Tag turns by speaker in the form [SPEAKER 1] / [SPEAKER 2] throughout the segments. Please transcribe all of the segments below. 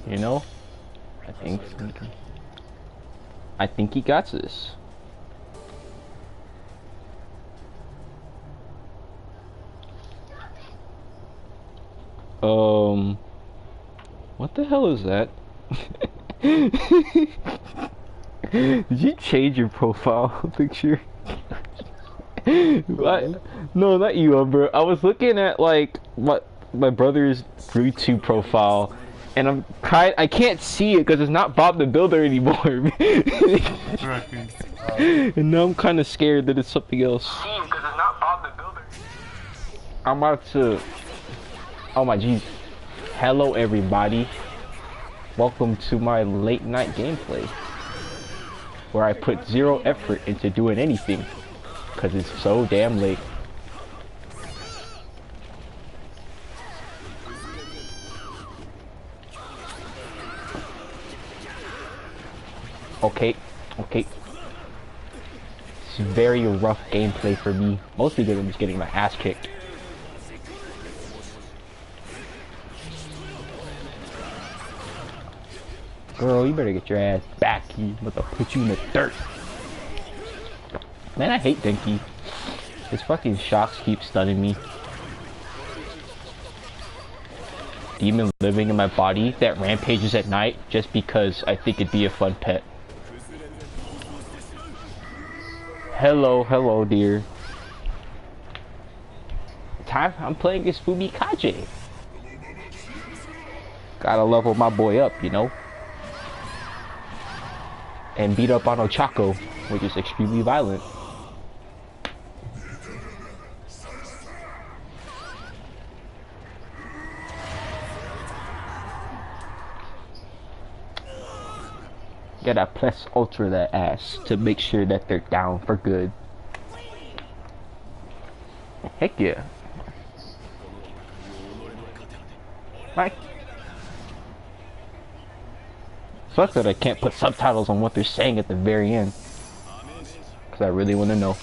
[SPEAKER 1] You know, I think he got this. What the hell is that? Did you change your profile picture? What? No, not you, bro. I was looking at like my brother's YouTube profile, and I can't see it because it's not Bob the Builder anymore. And now I'm kind of scared that it's something else. I'm about to. Oh my jeez. Hello everybody. Welcome to my late night gameplay, where I put zero effort into doing anything because it's so damn late. Okay. It's very rough gameplay for me, mostly because I'm just getting my ass kicked. Girl, you better get your ass back here. I'm about to put you in the dirt. Man, I hate Denki. His fucking shocks keep stunning me. Demon living in my body that rampages at night just because I think it'd be a fun pet. Hello, dear. I'm playing as Fumikaze. Gotta level my boy up, you know? And beat up on Ochako, which is extremely violent. Gotta press ultra that ass to make sure that they're down for good. Heck yeah. Right. Sucks that I can't put subtitles on what they're saying at the very end, because I really want to know.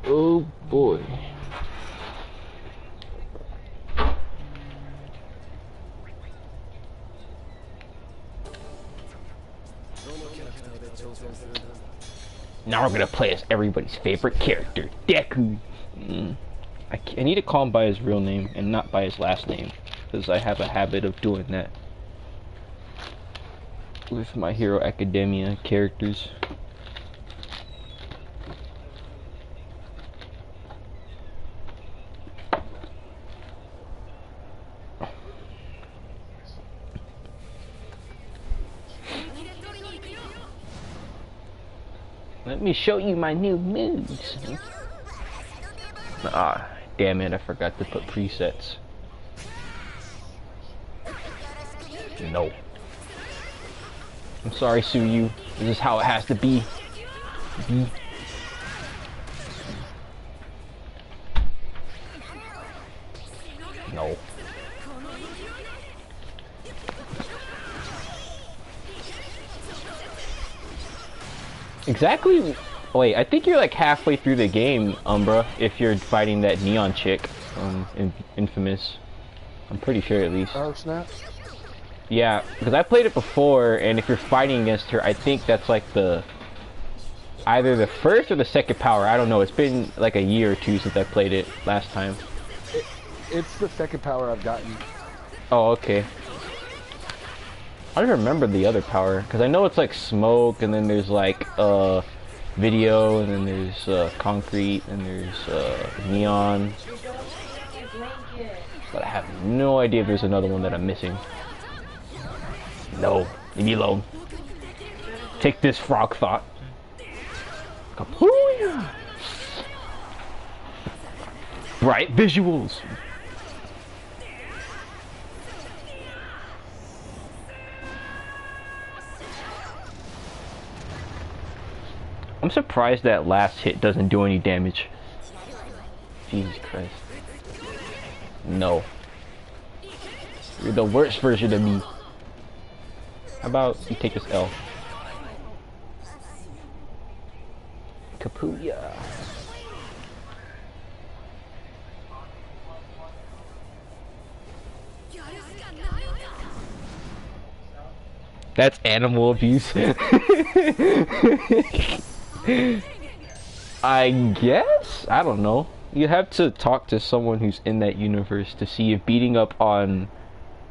[SPEAKER 1] Oh boy. Now we're gonna play as everybody's favorite character, Deku. I need to call him by his real name and not by his last name, because I have a habit of doing that with My Hero Academia characters. Let me show you my new moves. Ah, damn it, I forgot to put presets. No. I'm sorry, Suyu. This is how it has to be. No. Exactly. Wait, I think you're like halfway through the game, Umbra, if you're fighting that neon chick, Infamous. I'm pretty sure, at least.
[SPEAKER 2] Oh, snap.
[SPEAKER 1] Yeah, because I played it before, and if you're fighting against her, I think that's like either the first or the second power. I don't know. It's been like a year or two since I played it last time.
[SPEAKER 2] It's the second power I've gotten.
[SPEAKER 1] Oh, okay. I don't remember the other power, because I know it's like smoke, and then there's like video, and then there's concrete, and there's neon. But I have no idea if there's another one that I'm missing. No, leave me alone. Take this, frog thought. Kapooyah! Bright visuals. I'm surprised that last hit doesn't do any damage. Jesus Christ. No. You're the worst version of me. How about you take this L? Kapuya. That's animal abuse. I guess? I don't know. You have to talk to someone who's in that universe to see if beating up on...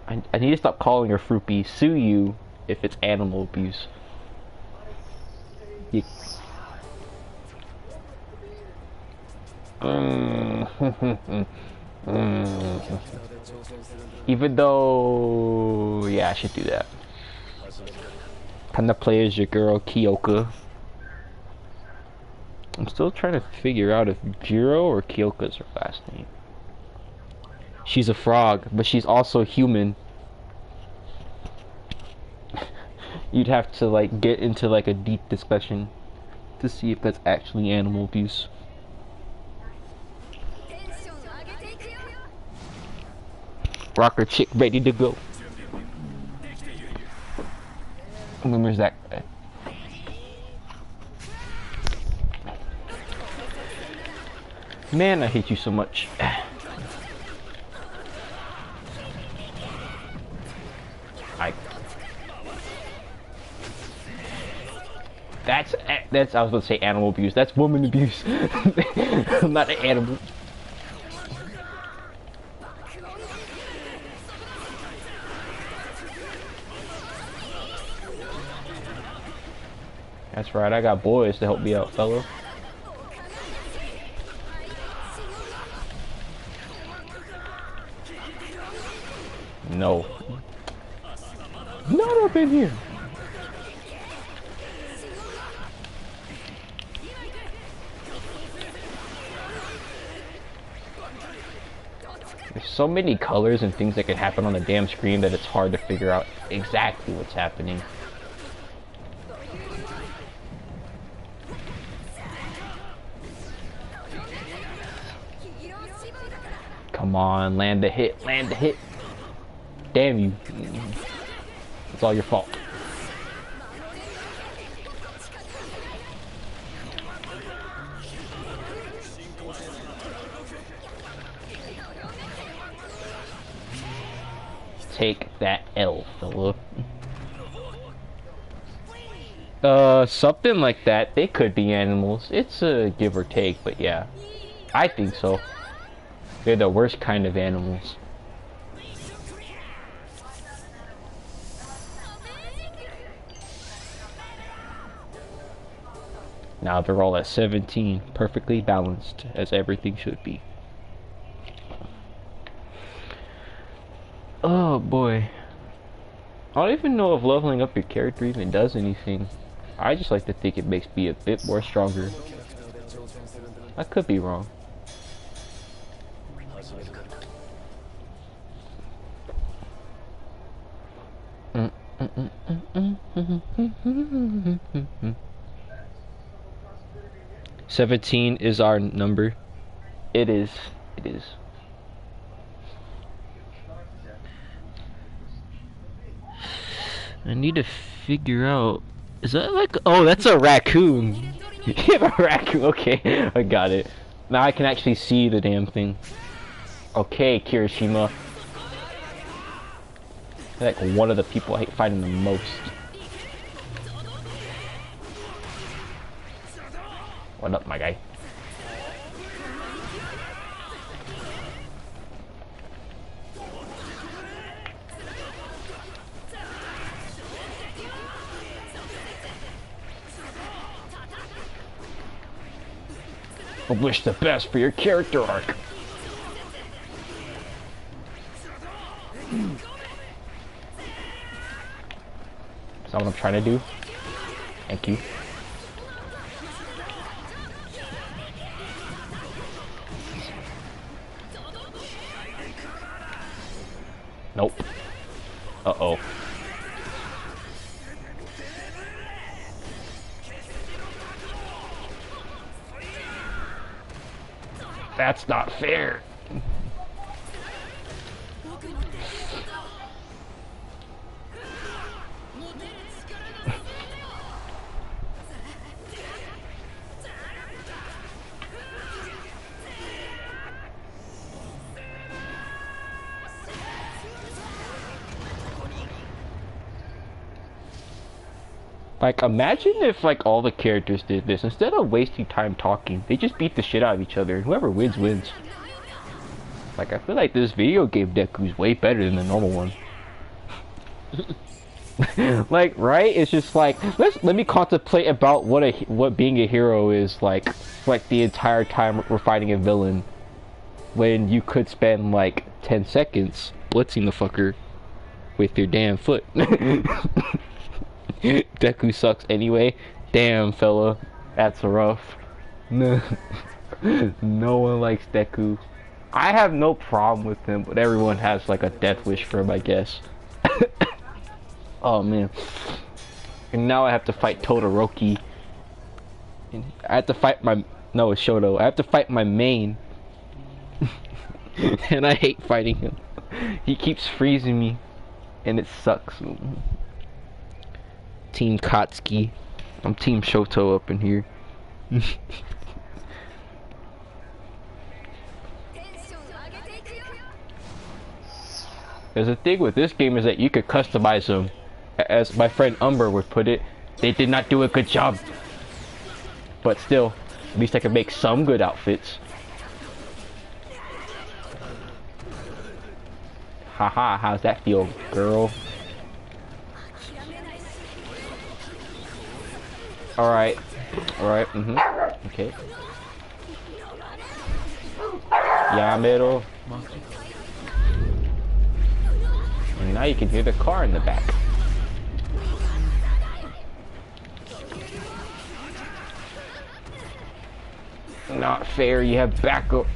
[SPEAKER 1] I need to stop calling her Fruppy. Sue you if it's animal abuse. You... Even though... Yeah, I should do that. Kinda play as your girl, Kyoka. I'm still trying to figure out if Jiro or Kyoka's her last name. She's a frog, but she's also human. You'd have to like get into like a deep discussion to see if that's actually animal abuse. Rocker chick ready to go. Where's that guy? Man, I hate you so much. That's I was gonna say animal abuse. That's woman abuse. I'm not an animal. That's right, I got boys to help me out, fellow. No. Not up in here. There's so many colors and things that can happen on the damn screen that it's hard to figure out exactly what's happening. Come on, land the hit, land the hit. Damn you. It's all your fault. Take that L, fella. Something like that. They could be animals. It's a give or take, but yeah. I think so. They're the worst kind of animals. Now they're all at 17, perfectly balanced, as everything should be. Oh boy. I don't even know if leveling up your character even does anything. I just like to think it makes me a bit more stronger. I could be wrong. Mm. 17 is our number. It is. It is. I need to figure out. Is that like? Oh, that's a raccoon. You have a raccoon. Okay, I got it. Now I can actually see the damn thing. Okay, Kirishima. You're like one of the people I hate fighting the most. What up, my guy? I wish the best for your character arc. Is that what I'm trying to do? Thank you. Nope. Uh-oh. That's not fair. Like, imagine if, like, all the characters did this. Instead of wasting time talking, they just beat the shit out of each other. Whoever wins, wins. Like, I feel like this video game Deku is way better than the normal one. Like, right? It's just like, let me contemplate about what being a hero is like the entire time we're fighting a villain. When you could spend, like, 10 seconds blitzing the fucker with your damn foot. Deku sucks anyway. Damn, fella. That's rough. No, no one likes Deku. I have no problem with him, but everyone has, like, a death wish for him, I guess. Oh, man. And now I have to fight Todoroki. And I have to fight my... No, it's Shoto. I have to fight my main. And I hate fighting him. He keeps freezing me. And it sucks. Team Katsuki. I'm Team Shoto up in here. There's a thing with this game is that you could customize them. As my friend Umber would put it, they did not do a good job. But still, at least I can make some good outfits. Haha, how's that feel, girl? Alright. Alright, okay. Yamero. And now you can hear the car in the back. Not fair, you have backup.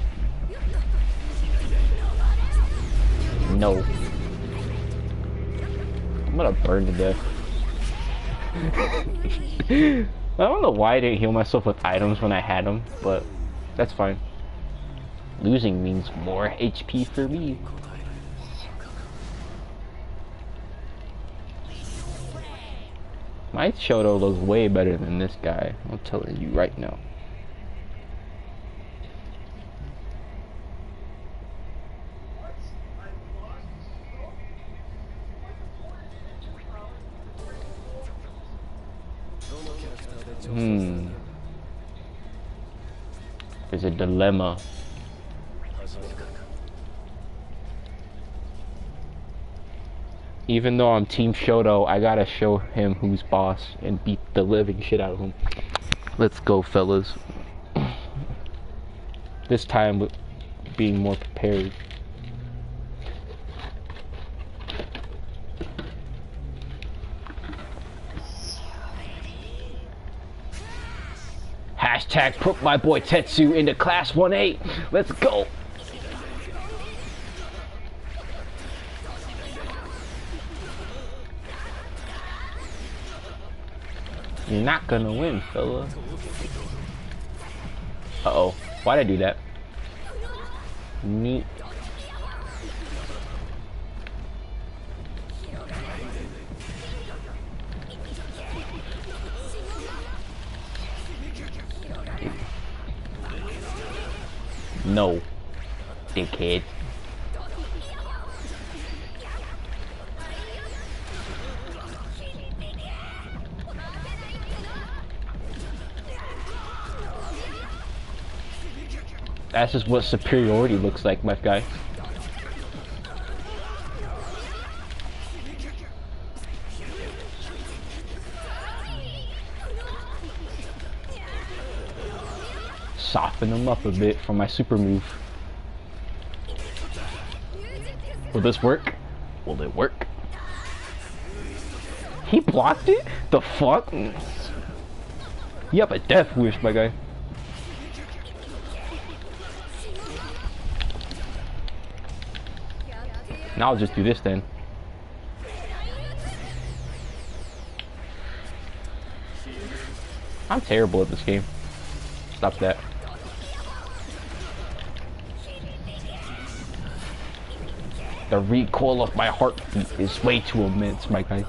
[SPEAKER 1] No. I'm gonna burn to death. I don't know why I didn't heal myself with items when I had them, but that's fine. Losing means more HP for me. My Shoto looks way better than this guy. I'm telling you right now. There's a dilemma. Even though I'm Team Shoto, I gotta show him who's boss and beat the living shit out of him. Let's go, fellas. This time, being more prepared. Hashtag put my boy Tetsu into class 1-8. Let's go. You're not gonna win, fella. Uh-oh. Why'd I do that? Neat. No, dickhead. That's just what superiority looks like, my guy. Soften them up a bit for my super move. Will this work? Will it work? He blocked it? The fuck? You have a death wish, my guy. Now I'll just do this then. I'm terrible at this game. Stop that. The recoil of my heartbeat is way too immense, my guy.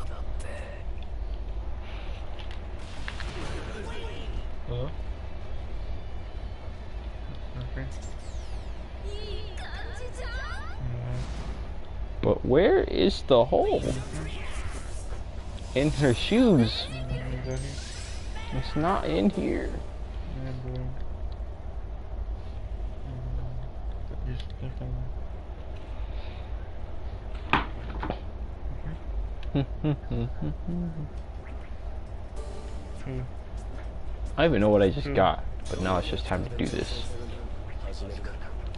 [SPEAKER 1] But where is the hole? In her shoes.
[SPEAKER 3] Go here.
[SPEAKER 1] It's not in here.
[SPEAKER 3] Yeah, bro. Just left on there.
[SPEAKER 1] I don't even know what I just got, but now it's just time to do this.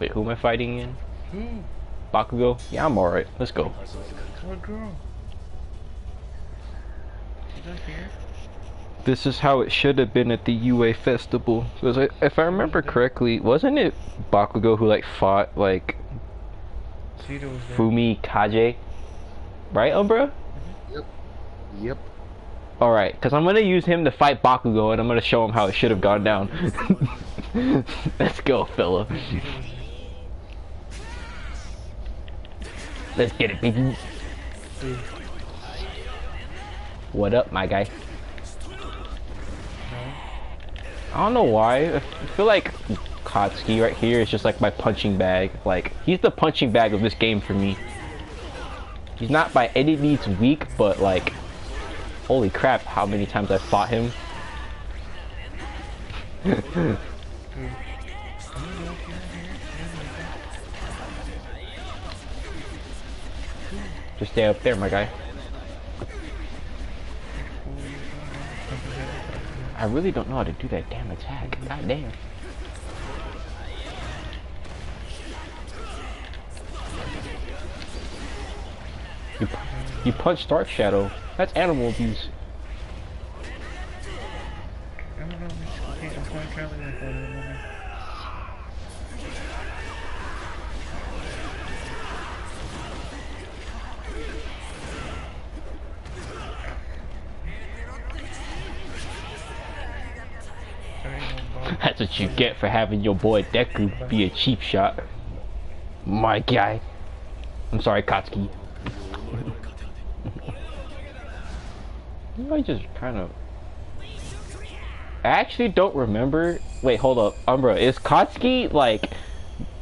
[SPEAKER 1] Wait, who am I fighting in?
[SPEAKER 3] Who?
[SPEAKER 1] Bakugo? Yeah, I'm alright. Let's go.
[SPEAKER 3] What girl? Is that here?
[SPEAKER 1] This is how it should have been at the UA festival. Because if I remember correctly, wasn't it Bakugo who like fought like
[SPEAKER 3] Cheetah was there.
[SPEAKER 1] Fumi Kaje? Right, Umbra?
[SPEAKER 2] Yep. Yep.
[SPEAKER 1] Alright, because I'm going to use him to fight Bakugo and I'm going to show him how it should have gone down. Let's go, fella. Let's get it, baby. What up, my guy? I don't know why. I feel like Katsuki right here is just like my punching bag. Like, he's the punching bag of this game for me. He's not by any means weak, but like, holy crap, how many times I've fought him. Just stay up there, my guy. I really don't know how to do that damn attack. God damn. You punch Dark Shadow. That's animal abuse.
[SPEAKER 3] I don't know, I'm trying to travel like that.
[SPEAKER 1] That's what you get for having your boy Deku be a cheap shot. My guy. I'm sorry, Katsuki. I just kind of... I actually don't remember... Wait, hold up. Umbra, is Katsuki, like,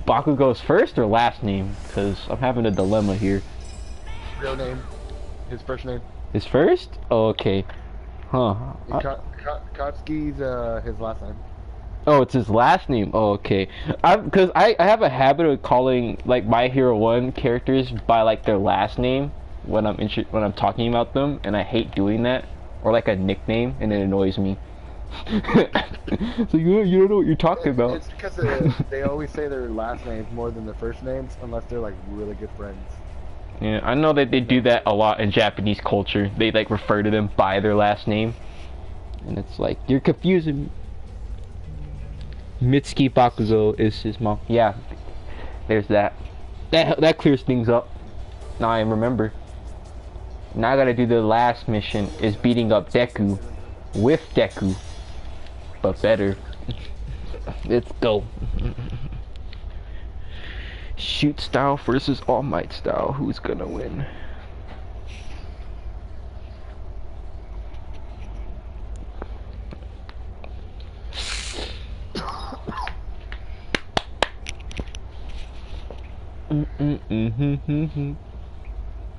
[SPEAKER 1] Bakugo's first or last name? Because I'm having a dilemma here.
[SPEAKER 2] Real name. His first name.
[SPEAKER 1] His first? Oh, okay. Huh.
[SPEAKER 2] Katsuki's his last name.
[SPEAKER 1] Oh, it's his last name. Oh, okay. Because I have a habit of calling like My Hero 1 characters by like their last name when I'm talking about them, and I hate doing that, or like a nickname, and it annoys me. So you don't know what you're talking about.
[SPEAKER 2] It's because they always say their last names more than their first names, unless they're like really good friends.
[SPEAKER 1] Yeah, I know that they do that a lot in Japanese culture. They like refer to them by their last name, and it's like you're confusing me. Mitsuki Bakugo is his mom. Yeah, there's that. That clears things up. Now I remember. Now I gotta do the last mission, is beating up Deku with Deku, but better. Let's go. Shoot style versus All Might style. Who's gonna win?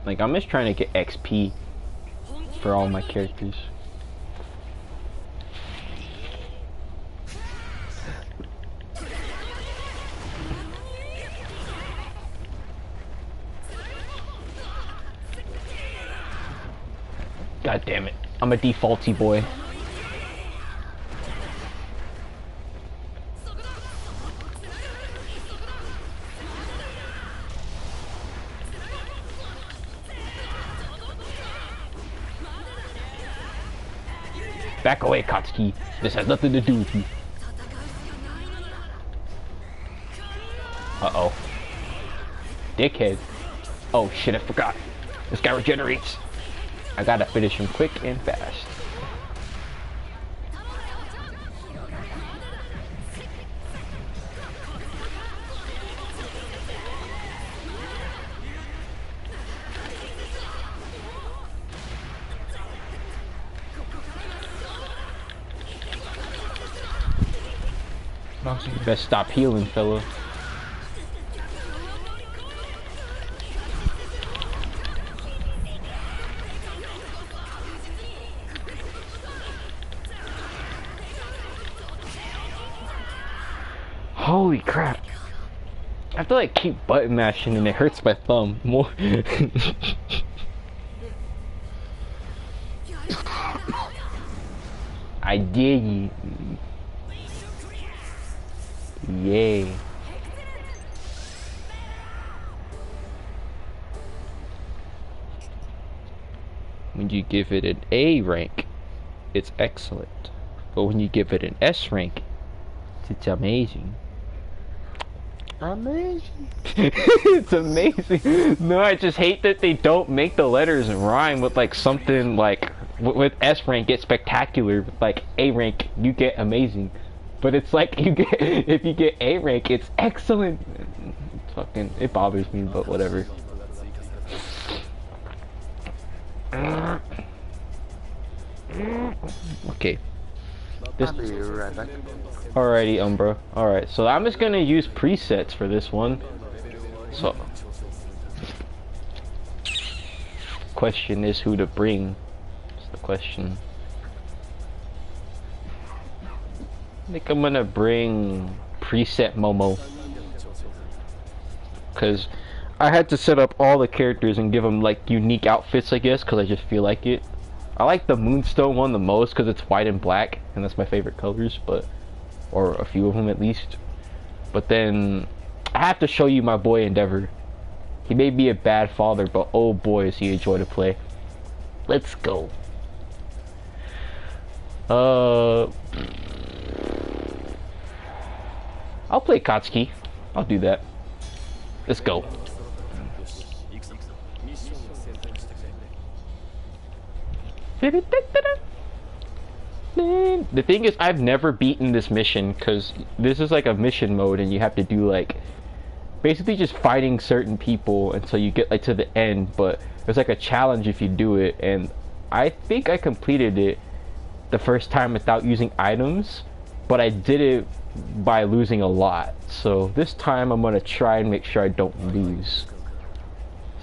[SPEAKER 1] Like, I'm just trying to get XP for all my characters. God damn it. I'm a defaulty boy. Back away, Katsuki. This has nothing to do with you. Uh-oh. Dickhead. Oh shit, I forgot. This guy regenerates. I gotta finish him quick and fast. You best stop healing, fella. Holy crap. I have to like keep button mashing and it hurts my thumb more. I did you. Yay. When you give it an A rank, it's excellent. But when you give it an S rank, it's amazing.
[SPEAKER 2] Amazing.
[SPEAKER 1] It's amazing. No, I just hate that they don't make the letters rhyme with like something like with S rank get spectacular, with like A rank you get amazing. But it's like you get if you get A rank it's excellent. It's fucking it bothers me, but whatever. Okay.
[SPEAKER 2] I'll be right back.
[SPEAKER 1] Alrighty, Umbra. Alright, so I'm just gonna use presets for this one. So, question is who to bring. That's the question. I think I'm gonna bring preset Momo. Because I had to set up all the characters and give them like unique outfits, I guess, because I just feel like it. I like the Moonstone one the most because it's white and black, and that's my favorite colors, but or a few of them at least. But then I have to show you my boy Endeavor. He may be a bad father, but oh boy is he a joy to play. Let's go. I'll play Katsuki. I'll do that. Let's go. The thing is, I've never beaten this mission because this is like a mission mode and you have to do like basically just fighting certain people until you get like to the end, but there's like a challenge if you do it, and I think I completed it the first time without using items, but I did it by losing a lot. So this time I'm gonna try and make sure I don't lose.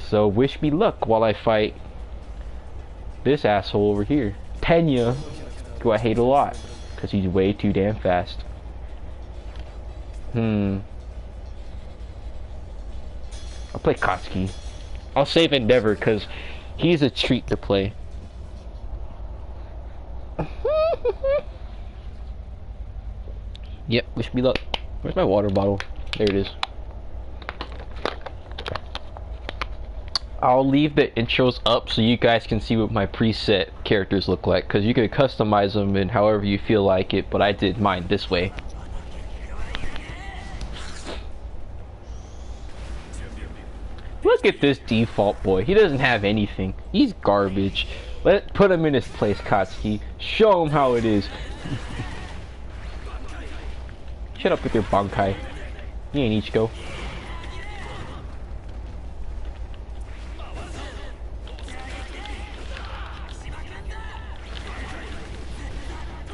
[SPEAKER 1] So wish me luck while I fight this asshole over here, Tenya, who I hate a lot because he's way too damn fast. I'll play Katsuki. I'll save Endeavor because he's a treat to play. Yep, wish me luck. Where's my water bottle? There it is. I'll leave the intros up so you guys can see what my preset characters look like, because you can customize them in however you feel like it, but I did mine this way. Look at this default boy. He doesn't have anything. He's garbage. Put him in his place, Katsuki. Show him how it is. Shut up with your Bankai. You ain't Ichigo.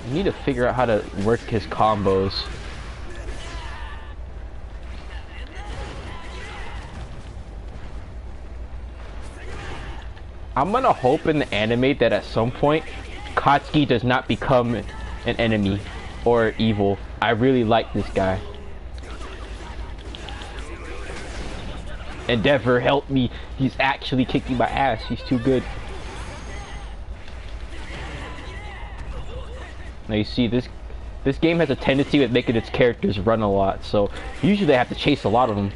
[SPEAKER 1] I need to figure out how to work his combos. I'm gonna hope in the anime that at some point Katsuki does not become an enemy or evil. I really like this guy. Endeavor, help me. He's actually kicking my ass. He's too good. Now you see, this game has a tendency of making its characters run a lot, so usually they have to chase a lot of them.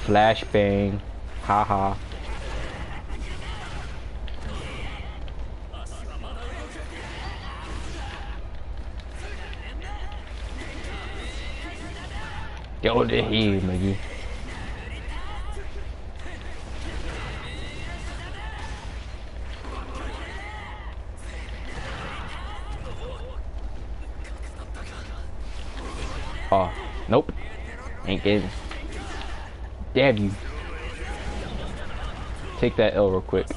[SPEAKER 1] Flashbang. Haha. Get over here, Maggie. Oh, nope. Ain't getting. Damn you. Take that L real quick.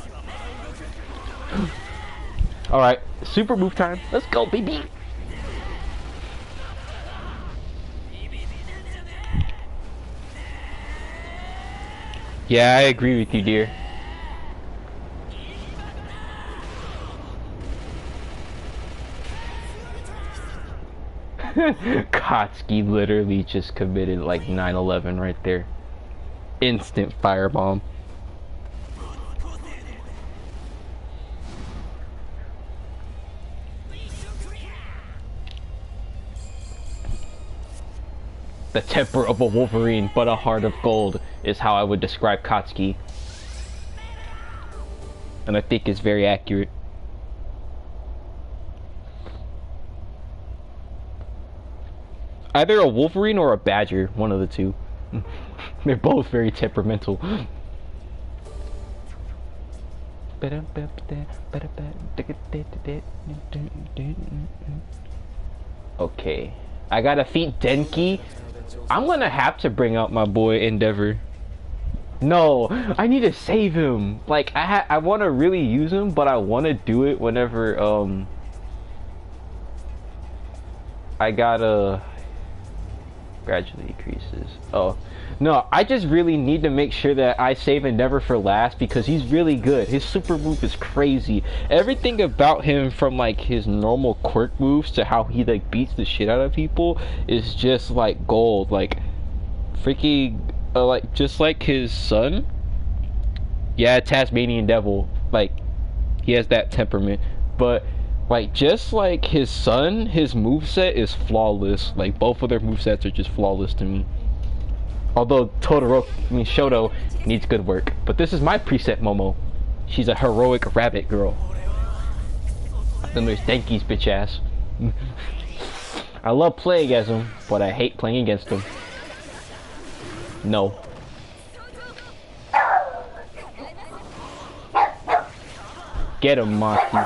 [SPEAKER 1] Alright, super move time. Let's go, baby. Yeah, I agree with you, dear. Kotsky literally just committed like 9/11 right there. Instant firebomb. The temper of a Wolverine, but a heart of gold is how I would describe Kotsky. And I think it's very accurate. Either a Wolverine or a Badger, one of the two. They're both very temperamental. Okay, I gotta defeat Denki. I'm gonna have to bring out my boy Endeavor. No, I need to save him. Like I want to really use him, but I want to do it whenever I gotta gradually increases. Oh no, I just really need to make sure that I save Endeavor for last because he's really good. His super move is crazy. Everything about him, from like his normal quirk moves to how he like beats the shit out of people, is just like gold. Like freaking like just like his son. Yeah, Tasmanian Devil. Like he has that temperament, but like just like his son, his moveset is flawless. Like both of their movesets are just flawless to me. Although Shoto needs good work. But this is my preset Momo. She's a heroic rabbit girl. Then there's Denki's bitch ass. I love playing as him, but I hate playing against him. No. Get him, Moxie.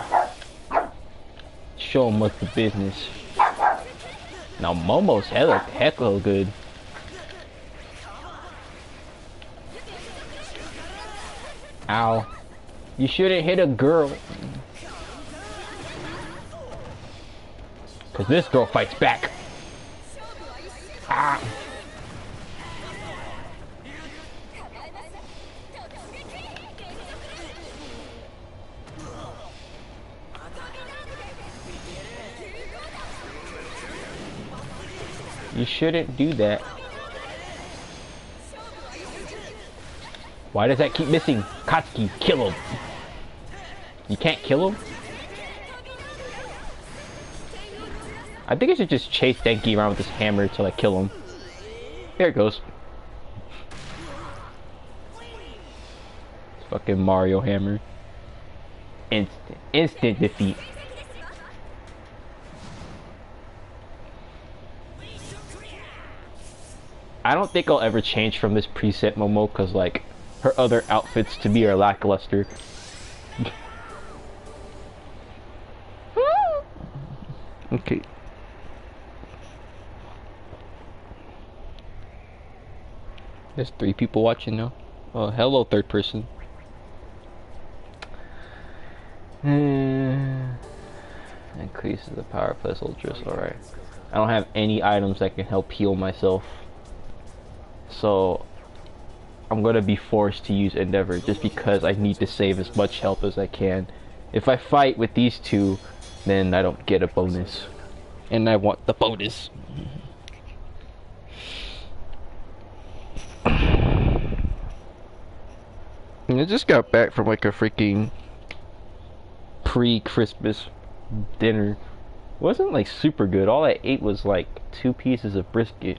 [SPEAKER 1] Show him what's the business. Now Momo's hella good. Ow. You shouldn't hit a girl. Cause this girl fights back. Ah. You shouldn't do that. Why does that keep missing? Kotsky, kill him. You can't kill him? I think I should just chase Denki around with this hammer till I kill him. There it goes. Fucking Mario hammer. Instant defeat. I don't think I'll ever change from this preset Momo because like her other outfits to me are lackluster. Okay. There's 3 people watching now. Oh, hello, third person. Increases the power plus ultras. Alright. I don't have any items that can help heal myself. So I'm gonna be forced to use Endeavor just because I need to save as much health as I can. If I fight with these two, then I don't get a bonus. And I want the bonus. I just got back from like a freaking pre-Christmas dinner. Wasn't like super good. All I ate was like 2 pieces of brisket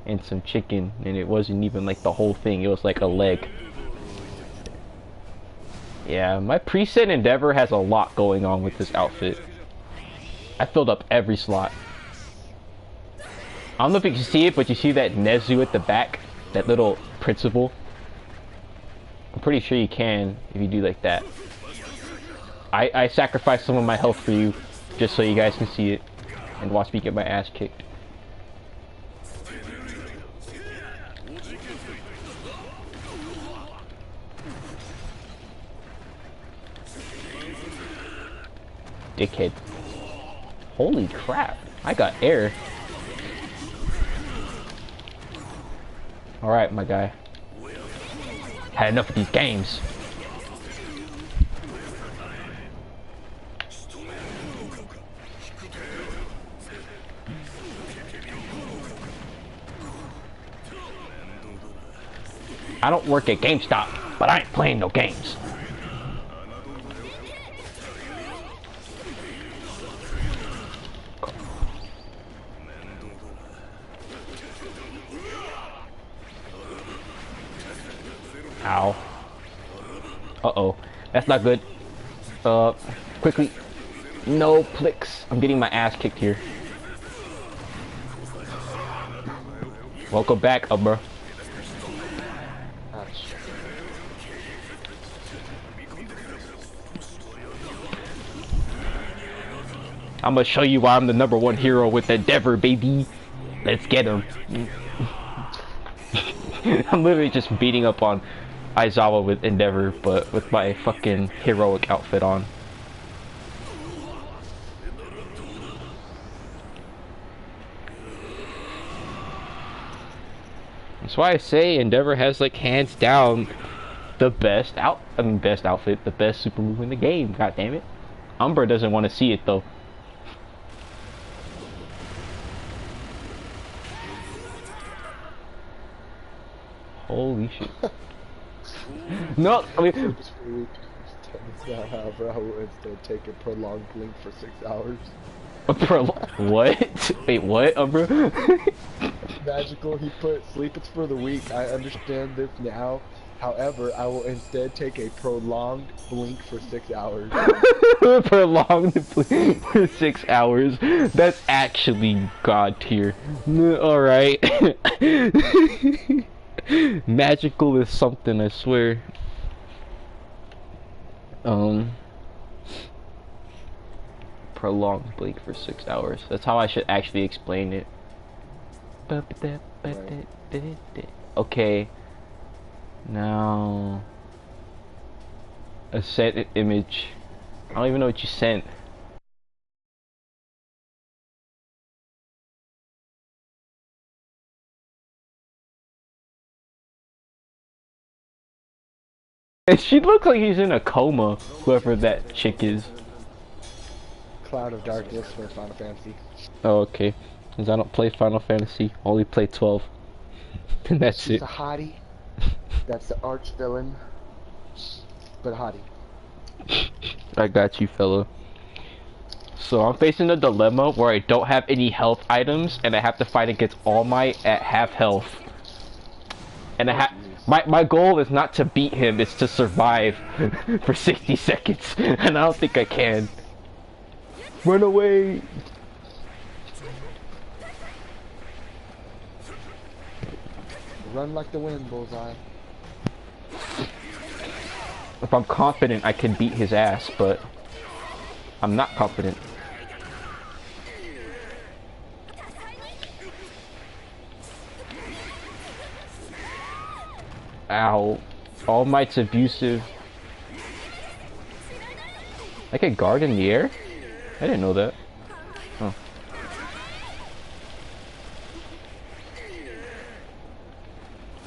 [SPEAKER 1] and some chicken, and it wasn't even like the whole thing. It was like a leg. Yeah, my preset Endeavor has a lot going on with this outfit. I filled up every slot. I don't know if you can see it, but you see that Nezu at the back? That little principal? I'm pretty sure you can if you do like that. I sacrificed some of my health for you just so you guys can see it and watch me get my ass kicked. Dickhead. Holy crap, I got air. Alright, my guy. Had enough of these games. I don't work at GameStop, but I ain't playing no games. Ow. Uh-oh. That's not good. Quickly. No, Plix. I'm getting my ass kicked here. Welcome back, bro. I'm gonna show you why I'm the #1 hero with Endeavor, baby. Let's get him. I'm literally just beating up on Aizawa with Endeavor, but with my fucking heroic outfit on. That's why I say Endeavor has like hands down the best best outfit, the best super move in the game. God damn it. Umbra doesn't want to see it though. Holy shit. No, I mean...
[SPEAKER 2] However, I will instead take a prolonged blink for 6 hours.
[SPEAKER 1] What? Wait, what, Umbra?
[SPEAKER 2] Magical, he put sleep it's for the weak. I understand this now. However, I will instead take a prolonged blink for 6 hours.
[SPEAKER 1] Prolonged blink for 6 hours? That's actually god tier. Alright. Magical is something, I swear. Prolonged blink for 6 hours. That's how I should actually explain it. Right. Okay. Now a set image. I don't even know what you sent. She looks like he's in a coma, whoever that chick is.
[SPEAKER 2] Cloud of Darkness for Final Fantasy.
[SPEAKER 1] Oh, okay. Because I don't play Final Fantasy, only play 12. And that's
[SPEAKER 2] She's
[SPEAKER 1] it.
[SPEAKER 2] a hottie. That's the arch villain. But hottie.
[SPEAKER 1] I got you, fella. So I'm facing a dilemma where I don't have any health items, and I have to fight against All Might at half health. And my goal is not to beat him, it's to survive for 60 seconds. And I don't think I can. Run away!
[SPEAKER 2] Run like the wind, Bullseye.
[SPEAKER 1] If I'm confident, I can beat his ass, but I'm not confident. Ow. All Might's abusive. I can guard in the air? I didn't know that. Oh.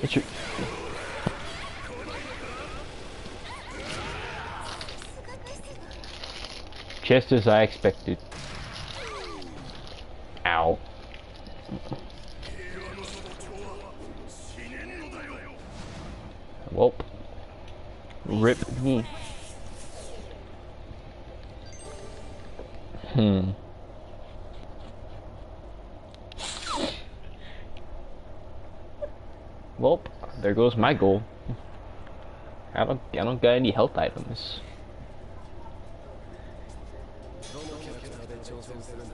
[SPEAKER 1] It's your... Just as I expected. Ow. Welp. Rip me. Welp, there goes my goal. I don't got any health items.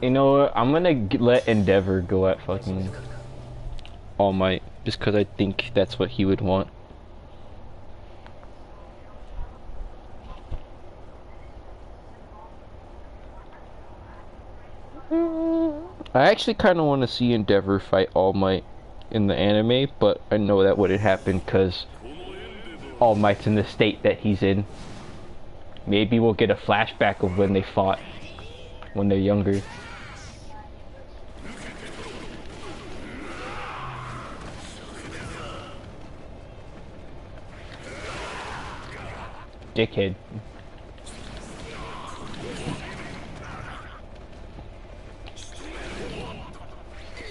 [SPEAKER 1] You know what? I'm gonna let Endeavor go at fucking All Might, just because I think that's what he would want. I actually kind of want to see Endeavor fight All Might in the anime, but I know that wouldn't happen because All Might's in the state that he's in. Maybe we'll get a flashback of when they fought when they're younger. Dickhead.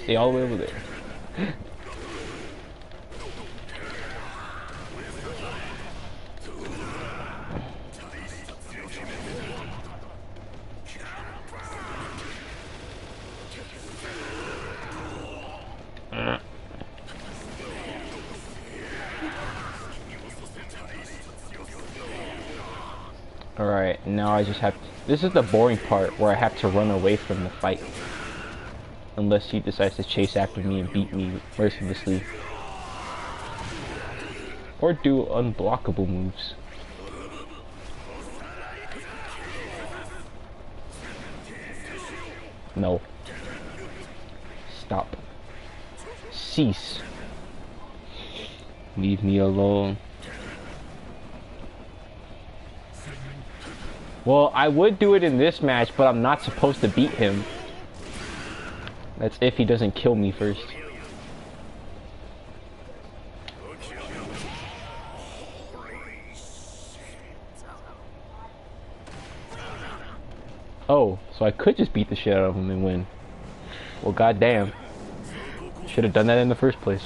[SPEAKER 1] Stay all the way over there. Now I just have to, this is the boring part where I have to run away from the fight. Unless he decides to chase after me and beat me mercilessly. Or do unblockable moves. No. Stop. Cease. Leave me alone. Well, I would do it in this match, but I'm not supposed to beat him. That's if he doesn't kill me first. Oh, so I could just beat the shit out of him and win. Well, goddamn. Should have done that in the first place.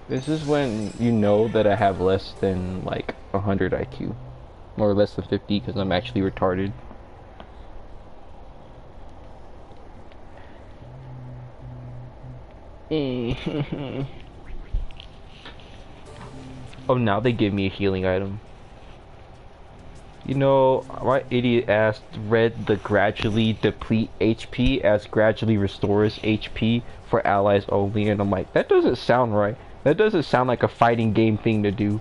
[SPEAKER 1] This is when you know that I have less than like 100 IQ. Or less than 50 because I'm actually retarded. Oh, now they give me a healing item. You know, my idiot ass read the gradually deplete HP as gradually restores HP for allies only, and I'm like, that doesn't sound right. That doesn't sound like a fighting game thing to do.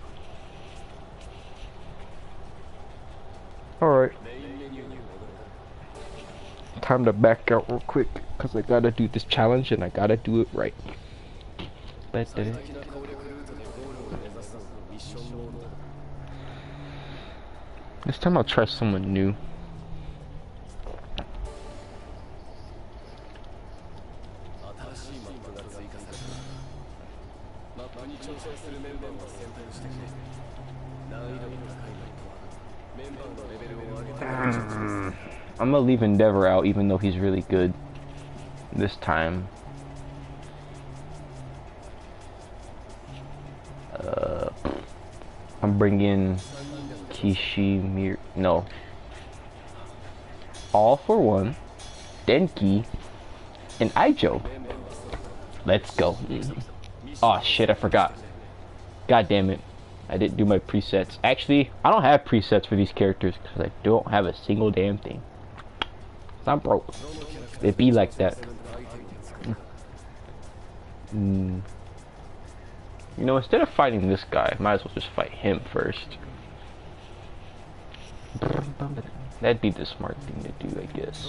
[SPEAKER 1] Alright. Time to back out real quick, because I gotta do this challenge and I gotta do it right. This time I'll try someone new. I'm gonna leave Endeavor out even though he's really good this time. I'm bringing Kishimir. No. All for One, Denki, and Ijo. Let's go. Oh shit, I forgot. God damn it. I didn't do my presets. Actually, I don't have presets for these characters because I don't have a single damn thing. I'm broke. It be like that. You know, instead of fighting this guy, I might as well just fight him first. That'd be the smart thing to do, I guess.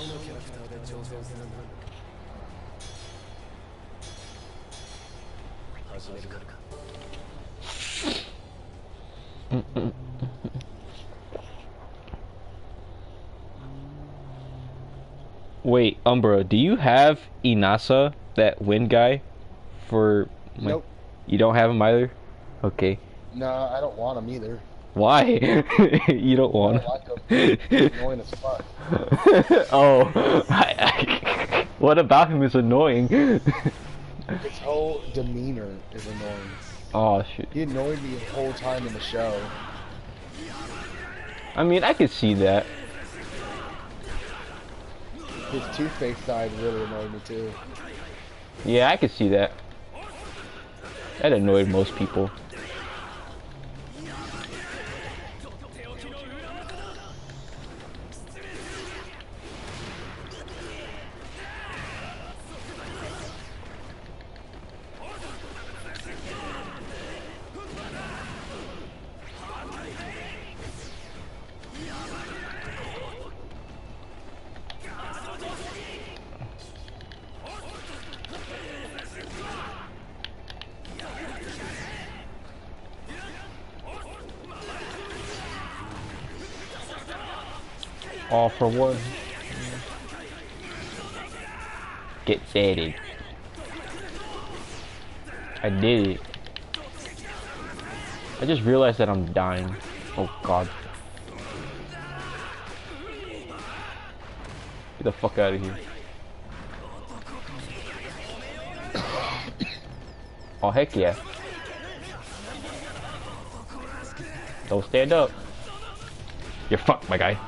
[SPEAKER 1] Wait, Umbra, do you have Inasa, that wind guy, for...
[SPEAKER 2] Nope.
[SPEAKER 1] You don't have him either? Okay.
[SPEAKER 2] No, I don't want him either.
[SPEAKER 1] Why? You don't want him?
[SPEAKER 2] I don't like him. He's annoying as fuck.
[SPEAKER 1] Oh. What about him is annoying?
[SPEAKER 2] His whole demeanor is annoying.
[SPEAKER 1] Oh, shit.
[SPEAKER 2] He annoyed me the whole time in the show.
[SPEAKER 1] I mean, I could see that.
[SPEAKER 2] His Two-Face side really annoyed me too.
[SPEAKER 1] Yeah, I could see that. That annoyed most people. All for one. Get deaded. I did it. I just realized that I'm dying. Oh god. Get the fuck out of here. Oh heck yeah. Don't stand up. You're fucked, my guy.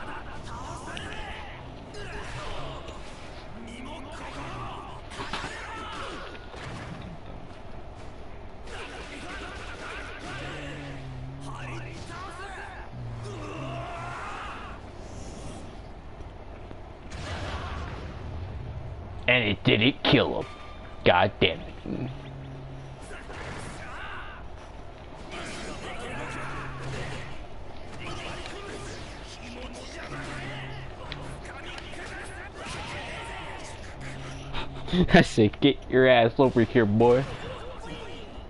[SPEAKER 1] And it didn't kill him. God damn it. I said, get your ass over here, boy.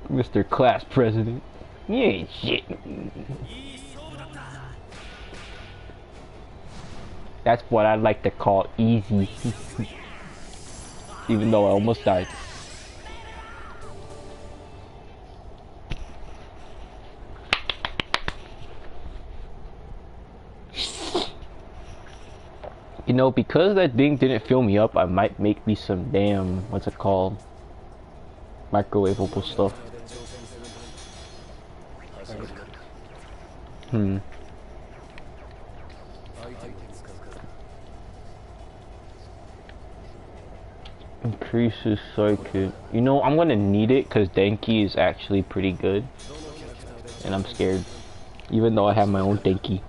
[SPEAKER 1] Mr. Class President. You ain't shit. That's what I like to call easy. Even though I almost died. You know, because that thing didn't fill me up, I might make me some damn, what's it called? Microwavable stuff. Increases circuit. You know, I'm gonna need it because Denki is actually pretty good. And I'm scared. Even though I have my own Denki.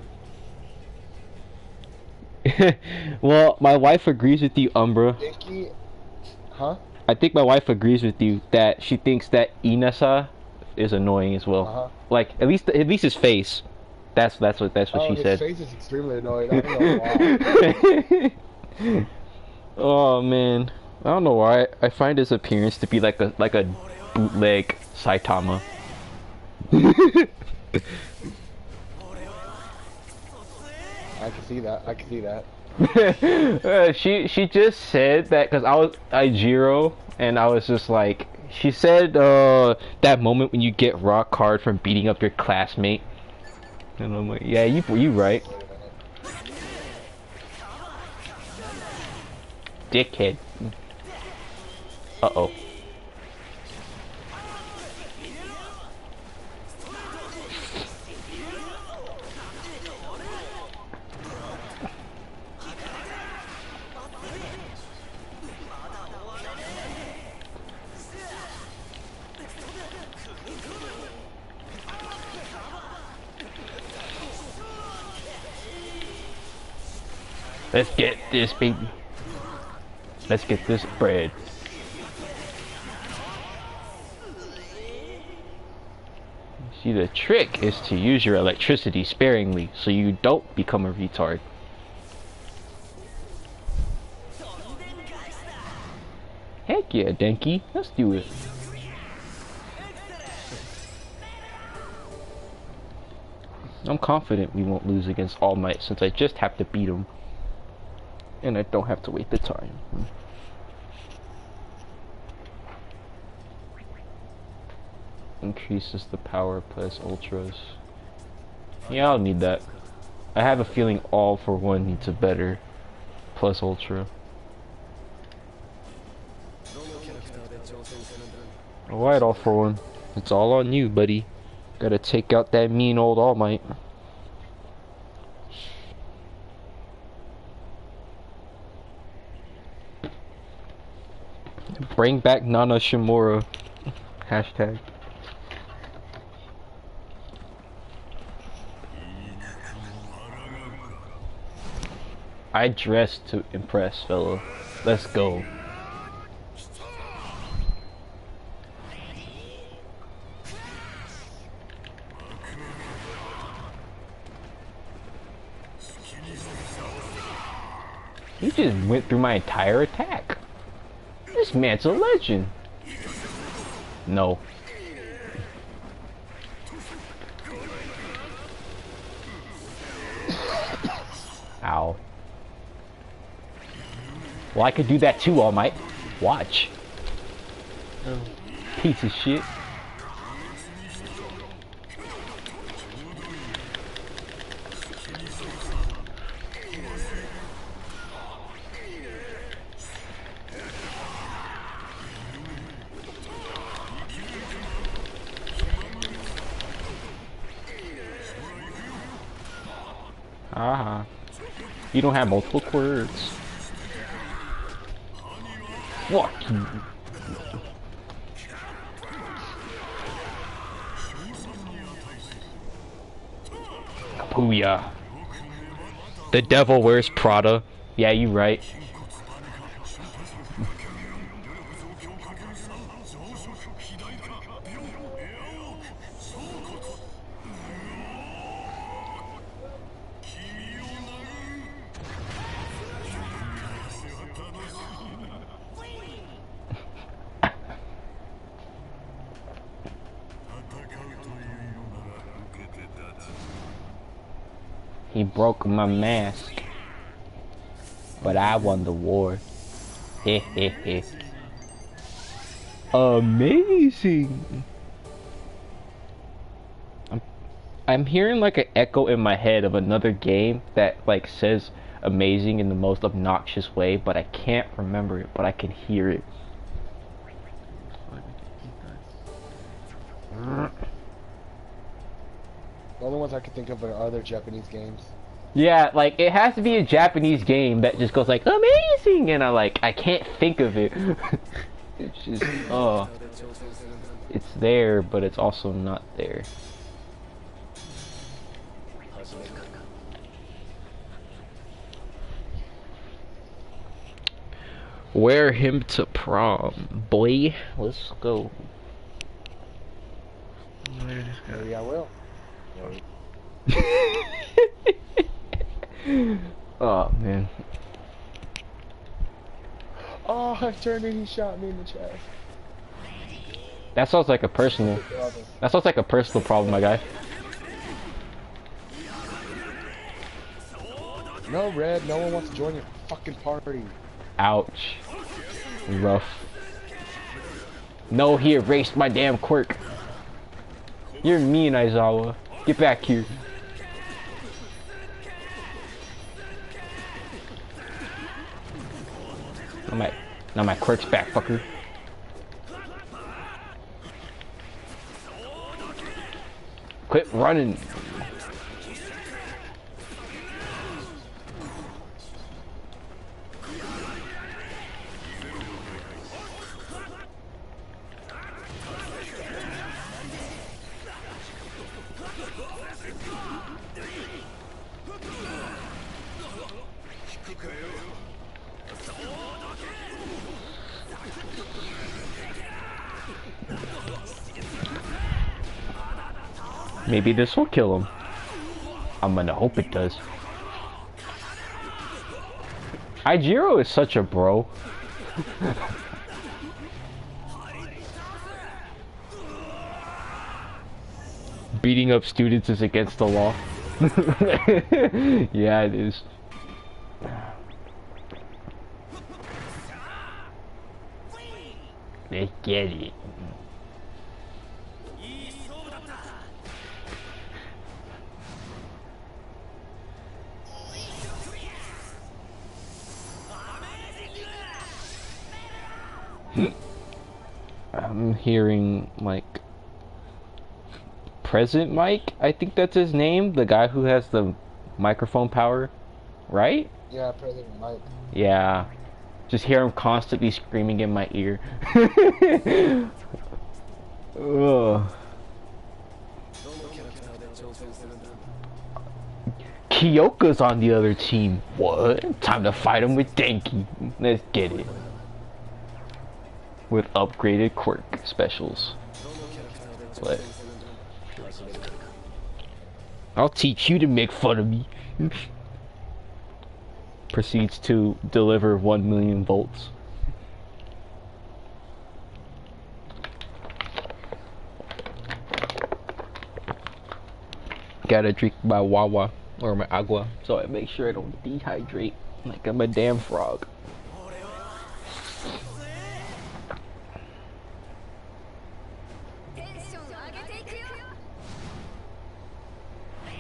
[SPEAKER 1] Well, my wife agrees with you, Umbra.
[SPEAKER 2] Denki? Huh?
[SPEAKER 1] I think my wife agrees with you that she thinks that Inasa is annoying as well. Like at least his face. That's what she said.
[SPEAKER 2] His face is extremely annoying. I don't know why.
[SPEAKER 1] Oh man, I don't know why. I find his appearance to be like a bootleg Saitama.
[SPEAKER 2] I can see that. I can see that.
[SPEAKER 1] She just said that because I was Aijiro and I was just like, she said that moment when you get rock hard from beating up your classmate, and I'm like, yeah, you right, dickhead. Uh-oh. Let's get this, baby. Let's get this bread. See, the trick is to use your electricity sparingly so you don't become a retard. Heck yeah, Denki. Let's do it. I'm confident we won't lose against All Might since I just have to beat him. And I don't have to wait the time. Increases the power plus ultras. Yeah, I'll need that. I have a feeling All for One needs a better plus ultra. Alright, All for One. It's all on you, buddy. Gotta take out that mean old All Might. Bring back Nana Shimura. Hashtag. I dress to impress, fella. Let's go. He just went through my entire attack. This man's a legend. No. Ow. Well, I could do that too, All Might. Watch. Oh. Piece of shit. Aha. You don't have multiple words. Fuck you. Booyah. The devil wears Prada. Yeah, you right. He broke my mask, but I won the war. Heh heh heh. Amazing. I'm hearing like an echo in my head of another game that like says amazing in the most obnoxious way, but I can't remember it, but I can hear it.
[SPEAKER 2] The only ones I can think of are other Japanese games.
[SPEAKER 1] Yeah, like it has to be a Japanese game that just goes like amazing, and I can't think of it. It's just it's there, but it's also not there. Wear him to prom, boy. Let's go.
[SPEAKER 2] Maybe I will.
[SPEAKER 1] Oh man.
[SPEAKER 2] Oh, I turned and he shot me in the chest.
[SPEAKER 1] That sounds like a personal. That sounds like a personal problem, my guy.
[SPEAKER 2] No, Red. No one wants to join your fucking party.
[SPEAKER 1] Ouch. Rough. No, he erased my damn quirk. You're mean, Aizawa. Get back here. Now my quirk's back, fucker. Quit running. Maybe this will kill him. I'm gonna hope it does. Aijiro is such a bro. Beating up students is against the law. Yeah, it is. Let's get it. I'm hearing like Present Mike, I think that's his name, the guy who has the microphone power, right?
[SPEAKER 2] Yeah, President Mike.
[SPEAKER 1] Yeah, just hear him constantly screaming in my ear. Ugh. Kyoka's on the other team. What? Time to fight him with Denki. Let's get it. With upgraded quirk specials. What? I'll teach you to make fun of me. Proceeds to deliver 1 million volts. Gotta drink my wawa or my agua so I make sure I don't dehydrate like I'm a damn frog.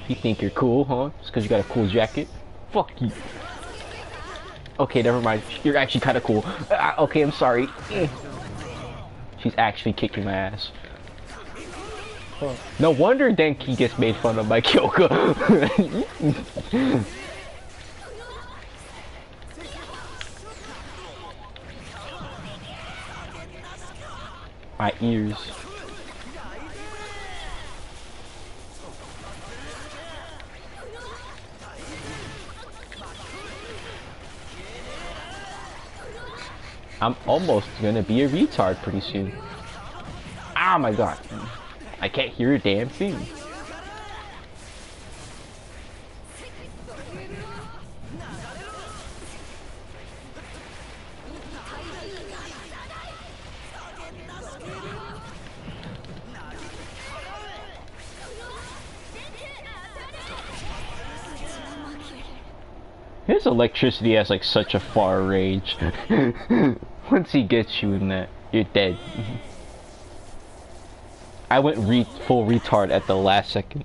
[SPEAKER 1] You think you're cool, huh? Just because you got a cool jacket? Fuck you. Okay, never mind. You're actually kind of cool. Okay, I'm sorry. She's actually kicking my ass. Huh. No wonder Denki gets made fun of by Kyoka. My ears. I'm almost gonna be a retard pretty soon. Oh my god. I can't hear a damn thing. His electricity has like such a far range. Once he gets you in that, you're dead. I went full retard at the last second.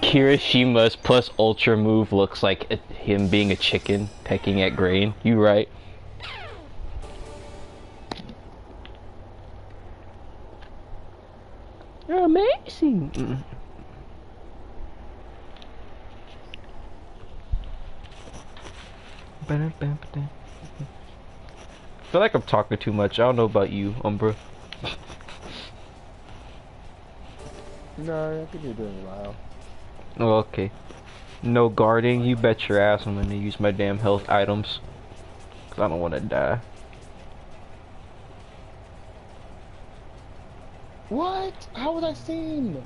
[SPEAKER 1] Kirishima's plus ultra move looks like him being a chicken pecking at grain. You right. You're amazing. I feel like I'm talking too much. I don't know about you, Umbra.
[SPEAKER 2] No, I think you're doing well.
[SPEAKER 1] Oh, okay. No guarding. You bet your ass I'm gonna use my damn health items. Cause I don't want to die.
[SPEAKER 2] What? How was I seen?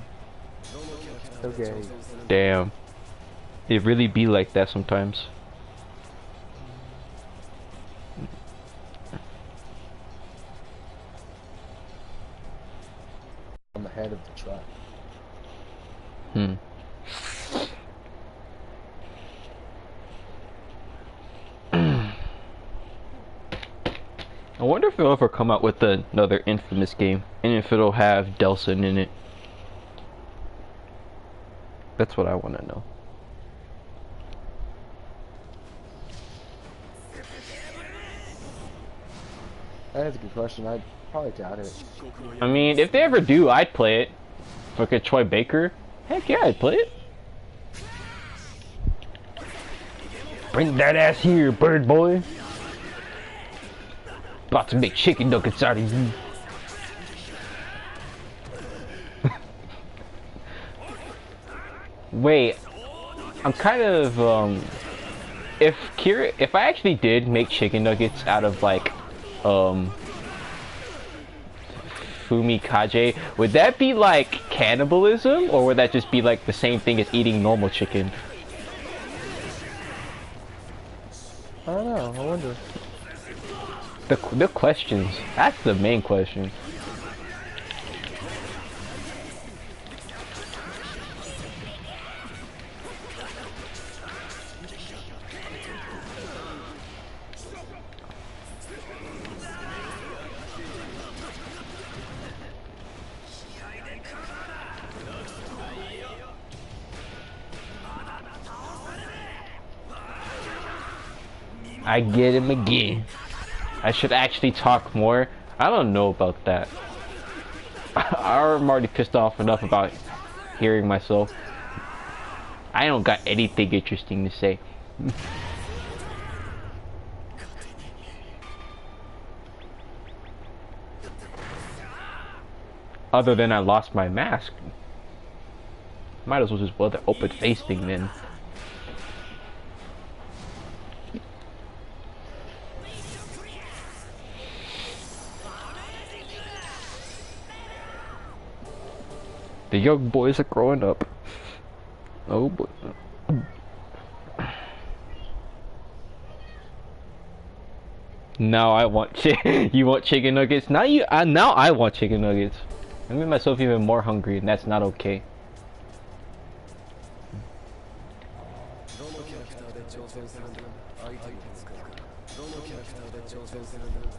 [SPEAKER 2] Okay.
[SPEAKER 1] Damn. It really be like that sometimes.
[SPEAKER 2] I'm ahead of the truck.
[SPEAKER 1] I wonder if they'll ever come out with another Infamous game, and if it'll have Delsin in it. That's what I want to know.
[SPEAKER 2] That's a good question. I'd probably doubt it.
[SPEAKER 1] I mean, if they ever do, I'd play it. Look at Troy Baker. Heck yeah, I'd play it. Bring that ass here, bird boy. About to make chicken nuggets out of you. Wait, I'm kind of if I actually did make chicken nuggets out of like Fumikaze, would that be like cannibalism, or would that just be like the same thing as eating normal chicken?
[SPEAKER 2] I don't know. I wonder.
[SPEAKER 1] The questions. That's the main question. I get him again. I should actually talk more. I don't know about that. I'm already pissed off enough about hearing myself. I don't got anything interesting to say. Other than I lost my mask. Might as well just wear the open face thing then. The young boys are growing up. Oh boy. Now I want you want chicken nuggets? Now now I want chicken nuggets. I made myself even more hungry, and that's not okay.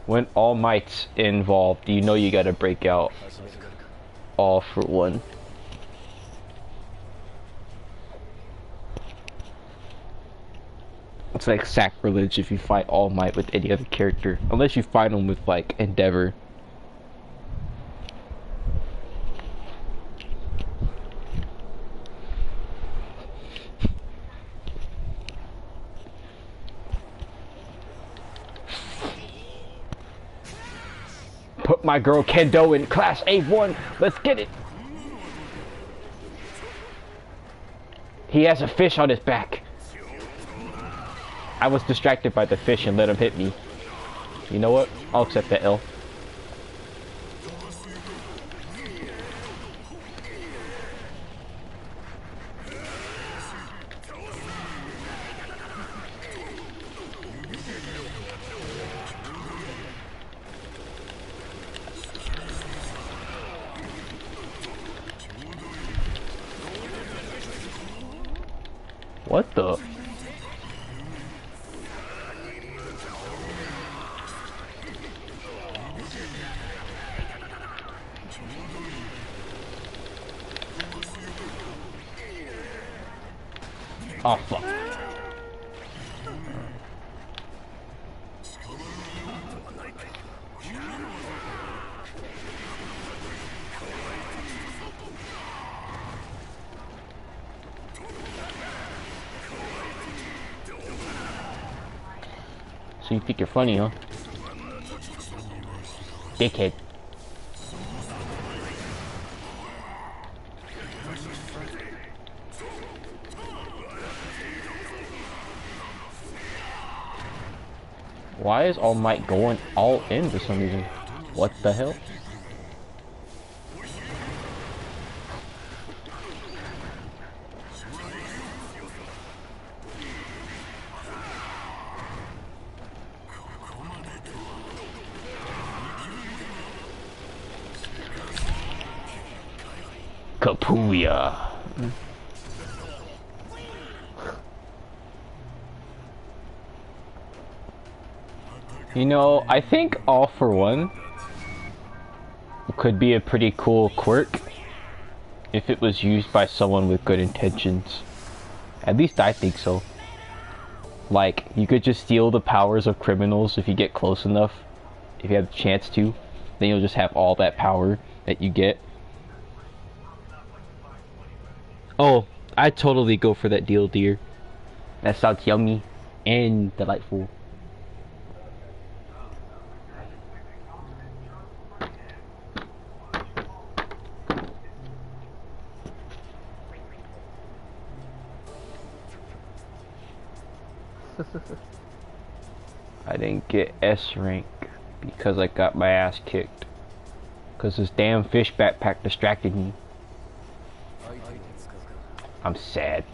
[SPEAKER 1] When All Might's involved, you know you gotta break out all for one. It's like sacrilege if you fight All Might with any other character, unless you fight him with like Endeavor. Put my girl Kendo in class A1. Let's get it. He has a fish on his back. I was distracted by the fish and let him hit me. You know what? I'll accept that L. What the? Oh fuck. So you think you're funny, huh? Dickhead. Why is All Might going all in for some reason? What the hell? Kapuya. You know, I think All for One could be a pretty cool quirk if it was used by someone with good intentions. At least I think so. Like, you could just steal the powers of criminals if you get close enough. If you have the chance to, then you'll just have all that power that you get. Oh, I'd totally go for that deal, dear. That sounds yummy and delightful. I didn't get S rank because I got my ass kicked. Because this damn fish backpack distracted me. I'm sad.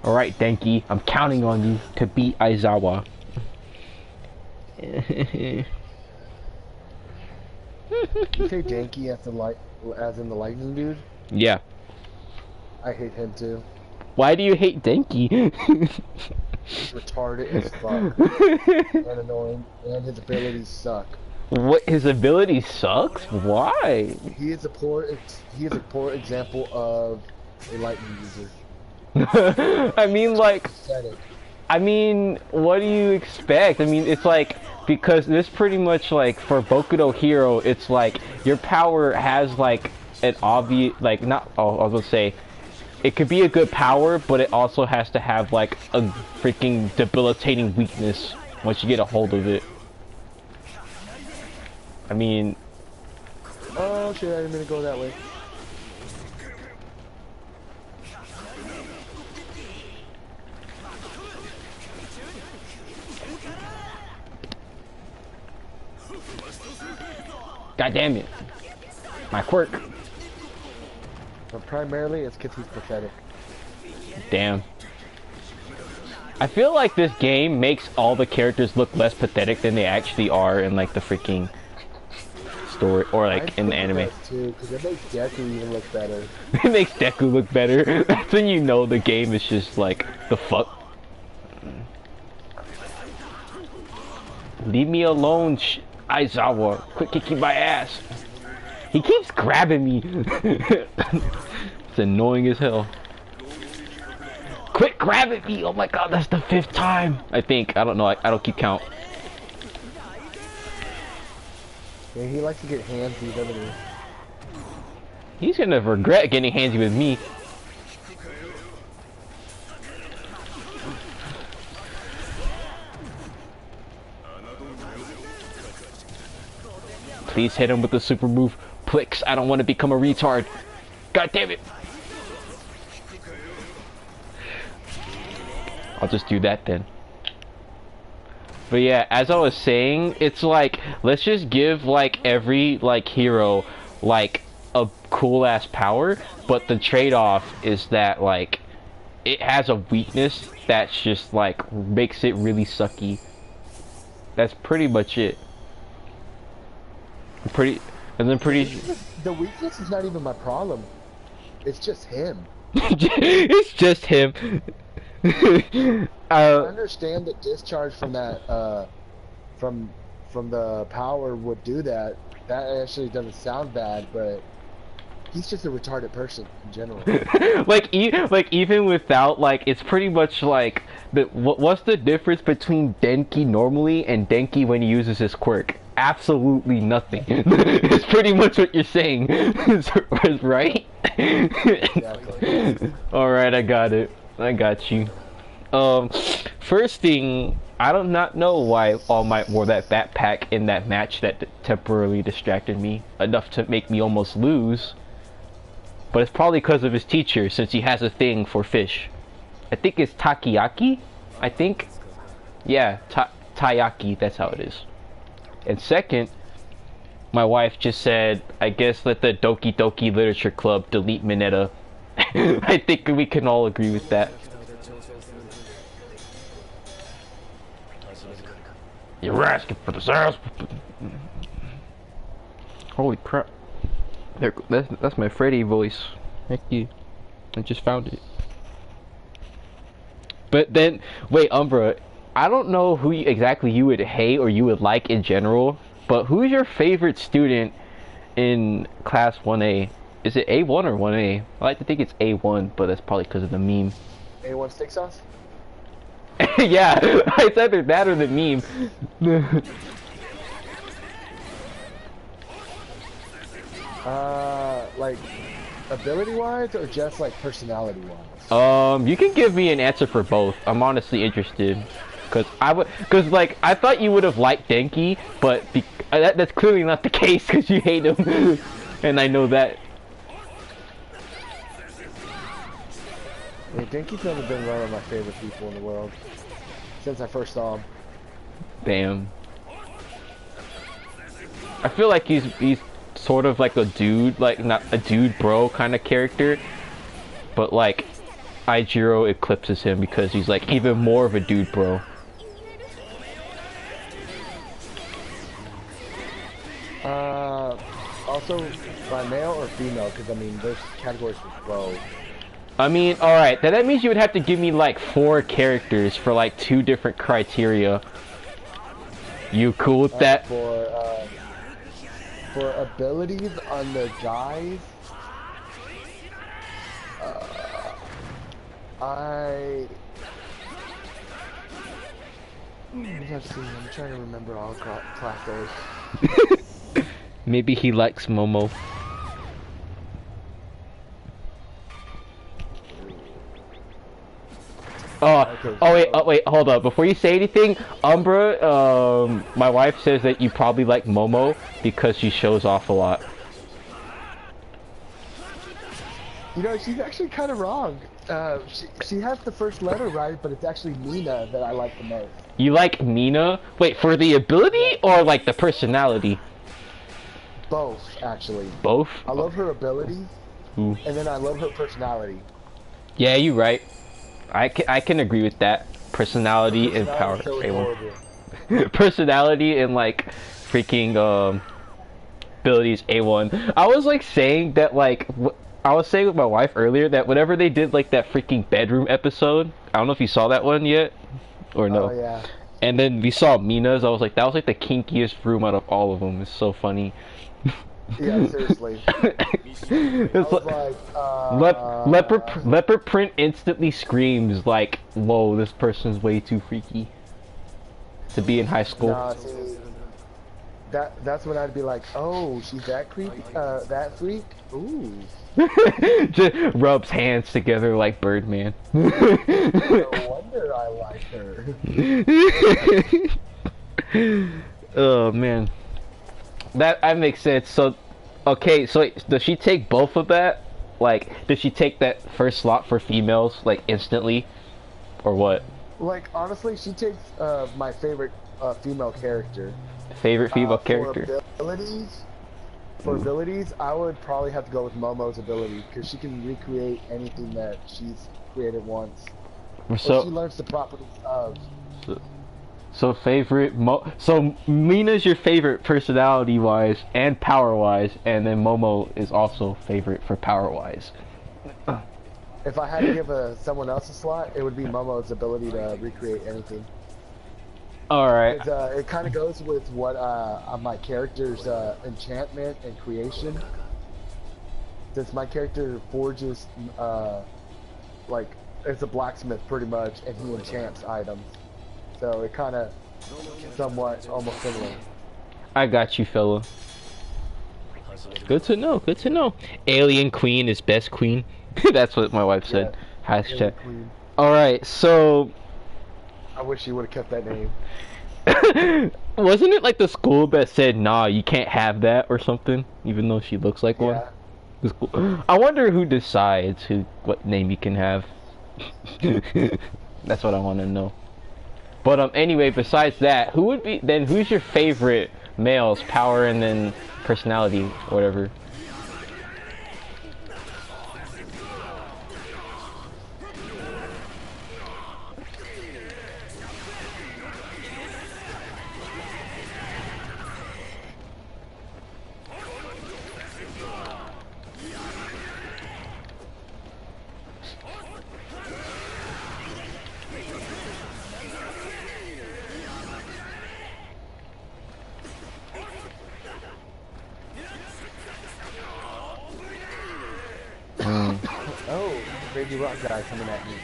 [SPEAKER 1] Alright, Denki, I'm counting on you to beat Aizawa.
[SPEAKER 2] You say Denki as in the lightning dude?
[SPEAKER 1] Yeah.
[SPEAKER 2] I hate him too.
[SPEAKER 1] Why do you hate Denki?
[SPEAKER 2] He's retarded as fuck. And annoying. And his abilities suck.
[SPEAKER 1] What, his ability sucks? Why?
[SPEAKER 2] He is a poor example of a lightning user.
[SPEAKER 1] I mean, like,
[SPEAKER 2] Pathetic.
[SPEAKER 1] I mean, what do you expect? I mean, it's like, because this pretty much, like, for Boku no Hero, it's like, your power has, like, an obvious, like, not, oh, I was gonna say, it could be a good power, but it also has to have, like, a freaking debilitating weakness once you get a hold of it. I mean...
[SPEAKER 2] Oh shit, I didn't mean to go that way.
[SPEAKER 1] God damn it. My quirk.
[SPEAKER 2] But primarily, it's because he's pathetic.
[SPEAKER 1] Damn. I feel like this game makes all the characters look less pathetic than they actually are in, like, the freaking story, or, like, in the anime.
[SPEAKER 2] It does too, because it makes Deku even look better.
[SPEAKER 1] It makes Deku look better. That's when you know the game is just, like, the fuck. Leave me alone, Aizawa. Quit kicking my ass. He keeps grabbing me. It's annoying as hell. Quit grabbing me! Oh my god, that's the 5th time! I think. I don't know. I don't keep count.
[SPEAKER 2] Yeah, he likes to get handsy, doesn't he?
[SPEAKER 1] He's gonna regret getting handsy with me. Please hit him with the super move. Plix, I don't want to become a retard. God damn it. I'll just do that then. But yeah, as I was saying, it's like, let's just give like every like hero like a cool ass power, but the trade-off is that like it has a weakness that's just like makes it really sucky. That's pretty much it.
[SPEAKER 2] The weakness is not even my problem. It's just him.
[SPEAKER 1] It's just him.
[SPEAKER 2] I understand that discharge from that from the power would do that. That actually doesn't sound bad, but he's just a retarded person in general.
[SPEAKER 1] like even without like, it's pretty much like what's the difference between Denki normally and Denki when he uses his quirk? Absolutely nothing. It's pretty much what you're saying, right?
[SPEAKER 2] Exactly.
[SPEAKER 1] All right, I got it. I got you. First thing, I do not know why All Might wore that backpack in that match that temporarily distracted me enough to make me almost lose. But it's probably because of his teacher, since he has a thing for fish. I think it's Takayaki? I think? Yeah, Taiyaki, that's how it is. And second, my wife just said, I guess let the Doki Doki Literature Club delete Mineta. I think we can all agree with that. You're asking for the ass. Holy crap. That's my Freddy voice. Thank you. I just found it. But then, wait, Umbra, I don't know who exactly you would hate or you would like in general, but who's your favorite student in class 1A? Is it A1 or 1A? I like to think it's A1, but that's probably because of the meme.
[SPEAKER 2] A1 steak sauce?
[SPEAKER 1] Yeah, it's either that or the meme.
[SPEAKER 2] Like ability-wise or just like personality-wise?
[SPEAKER 1] You can give me an answer for both. I'm honestly interested. Cause I thought you would have liked Denki, but that's clearly not the case because you hate him, and I know that.
[SPEAKER 2] Yeah, Denki's never been one of my favorite people in the world since I first saw him.
[SPEAKER 1] Damn. I feel like he's sort of like a dude, like not a dude bro kind of character, but like Aijiro eclipses him because he's like even more of a dude bro.
[SPEAKER 2] Also, by male or female, because I mean, there's categories for bro.
[SPEAKER 1] I mean, alright, that means you would have to give me like 4 characters for like 2 different criteria. You cool with that?
[SPEAKER 2] For abilities on the guys, let's see, I'm trying to remember all classes.
[SPEAKER 1] Maybe he likes Momo. Oh wait, hold up. Before you say anything, Umbra, my wife says that you probably like Momo because she shows off a lot.
[SPEAKER 2] You know, she's actually kind of wrong. She has the first letter right, but it's actually Mina that I like the most.
[SPEAKER 1] You like Mina? Wait, for the ability or like the personality?
[SPEAKER 2] Both, actually.
[SPEAKER 1] Both?
[SPEAKER 2] I love her ability,
[SPEAKER 1] Ooh.
[SPEAKER 2] and then I love her personality.
[SPEAKER 1] Yeah, you're right. I can agree with that. Personality and power. A1. Personality and like freaking abilities A1. I was like saying that like I was saying with my wife earlier that whenever they did like that freaking bedroom episode, I don't know if you saw that one yet or no.
[SPEAKER 2] Oh yeah.
[SPEAKER 1] And then we saw Mina's. I was like, that was like the kinkiest room out of all of them. It's so funny.
[SPEAKER 2] Yeah, seriously.
[SPEAKER 1] It's like, leopard print instantly screams like, whoa, this person's way too freaky to be in high school.
[SPEAKER 2] Nah, see, that's when I'd be like, oh, she's that creepy, that freak. Ooh.
[SPEAKER 1] Just rubs hands together like Birdman.
[SPEAKER 2] No wonder I like her.
[SPEAKER 1] Oh man, that makes sense. So, okay, so does she take both of that? Like, does she take that first slot for females like instantly, or what?
[SPEAKER 2] Like honestly, she takes my favorite female character.
[SPEAKER 1] Favorite female character?
[SPEAKER 2] For abilities, I would probably have to go with Momo's ability because she can recreate anything that she's created once.
[SPEAKER 1] So
[SPEAKER 2] she learns the properties of.
[SPEAKER 1] So so Mina's your favorite personality-wise and power-wise, and then Momo is also favorite for power-wise.
[SPEAKER 2] If I had to give someone else a slot, it would be Momo's ability to recreate anything.
[SPEAKER 1] Alright.
[SPEAKER 2] It kind of goes with what my character's enchantment and creation. Since my character forges, like, it's a blacksmith pretty much, and he enchants items. So it kind of somewhat almost similar.
[SPEAKER 1] I got you, fella. Good to know, good to know. Alien Queen is best queen. That's what my wife said.
[SPEAKER 2] Yeah,
[SPEAKER 1] Hashtag. Alright, so...
[SPEAKER 2] I wish you would have kept that name.
[SPEAKER 1] Wasn't it like the school that said, nah, you can't have that or something? Even though she looks like one? The school... I wonder who decides what name you can have. That's what I want to know. But anyway, besides that, who's your favorite males, power and then personality, whatever?
[SPEAKER 2] Oh, Baby Rock guy coming at me.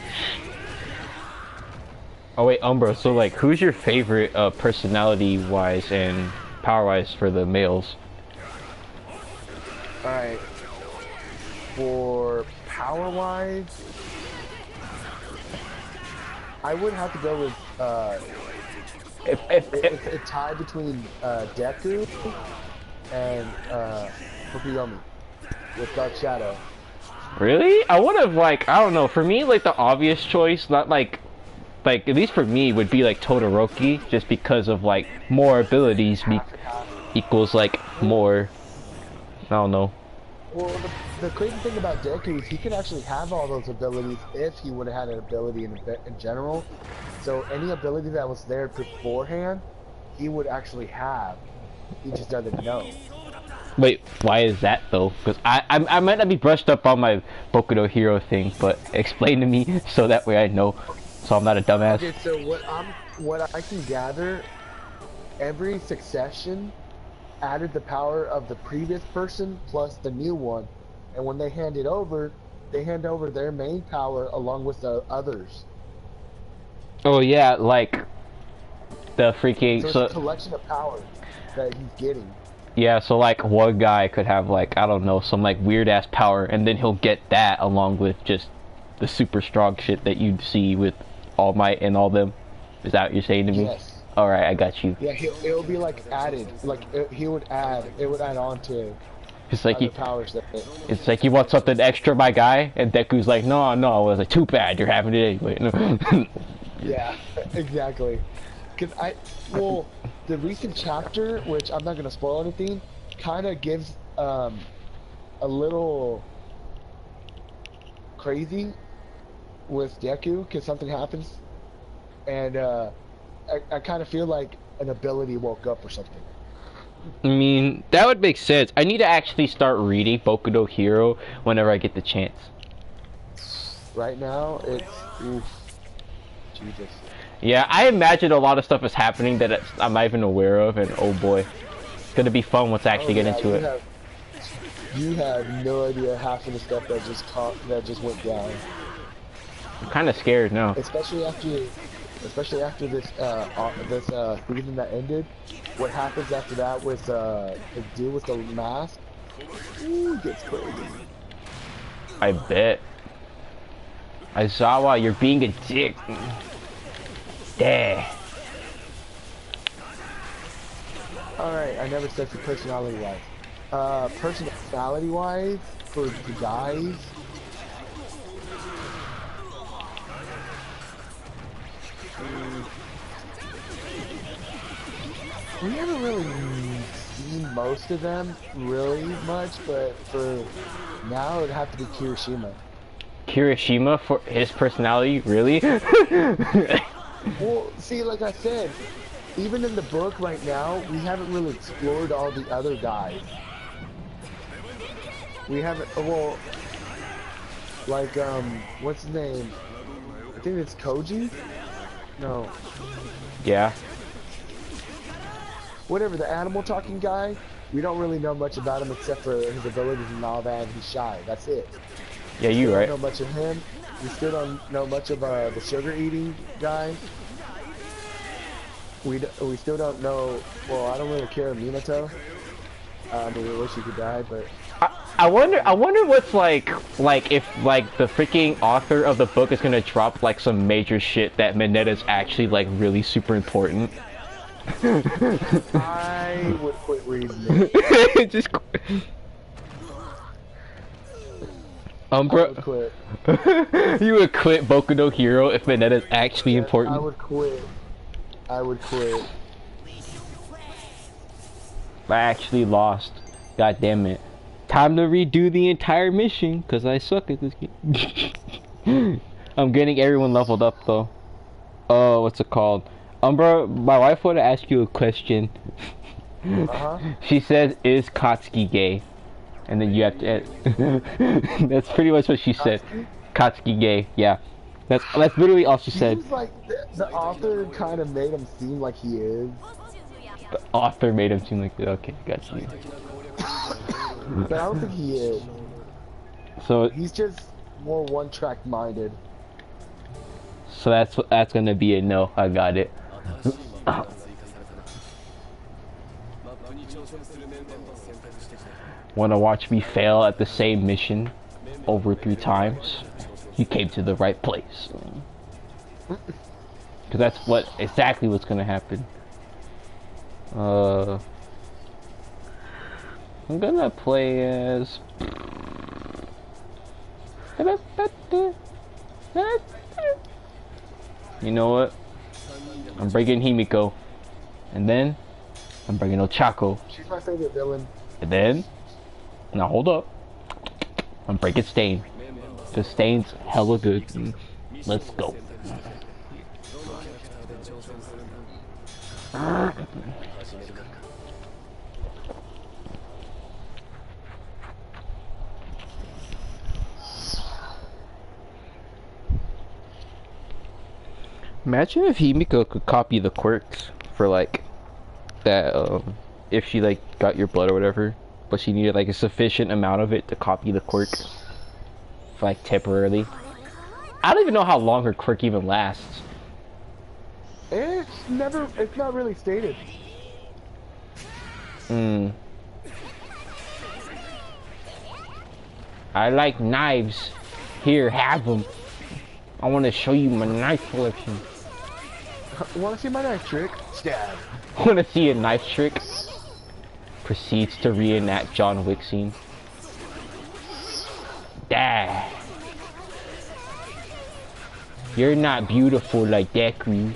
[SPEAKER 1] Oh wait, Umbra, so like, who's your favorite personality-wise and power-wise for the males?
[SPEAKER 2] Alright. For power-wise, I would have to go with, it's a tie between, Deku and, Fukuyomi with Dark Shadow.
[SPEAKER 1] Really? I would have like, I don't know, for me like the obvious choice, not like at least for me would be like Todoroki, just because of like more abilities equals like more, I don't know.
[SPEAKER 2] Well, the crazy thing about Deku is he can actually have all those abilities if he would have had an ability in general. So any ability that was there beforehand, he would actually have. He just doesn't know.
[SPEAKER 1] Wait, why is that though? Because I might not be brushed up on my Boku no Hero thing, but explain to me so that way I know, so I'm not a dumbass.
[SPEAKER 2] Okay, so what I can gather, every succession added the power of the previous person plus the new one, and when they hand it over, they hand over their main power along with the others.
[SPEAKER 1] Oh yeah, like the freaking
[SPEAKER 2] so it's a collection of power that he's getting.
[SPEAKER 1] Yeah, so like one guy could have like, I don't know, some like weird ass power, and then he'll get that along with just the super strong shit that you'd see with All Might and all them. Is that what you're saying to me?
[SPEAKER 2] Yes.
[SPEAKER 1] Alright, I got you.
[SPEAKER 2] Yeah, it'll be like added, like it would add on to
[SPEAKER 1] it's like
[SPEAKER 2] powers that
[SPEAKER 1] it's like, you want something extra, my guy? And Deku's like, no, I was like, too bad, you're having it anyway.
[SPEAKER 2] Yeah, exactly. Because the recent chapter, which I'm not gonna spoil anything, kind of gives a little crazy with Deku because something happens, and I kind of feel like an ability woke up or something.
[SPEAKER 1] I mean, that would make sense. I need to actually start reading Boku no Hero whenever I get the chance.
[SPEAKER 2] Right now, it's oof, Jesus.
[SPEAKER 1] Yeah, I imagine a lot of stuff is happening that I'm not even aware of, and oh boy, it's gonna be fun once I actually get into it.
[SPEAKER 2] You have no idea half of the stuff that just went down.
[SPEAKER 1] I'm kind of scared now.
[SPEAKER 2] Especially after especially after this season that ended. What happens after that with the deal with the mask? Ooh, gets crazy.
[SPEAKER 1] I bet. Aizawa, you're being a dick. Dang.
[SPEAKER 2] Alright, I never said for personality-wise. Personality-wise, for the guys... We haven't really seen most of them really much, but for now it'd have to be Kirishima.
[SPEAKER 1] Kirishima for his personality? Really?
[SPEAKER 2] Well, see, like I said, even in the book right now, we haven't really explored all the other guys. We haven't, well, like, what's his name? I think it's Koji? No.
[SPEAKER 1] Yeah.
[SPEAKER 2] Whatever, the animal talking guy, we don't really know much about him except for his abilities and all that, and he's shy. That's it.
[SPEAKER 1] Yeah, you right.
[SPEAKER 2] Don't know much of him. We still don't know much of the sugar eating guy. We still don't know. Well, I don't really care Minato. I mean, we wish he could die, but
[SPEAKER 1] I wonder what's like if like the freaking author of the book is gonna drop like some major shit that Minetta's actually like really super important.
[SPEAKER 2] I would quit reading it.
[SPEAKER 1] Just Umbra,
[SPEAKER 2] quit.
[SPEAKER 1] You would quit Boku no Hero if Minetta's actually important?
[SPEAKER 2] I would quit. I would quit.
[SPEAKER 1] I actually lost. God damn it. Time to redo the entire mission, because I suck at this game. I'm getting everyone leveled up, though. Oh, what's it called? Umbra, my wife wanted to ask you a question. She says, is Katsuki gay? And then you have to... That's pretty much what she said. Katsuki gay, yeah. That's literally all she said.
[SPEAKER 2] Seems like the author kind of made him seem like he is.
[SPEAKER 1] The author made him seem like... Okay, got you.
[SPEAKER 2] But I don't think he is.
[SPEAKER 1] So
[SPEAKER 2] he's just more one-track minded.
[SPEAKER 1] So that's gonna be a no. I got it. Wanna watch me fail at the same mission over 3 times? You came to the right place. Cause that's exactly what's gonna happen. I'm gonna play as... You know what? I'm bringing Himiko. And then, I'm bringing Ochako.
[SPEAKER 2] She's my favorite villain.
[SPEAKER 1] And then, now hold up. I'm breaking Stain. Cause Stain's hella good. Let's go. Imagine if Himiko could copy the quirks for like that, if she like got your blood or whatever, but she needed like a sufficient amount of it to copy the quirk, for, like temporarily. I don't even know how long her quirk even lasts.
[SPEAKER 2] It's not really stated.
[SPEAKER 1] I like knives. Here, have them. I want to show you my knife collection.
[SPEAKER 2] Want to see my knife trick? Stab.
[SPEAKER 1] Want to see a knife trick? Proceeds to reenact John Wick scene. Dad. You're not beautiful like Deku.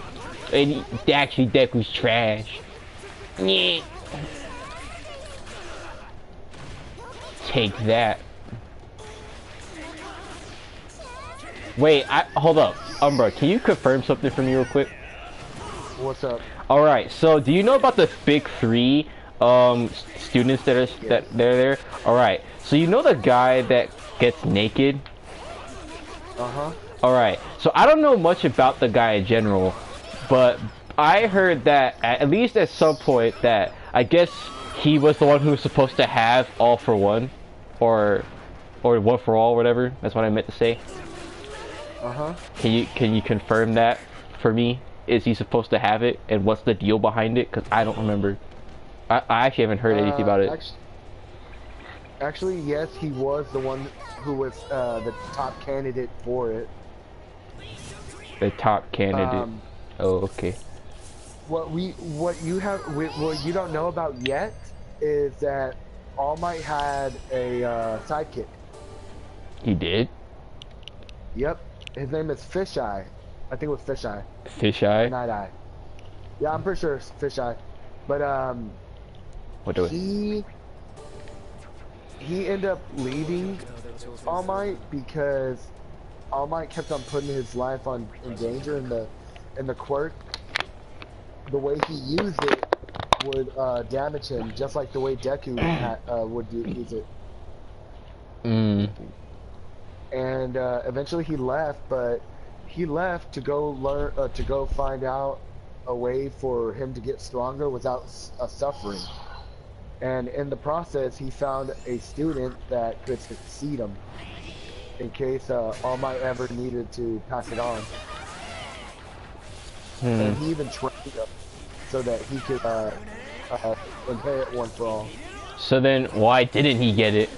[SPEAKER 1] And actually, Deku's trash. Yeah. Take that. Wait, hold up. Umbra, can you confirm something for me real quick?
[SPEAKER 2] What's up?
[SPEAKER 1] Alright, so do you know about the big 3 students that they're there? Alright, so you know the guy that gets naked? Alright, so I don't know much about the guy in general, but I heard that at least at some point that I guess he was the one who was supposed to have all for one, or one for all, whatever. That's what I meant to say. Can you confirm that for me? is he supposed to have it, and what's the deal behind it? Because I don't remember. I actually haven't heard anything about it.
[SPEAKER 2] Actually, yes, he was the one who was the top candidate for it.
[SPEAKER 1] The top candidate. Oh, okay.
[SPEAKER 2] What you don't know about yet is that All Might had a sidekick.
[SPEAKER 1] He did?
[SPEAKER 2] Yep. His name is Fisheye. I think it was Fisheye.
[SPEAKER 1] Fisheye?
[SPEAKER 2] Night Eye. Yeah, I'm pretty sure it's Fisheye. But
[SPEAKER 1] what do we?
[SPEAKER 2] He ended up leaving All Might because All Might kept on putting his life in danger, in the quirk. The way he used it would damage him, just like the way Deku would use it. And eventually he left, but he left to go learn, to go find out a way for him to get stronger without suffering. And in the process, he found a student that could succeed him in case All Might ever needed to pass it on. And he even trained him so that he could inherit One for All.
[SPEAKER 1] So then, why didn't he get it?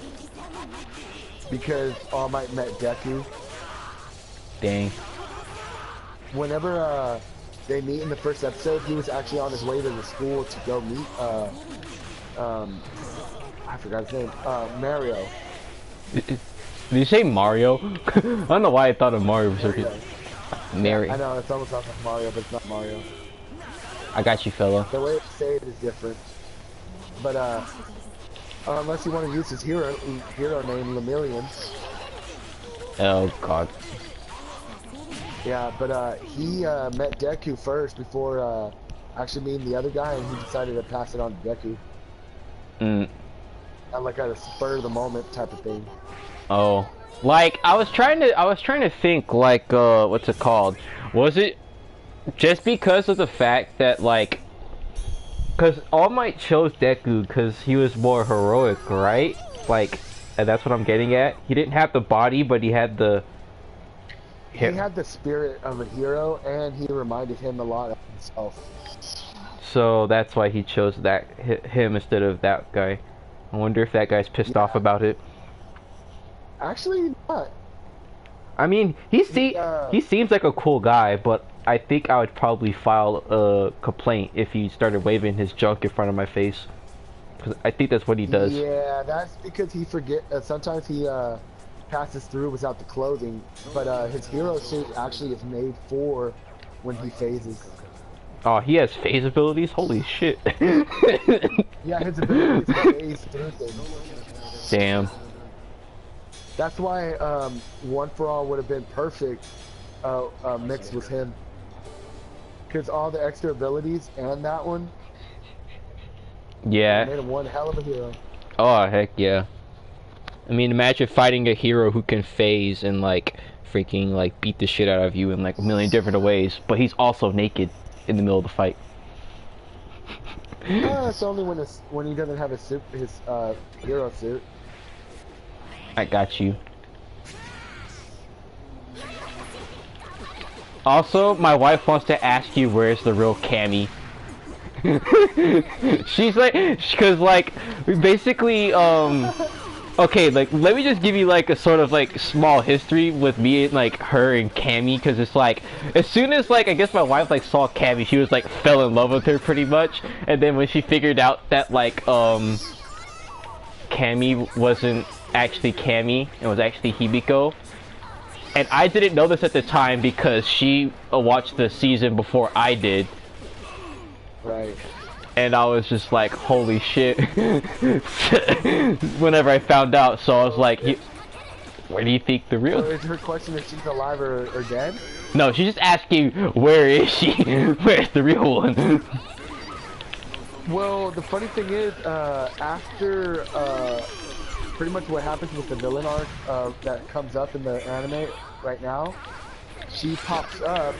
[SPEAKER 2] Because All Might met Deku.
[SPEAKER 1] Dang.
[SPEAKER 2] Whenever they meet in the first episode, he was actually on his way to the school to go meet I forgot his name. Mario.
[SPEAKER 1] Did you say Mario? I don't know why I thought of Mario Circuit. Mary.
[SPEAKER 2] I know, it's almost like Mario, but it's not Mario.
[SPEAKER 1] I got you, fella.
[SPEAKER 2] The way it's said is different. But unless you want to use his hero name, Lemillion.
[SPEAKER 1] Oh god.
[SPEAKER 2] Yeah, but he met Deku first before actually meeting the other guy, and he decided to pass it on to Deku. Like at a spur of the moment type of thing.
[SPEAKER 1] Oh, like I was trying to think, like what's it called? Was it just because of the fact that like, because All Might chose Deku because he was more heroic, right? Like, and that's what I'm getting at. He didn't have the body, but he had the.
[SPEAKER 2] He had the spirit of a hero, and he reminded him a lot of himself.
[SPEAKER 1] So that's why he chose him instead of that guy. I wonder if that guy's pissed off about it.
[SPEAKER 2] Actually, not.
[SPEAKER 1] I mean, he seems like a cool guy, but I think I would probably file a complaint if he started waving his junk in front of my face. Cause I think that's what he does.
[SPEAKER 2] Yeah, that's because he sometimes he passes through without the clothing, but his hero suit actually is made for when he phases.
[SPEAKER 1] Oh, he has phase abilities? Holy shit.
[SPEAKER 2] Yeah, his ability is to phase through things.
[SPEAKER 1] Damn.
[SPEAKER 2] That's why One for All would have been perfect mixed with him. Because all the extra abilities and that one
[SPEAKER 1] Yeah.
[SPEAKER 2] made him one hell of a hero.
[SPEAKER 1] Oh, heck yeah. I mean, imagine fighting a hero who can phase and, like, freaking, like, beat the shit out of you in, like, a million different ways, but he's also naked in the middle of the fight.
[SPEAKER 2] It's only when he doesn't have his hero suit.
[SPEAKER 1] I got you. Also, my wife wants to ask you where's the real Cammy. She's like, cause like, basically, okay, like, let me just give you like a sort of like small history with me and like her and Cammy, cause it's like, as soon as like, I guess my wife like saw Cammy, she was like, fell in love with her pretty much, and then when she figured out that like, Cammy wasn't actually Cammy, it was actually Hibiko. And I didn't know this at the time because she watched the season before I did.
[SPEAKER 2] Right.
[SPEAKER 1] And I was just like, holy shit. Whenever I found out, so I was like, where do you think the real...
[SPEAKER 2] So is her question if she's alive or dead?
[SPEAKER 1] No, she's just asking, where is she? Where's the real one?
[SPEAKER 2] Well, the funny thing is, after pretty much what happens with the villain arc that comes up in the anime right now, she pops up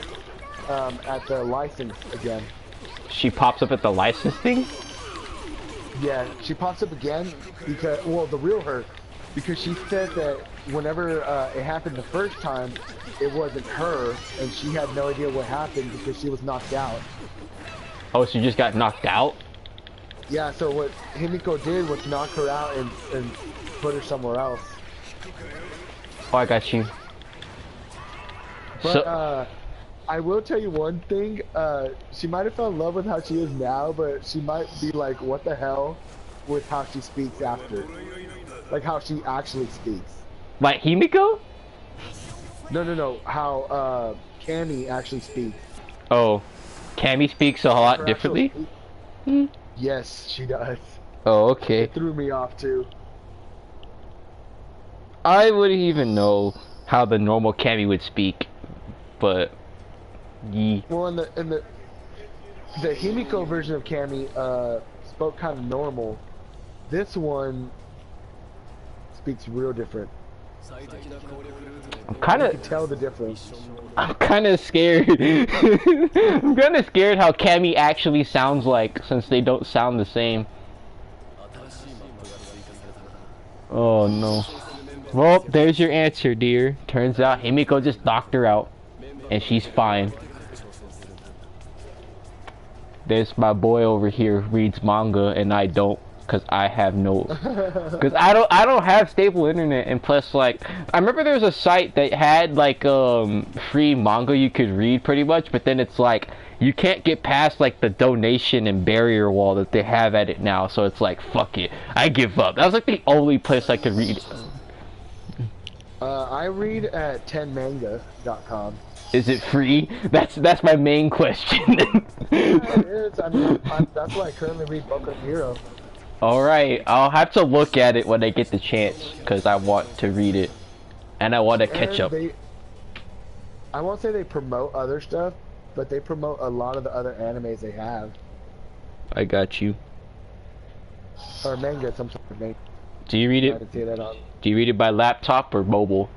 [SPEAKER 2] at the license again.
[SPEAKER 1] She pops up at the license thing?
[SPEAKER 2] Yeah, she pops up again because, well, the real her because she said that whenever it happened the first time, it wasn't her, and she had no idea what happened because she was knocked out.
[SPEAKER 1] Oh, so you just got knocked out?
[SPEAKER 2] Yeah, so what Himiko did was knock her out and put her somewhere else.
[SPEAKER 1] Oh, I got you.
[SPEAKER 2] But,
[SPEAKER 1] So,
[SPEAKER 2] I will tell you one thing, she might have fell in love with how she is now, but she might be like, what the hell, with how she speaks after. Like, how she actually speaks.
[SPEAKER 1] like Himiko?
[SPEAKER 2] No, how, Cammy actually speaks.
[SPEAKER 1] Oh, Cammy speaks a lot
[SPEAKER 2] Her
[SPEAKER 1] differently?
[SPEAKER 2] actual Yes, she does.
[SPEAKER 1] Oh, okay.
[SPEAKER 2] It threw me off, too.
[SPEAKER 1] I wouldn't even know how the normal Cammy would speak, but ye.
[SPEAKER 2] Well, in the Himiko version of Cammy, spoke kind of normal. This one speaks real different.
[SPEAKER 1] I'm kind
[SPEAKER 2] You
[SPEAKER 1] of
[SPEAKER 2] can tell the difference.
[SPEAKER 1] I'm kind of scared. I'm kind of scared how Cammy actually sounds like, since they don't sound the same. Oh no. Well, there's your answer, dear. Turns out Himiko just knocked her out, and she's fine. There's my boy over here who reads manga, and I don't, cause I have no, cause I don't have stable internet, and plus, like, I remember there was a site that had like free manga you could read pretty much, but then it's like you can't get past like the donation and barrier wall that they have at it now, so it's like fuck it, I give up. That was like the only place I could read.
[SPEAKER 2] I read at 10manga.com.
[SPEAKER 1] Is it free? That's my main question.
[SPEAKER 2] Yeah, it is. I mean, that's why I currently read Boku no Hero.
[SPEAKER 1] Alright, I'll have to look at it when I get the chance, because I want to read it. And I want to catch
[SPEAKER 2] And
[SPEAKER 1] up.
[SPEAKER 2] I won't say they promote other stuff, but they promote a lot of the other animes they have.
[SPEAKER 1] I got you.
[SPEAKER 2] Or manga, some sort of manga.
[SPEAKER 1] Do you read
[SPEAKER 2] I
[SPEAKER 1] it?
[SPEAKER 2] can say that on
[SPEAKER 1] Do you read it by laptop or mobile?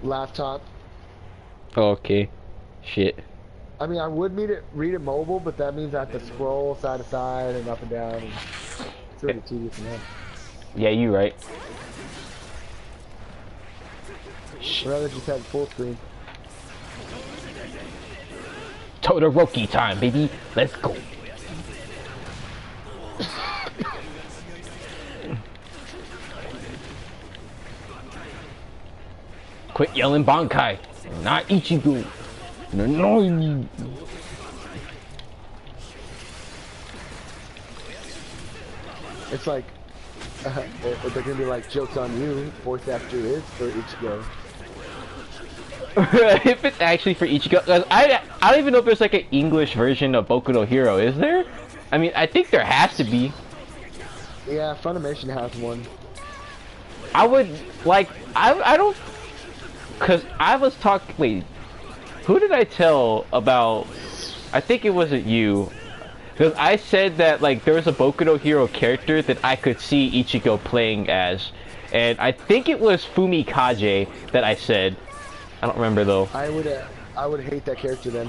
[SPEAKER 2] laptop.
[SPEAKER 1] Oh, okay. Shit.
[SPEAKER 2] I mean, I would read it mobile, but that means I have to scroll side to side and up and down. And it's really tedious enough.
[SPEAKER 1] Yeah, you right.
[SPEAKER 2] I'd rather just have full screen.
[SPEAKER 1] Todoroki time, baby. Let's go. Quit yelling Bankai, not Ichigo. You're annoying me.
[SPEAKER 2] It's like, they're gonna be like, joke's on you, voice actor is for Ichigo.
[SPEAKER 1] If it's actually for Ichigo, 'cause I don't even know if there's like an English version of Boku no Hero, is there? I mean, I think there has to be.
[SPEAKER 2] Yeah, Funimation has one.
[SPEAKER 1] I would, like, I don't, cause I was talking, wait, who did I tell about, I think it wasn't you, because I said that, like, there was a Boku no Hero character that I could see Ichigo playing as, and I think it was Fumikaze that I said. I don't remember though.
[SPEAKER 2] I would hate that character then.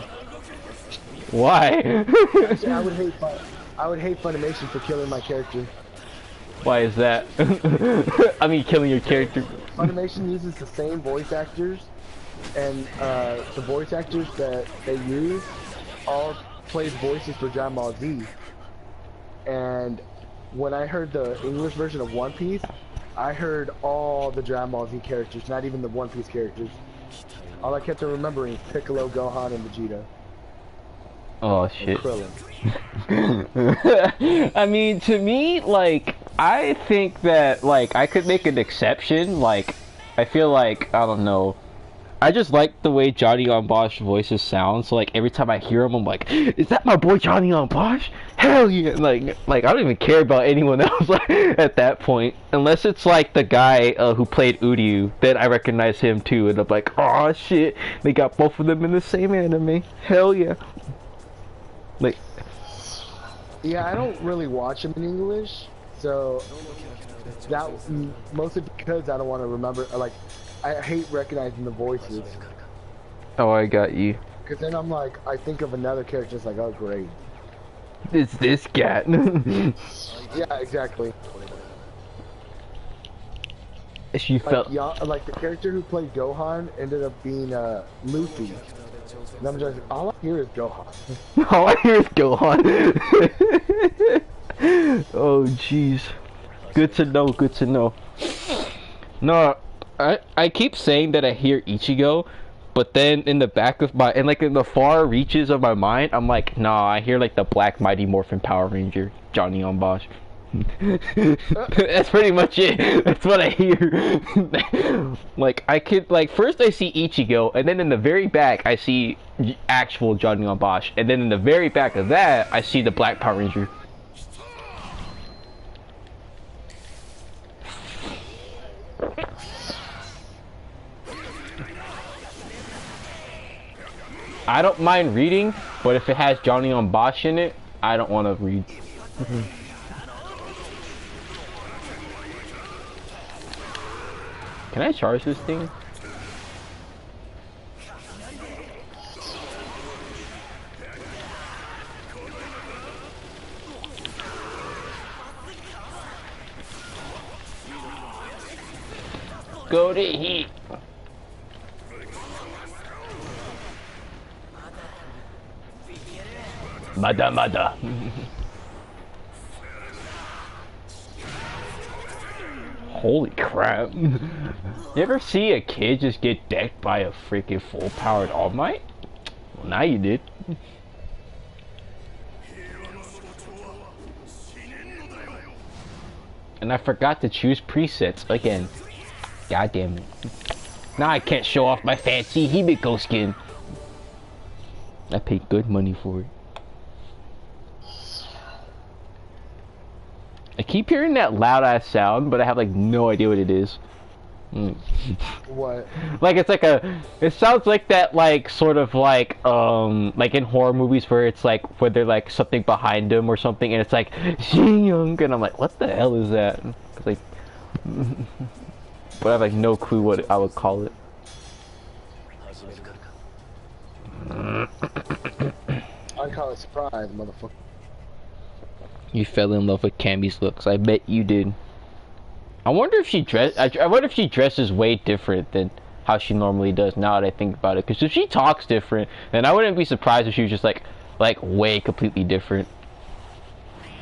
[SPEAKER 1] Why?
[SPEAKER 2] Actually, I would hate Funimation for killing my character.
[SPEAKER 1] Why is that? I mean, killing your character.
[SPEAKER 2] Funimation uses the same voice actors, and the voice actors that they use all played voices for Dragon Ball Z. And when I heard the English version of One Piece, I heard all the Dragon Ball Z characters, not even the One Piece characters. All I kept on remembering is Piccolo, Gohan, and Vegeta.
[SPEAKER 1] Oh shit.
[SPEAKER 2] Krillin.
[SPEAKER 1] I mean, to me, like, I think that, like, I could make an exception. Like, I feel like, I don't know, I just like the way Johnny on Bosch voices sound, so like every time I hear him I'm like, is that my boy Johnny on Bosch? Hell yeah. Like I don't even care about anyone else at that point, unless it's like the guy who played Uryu, then I recognize him too, and I'm like, oh shit, they got both of them in the same anime. Hell yeah. Like,
[SPEAKER 2] yeah, I don't really watch them in English, so that mostly because I don't want to remember, like, I hate recognizing the voices.
[SPEAKER 1] oh, I got you.
[SPEAKER 2] Because then I'm like, I think of another character, it's like, oh great.
[SPEAKER 1] It's this cat.
[SPEAKER 2] Yeah, exactly.
[SPEAKER 1] She felt.
[SPEAKER 2] Like the character who played Gohan ended up being Luffy. And I'm just all I hear is Gohan.
[SPEAKER 1] All I hear is Gohan. Oh jeez. Good to know. Good to know. No, I keep saying that I hear Ichigo, but then in the back of my like in the far reaches of my mind, I'm like, nah, I hear like the Black Mighty Morphin Power Ranger, Johnny on Bosch. That's pretty much it. That's what I hear. Like I could like first I see Ichigo, and then in the very back I see actual Johnny on Bosch, and then in the very back of that I see the Black Power Ranger. I don't mind reading, but if it has Johnny on Bosch in it, I don't want to read. Can I charge this thing? Go to heat. Mada. Holy crap. You ever see a kid just get decked by a freaking full-powered All Might? Well, now you did. And I forgot to choose presets again. God damn it. Now I can't show off my fancy Hibiko skin. I paid good money for it. I keep hearing that loud ass sound, but I have like no idea what it is.
[SPEAKER 2] What?
[SPEAKER 1] Like it's like a, it sounds like that like sort of like in horror movies where it's like where they're like something behind them or something, and it's like Young, and I'm like, what the hell is that? It's like, but I have like no clue what I would call it.
[SPEAKER 2] I'd call it surprise, motherfucker.
[SPEAKER 1] You fell in love with Cammy's looks. I bet you did. I wonder if she I wonder if she dresses way different than how she normally does. Now that I think about it, because if she talks different, then I wouldn't be surprised if she was just like way completely different.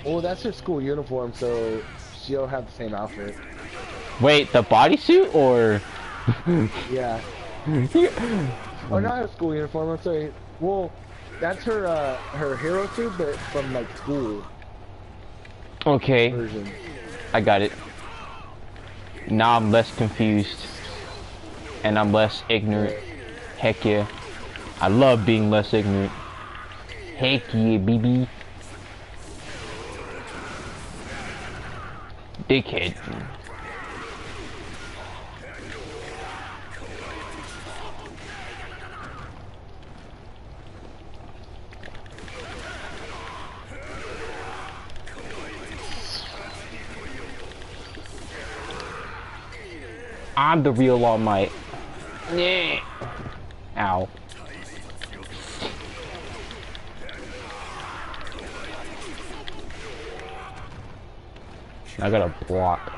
[SPEAKER 2] Well, that's her school uniform, so she'll have the same outfit.
[SPEAKER 1] Wait, the bodysuit or?
[SPEAKER 2] Yeah. Or not her school uniform. I'm sorry. Well, that's her her hero suit, but from like school.
[SPEAKER 1] Okay,
[SPEAKER 2] Version.
[SPEAKER 1] I got it. Now I'm less confused. And I'm less ignorant. Heck yeah. I love being less ignorant. Heck yeah, baby. Dickhead. I'm the real All Might. Yeah. Ow. I gotta block.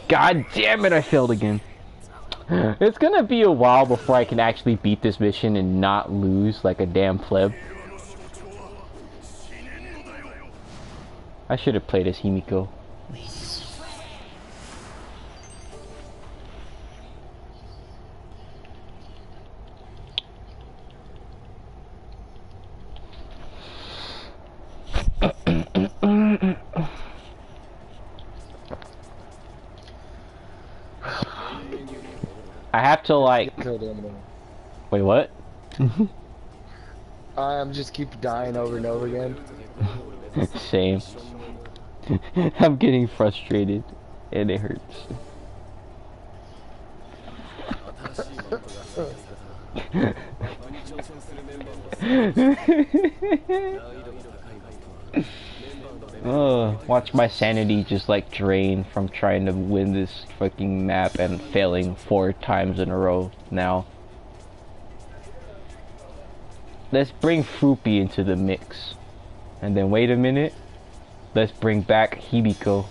[SPEAKER 1] God damn it, I failed again. It's gonna be a while before I can actually beat this mission and not lose like a damn pleb. I should have played as Himiko. I have to like. Wait, what?
[SPEAKER 2] I'm just keep dying over and over again.
[SPEAKER 1] Same. I'm getting frustrated, and it hurts. Watch my sanity just like drain from trying to win this fucking map and failing 4 times in a row now. Let's bring Fruppy into the mix. And then wait a minute. Let's bring back Hibiko.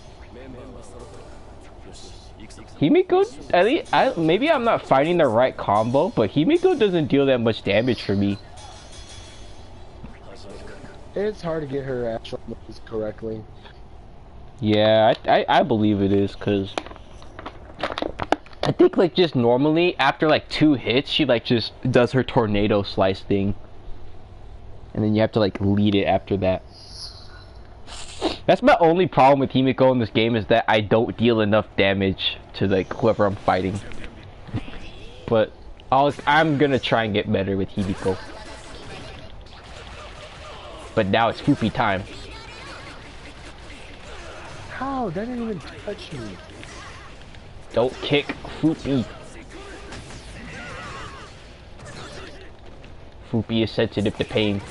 [SPEAKER 1] Himiko, at least, maybe I'm not finding the right combo, but Himiko doesn't deal that much damage for me.
[SPEAKER 2] It's hard to get her actual moves correctly.
[SPEAKER 1] Yeah, I believe it is, cause I think like just normally after like 2 hits, she like just does her tornado slice thing, and then you have to like lead it after that. That's my only problem with Himiko in this game, is that I don't deal enough damage to like whoever I'm fighting. But I'm gonna try and get better with Himiko. But now it's Fupi time.
[SPEAKER 2] How? That didn't even touch me.
[SPEAKER 1] Don't kick Fupi. Fupi is sensitive to pain.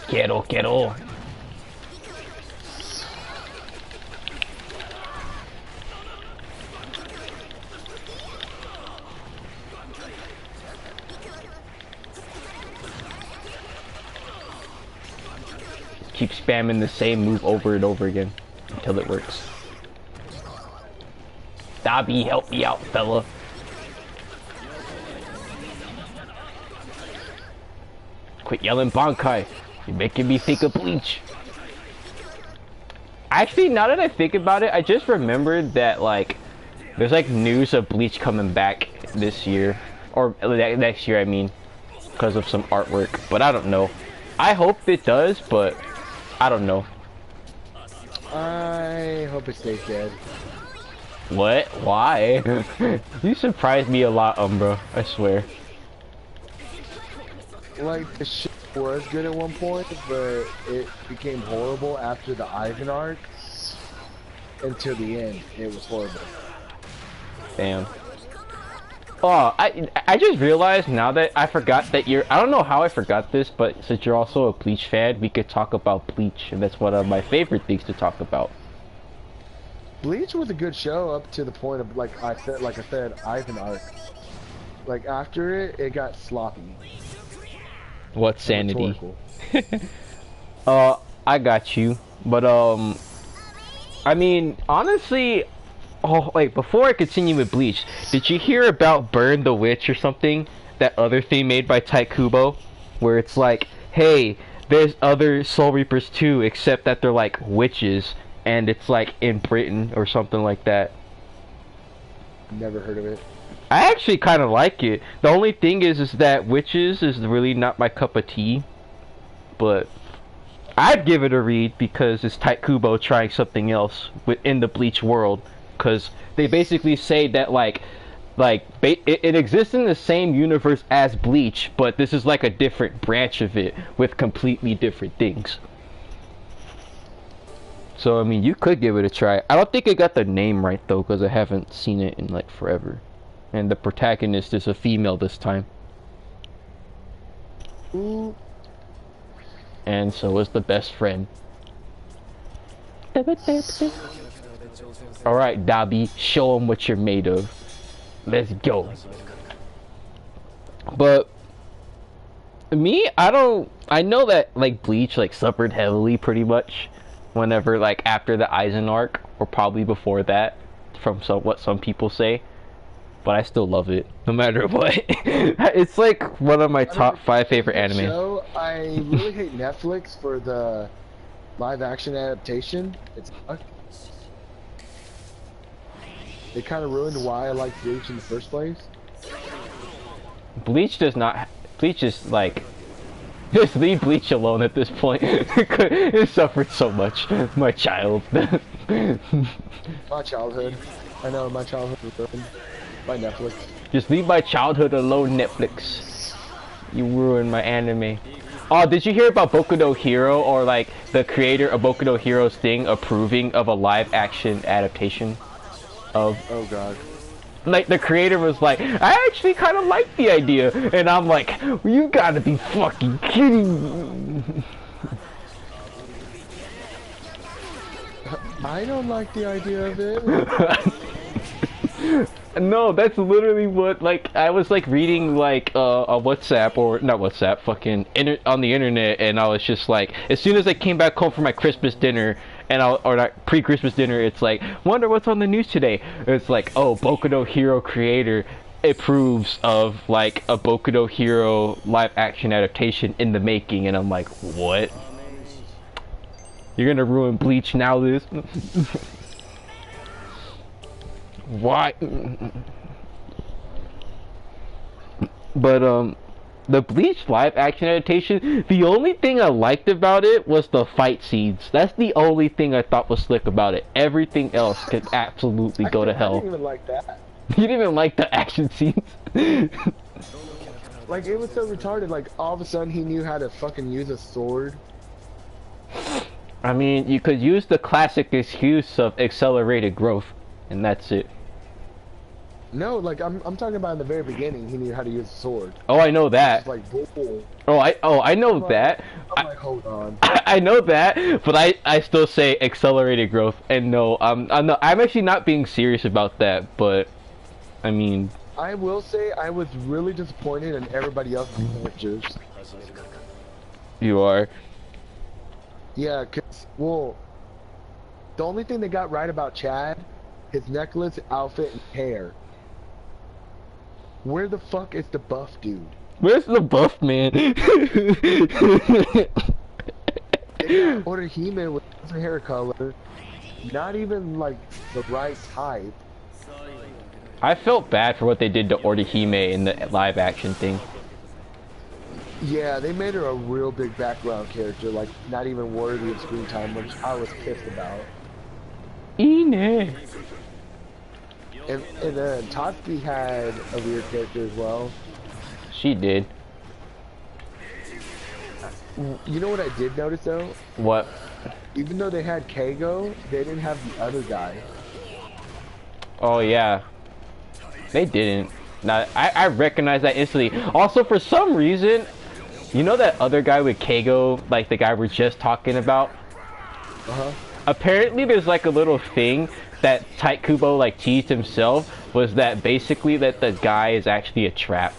[SPEAKER 1] Quiero. Keep spamming the same move over and over again until it works. Dabi, help me out, fella. Quit yelling Bankai. You're making me think of Bleach. Actually, now that I think about it, I just remembered that, like, there's, like, news of Bleach coming back this year. Or next year, I mean. Because of some artwork. But I don't know. I hope it does, but I don't know.
[SPEAKER 2] I hope it stays dead.
[SPEAKER 1] What? Why? You surprised me a lot, Umbra. I swear.
[SPEAKER 2] Like, the shit was good at one point, but it became horrible after the Ivan arc. Until the end, it was horrible.
[SPEAKER 1] Damn. Oh, I just realized now that I forgot that you're... I don't know how I forgot this, but since you're also a Bleach fan, we could talk about Bleach, and that's one of my favorite things to talk about.
[SPEAKER 2] Bleach was a good show up to the point of, like I said, Ivan arc. Like, after it, it got sloppy.
[SPEAKER 1] What sanity?
[SPEAKER 2] Rhetorical.
[SPEAKER 1] I got you. But, I mean, honestly... Oh, wait, before I continue with Bleach, did you hear about Burn the Witch or something? That other thing made by Tite Kubo? Where it's like, hey, there's other Soul Reapers too, except that they're like witches, and it's like in Britain or something like that.
[SPEAKER 2] Never heard of it.
[SPEAKER 1] I actually kind of like it. The only thing is that witches is really not my cup of tea. But I'd give it a read because it's Tite Kubo trying something else within the Bleach world. Because they basically say that it exists in the same universe as Bleach, but this is like a different branch of it with completely different things. So I mean, you could give it a try. I don't think I got the name right though, because I haven't seen it in like forever. And the protagonist is a female this time.
[SPEAKER 2] Ooh.
[SPEAKER 1] And so is the best friend. Alright, Dabi, show him what you're made of. Let's go. But me, I know that like Bleach like suffered heavily pretty much whenever like after the Aizen arc, or probably before that, from what some people say. But I still love it, no matter what. It's like one of my top 5 favorite anime.
[SPEAKER 2] Show, I really hate Netflix for the live action adaptation. It kind of ruined why I liked Bleach in the first place.
[SPEAKER 1] Bleach is like... Just leave Bleach alone at this point. It suffered so much. My child.
[SPEAKER 2] My childhood. I know, my childhood was ruined by Netflix.
[SPEAKER 1] Just leave my childhood alone, Netflix. You ruined my anime. Oh, did you hear about Boku no Hero, or like the creator of Boku no Hero's thing approving of a live action adaptation? Oh
[SPEAKER 2] God.
[SPEAKER 1] Like the creator was like, I actually kind of like the idea, and I'm like, you gotta be fucking kidding me.
[SPEAKER 2] I don't like the idea of it.
[SPEAKER 1] No, that's literally what, like, I was like reading like a WhatsApp, or not WhatsApp, fucking on the internet, and I was just like, as soon as I came back home from my Christmas dinner, and or not pre-Christmas dinner, it's like, wonder what's on the news today. It's like, oh, Boku no Hero creator approves of like a Boku no Hero live action adaptation in the making, and I'm like, what? You're gonna ruin Bleach now, this? Why? But the Bleach live action adaptation, the only thing I liked about it was the fight scenes. That's the only thing I thought was slick about it. Everything else could absolutely go to hell.
[SPEAKER 2] I didn't even like that.
[SPEAKER 1] You didn't even like the action scenes?
[SPEAKER 2] Like, it was so retarded. Like, all of a sudden he knew how to fucking use a sword.
[SPEAKER 1] I mean, you could use the classic excuse of accelerated growth, and that's it.
[SPEAKER 2] No, like, I'm talking about in the very beginning, he knew how to use a sword.
[SPEAKER 1] Oh, I know that.
[SPEAKER 2] It's like, bull.
[SPEAKER 1] I know that.
[SPEAKER 2] I'm like, hold on.
[SPEAKER 1] I know that, but I still say accelerated growth, and no, I'm actually not being serious about that, but I mean,
[SPEAKER 2] I will say I was really disappointed in everybody else's pictures.
[SPEAKER 1] You are.
[SPEAKER 2] Yeah, cause, well, the only thing they got right about Chad, his necklace, outfit, and hair. Where the fuck is the buff dude?
[SPEAKER 1] Where's the buff man?
[SPEAKER 2] They got Orihime with her hair color, not even like the right type.
[SPEAKER 1] I felt bad for what they did to Orihime in the live action thing.
[SPEAKER 2] Yeah, they made her a real big background character, like not even worthy of screen time, which I was pissed about.
[SPEAKER 1] Ine.
[SPEAKER 2] And Tatsuki had a weird character as well.
[SPEAKER 1] She did.
[SPEAKER 2] You know what I did notice though?
[SPEAKER 1] What?
[SPEAKER 2] Even though they had Keigo, they didn't have the other guy.
[SPEAKER 1] Oh yeah. They didn't. Now I recognize that instantly. Also, for some reason, you know that other guy with Keigo, like the guy we're just talking about?
[SPEAKER 2] Uh-huh.
[SPEAKER 1] Apparently there's like a little thing that Tite Kubo like teased himself, was that basically that the guy is actually a trap.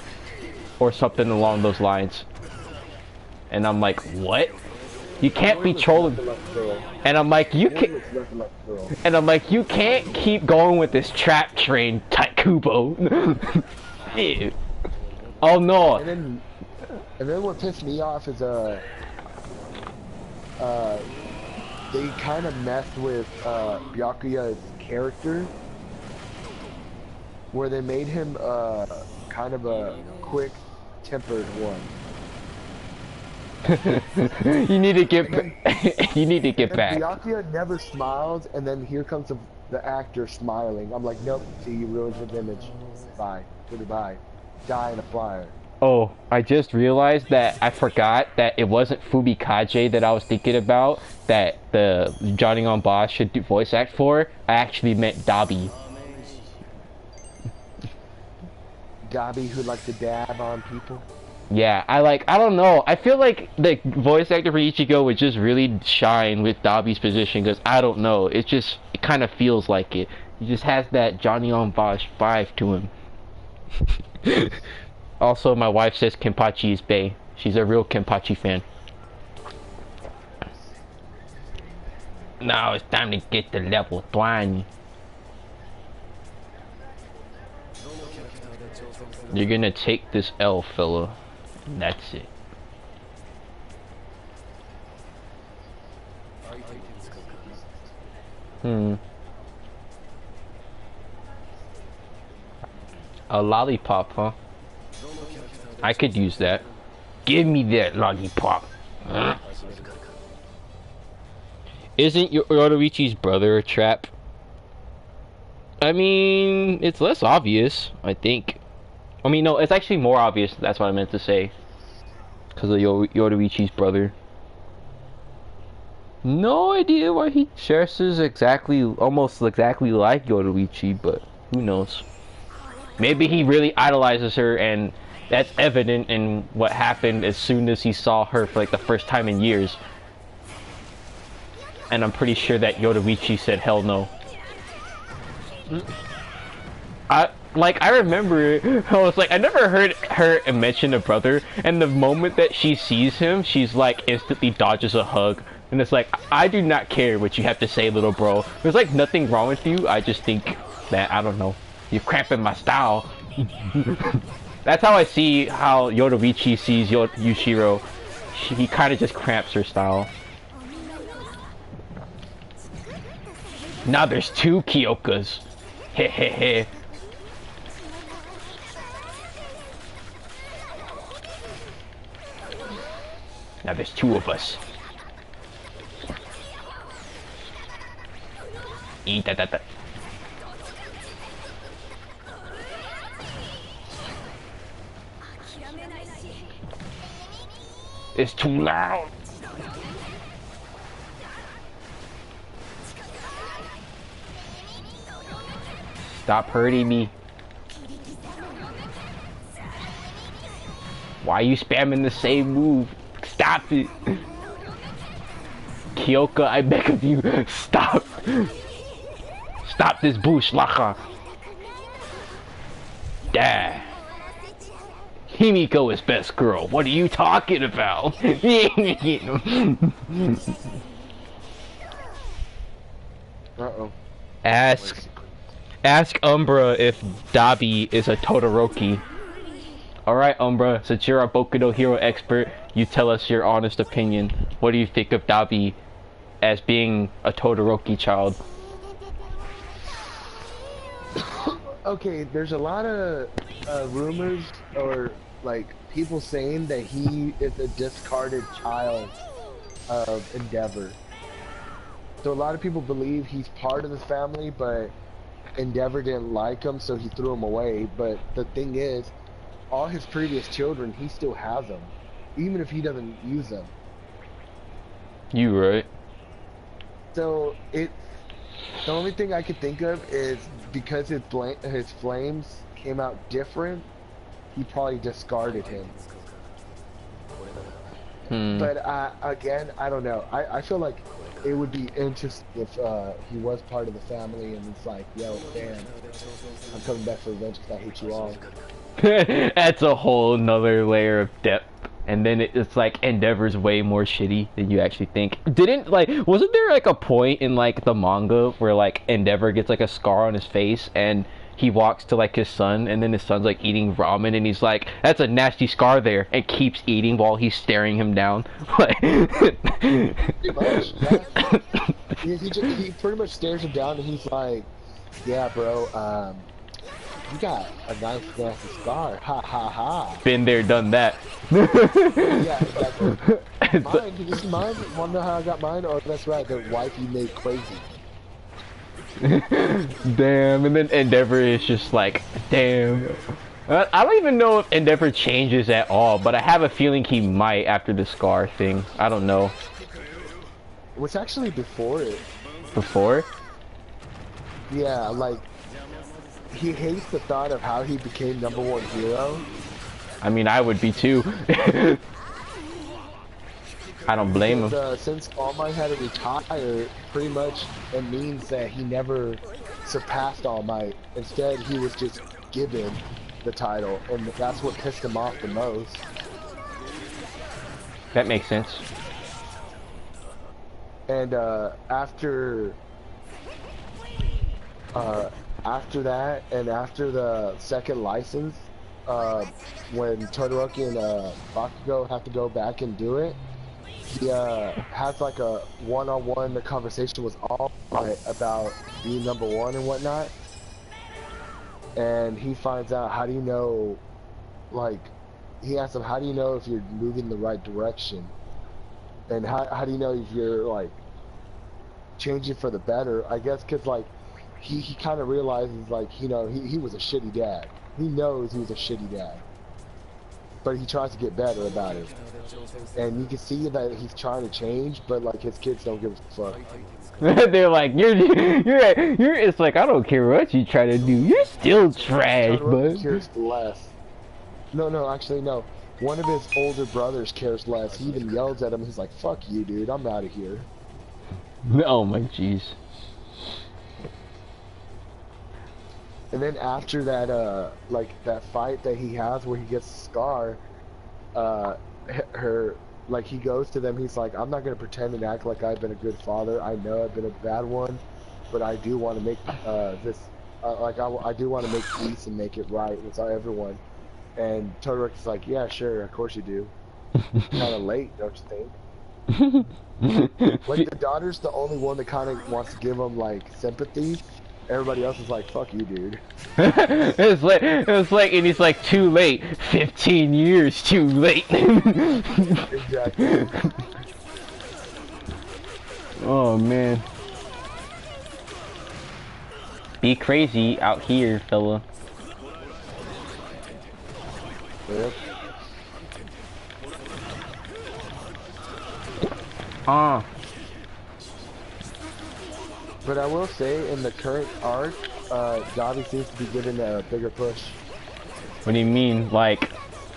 [SPEAKER 1] Or something along those lines. And I'm like, what? You can't be trolling. And I'm like, you can't. And I'm like, you can't keep going with this trap train, Tite Kubo. Ew. Oh no.
[SPEAKER 2] And then what pissed me off is they kind of messed with Byakuya's character, where they made him kind of a quick-tempered one.
[SPEAKER 1] You need to get you need to get back.
[SPEAKER 2] Byakuya never smiles, and then here comes the actor smiling. I'm like, nope, see, you ruined his image. Bye. Goodbye. Die in a fire.
[SPEAKER 1] Oh, I just realized that I forgot that it wasn't Fumikaze that I was thinking about, that the Johnny on Boss should do voice act for. I actually meant Dabi.
[SPEAKER 2] Dabi who likes to dab on people.
[SPEAKER 1] Yeah, I don't know. I feel like the voice actor for Ichigo would just really shine with Dabi's position, because I don't know. It kind of feels like it. He just has that Johnny on Boss vibe to him. Also, my wife says Kenpachi is bae. She's a real Kenpachi fan. Now it's time to get to level 20. You're gonna take this L, fella. And that's it. A lollipop, huh? I could use that. Give me that lollipop. Huh? Isn't your Yoruichi's brother a trap? I mean, it's less obvious, I think. I mean, no, it's actually more obvious. That's what I meant to say. Because of Yoruichi's brother. No idea why he dresses almost exactly like Yoruichi, but who knows? Maybe he really idolizes her, and that's evident in what happened as soon as he saw her for like the first time in years. And I'm pretty sure that Yoruichi said hell no. I remember I was like I never heard her mention a brother, and the moment that she sees him, she's like instantly dodges a hug, and it's like I do not care what you have to say, little bro. There's like nothing wrong with you. I just think that I don't know, you're cramping my style. That's how I see how Yoruichi sees Yushiro. He kind of just cramps her style. Now there's two Kyokas. Hehehe. Now there's two of us. Eat that. It's too loud. Stop hurting me. Why are you spamming the same move? Stop it. Kyoka, I beg of you, stop. Stop this bush, Lacha. Dad. Himiko is best girl. What are you talking about?
[SPEAKER 2] Uh-oh.
[SPEAKER 1] Ask Umbra if Dabi is a Todoroki. Alright, Umbra, since you're a Boku no Hero expert, you tell us your honest opinion. What do you think of Dabi as being a Todoroki child?
[SPEAKER 2] Okay, there's a lot of rumors or like people saying that he is a discarded child of Endeavor. So a lot of people believe he's part of the family, but Endeavor didn't like him, so he threw him away. But the thing is, all his previous children, he still has them, even if he doesn't use them.
[SPEAKER 1] You right.
[SPEAKER 2] So the only thing I could think of is because his flames came out different, he probably discarded him. But again, I don't know. I feel like it would be interesting if he was part of the family and it's like, yo, damn, I'm coming back for revenge because I hate you all.
[SPEAKER 1] That's a whole nother layer of depth. And then it's like Endeavor's way more shitty than you actually think. Wasn't there like a point in like the manga where like Endeavor gets like a scar on his face and he walks to like his son and then his son's like eating ramen and he's like, that's a nasty scar there, and keeps eating while he's staring him down.
[SPEAKER 2] Pretty much, yeah. He pretty much stares him down and he's like, yeah, bro, you got a nice nasty scar. Ha ha ha.
[SPEAKER 1] Been there, done that.
[SPEAKER 2] Yeah, exactly. Mine, this is mine. Wanna know how I got mine? Oh, that's right, the wife you made crazy.
[SPEAKER 1] Damn, and then Endeavor is just like, damn. I don't even know if Endeavor changes at all, but I have a feeling he might after the scar thing. I don't know.
[SPEAKER 2] It was actually before it.
[SPEAKER 1] Before?
[SPEAKER 2] Yeah, like, he hates the thought of how he became #1 hero.
[SPEAKER 1] I mean, I would be too. I don't blame him.
[SPEAKER 2] Since All Might had to retire, pretty much it means that he never surpassed All Might. Instead, he was just given the title, and that's what pissed him off the most.
[SPEAKER 1] That makes sense.
[SPEAKER 2] And after that, and after the second license, when Todoroki and Bakugo have to go back and do it, he has like a one-on-one conversation with All Might about being #1 and whatnot. And he finds out, how do you know, like, he asks him, how do you know if you're moving the right direction? And how do you know if you're, like, changing for the better? I guess because, like, he kind of realizes, like, you know, he was a shitty dad. He knows he was a shitty dad. But he tries to get better about it. And you can see that he's trying to change, but, like, his kids don't give a fuck.
[SPEAKER 1] They're like, you're, it's like, I don't care what you try to do. You're still trash, bud.
[SPEAKER 2] Cares less. No, actually, no. One of his older brothers cares less. He even yells at him. He's like, fuck you, dude. I'm out of here.
[SPEAKER 1] Oh my jeez.
[SPEAKER 2] And then after that, like that fight that he has where he gets Scar, her, like he goes to them. He's like, I'm not gonna pretend and act like I've been a good father. I know I've been a bad one, but I do want to make this, like I do want to make peace and make it right with everyone. And Todoroki's like, yeah, sure, of course you do. Kind of late, don't you think? Like the daughter's the only one that kind of wants to give him like sympathy. Everybody else is like, fuck you, dude.
[SPEAKER 1] It was like, and he's like, too late. 15 years too late.
[SPEAKER 2] Exactly.
[SPEAKER 1] Oh man. Be crazy out here, fella.
[SPEAKER 2] Yep. But I will say, in the current arc, Dabi seems to be given a bigger push.
[SPEAKER 1] What do you mean, like,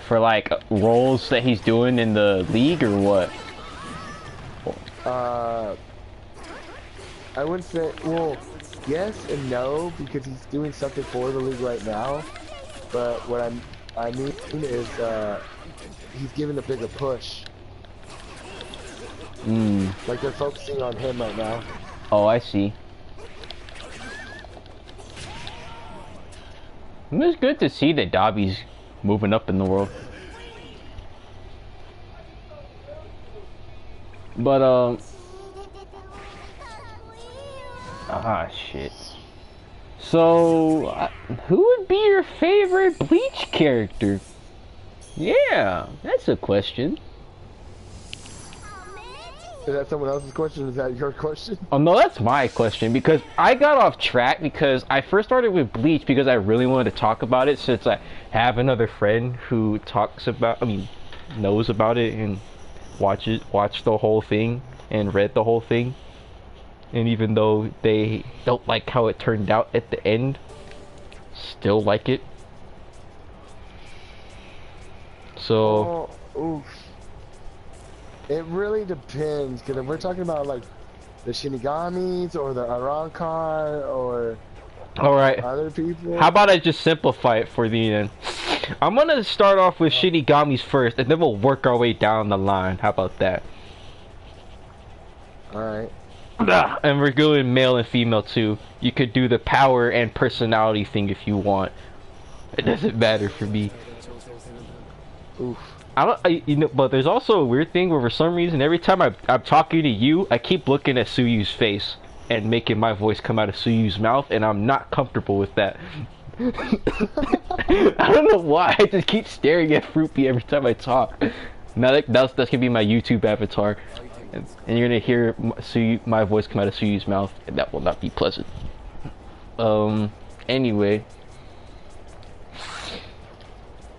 [SPEAKER 1] for like roles that he's doing in the league or what?
[SPEAKER 2] I wouldn't say, well, yes and no, because he's doing something for the league right now. But what I mean is, he's given a bigger push. Like they're focusing on him right now.
[SPEAKER 1] Oh, I see. It's good to see that Dabi's moving up in the world. But, shit. So, who would be your favorite Bleach character? Yeah, that's a question.
[SPEAKER 2] Is that someone else's question? Is that your question?
[SPEAKER 1] Oh no, that's my question, because I got off track because I first started with Bleach because I really wanted to talk about it, since I have another friend who knows about it and watched the whole thing and read the whole thing. And even though they don't like how it turned out at the end, still like it. So
[SPEAKER 2] oof. It really depends, because if we're talking about like the Shinigamis or the Arrancar or
[SPEAKER 1] alright,
[SPEAKER 2] other people.
[SPEAKER 1] How about I just simplify it for you then? I'm gonna start off with Shinigamis first, and then we'll work our way down the line. How about that?
[SPEAKER 2] Alright.
[SPEAKER 1] And we're going male and female too. You could do the power and personality thing if you want. It doesn't matter for me.
[SPEAKER 2] Oof.
[SPEAKER 1] But there's also a weird thing where for some reason every time I'm talking to you, I keep looking at Suyu's face and making my voice come out of Suyu's mouth, and I'm not comfortable with that. I don't know why. I just keep staring at Fruity every time I talk. Now that's gonna be my YouTube avatar, and you're gonna hear my voice come out of Suyu's mouth, and that will not be pleasant. Anyway.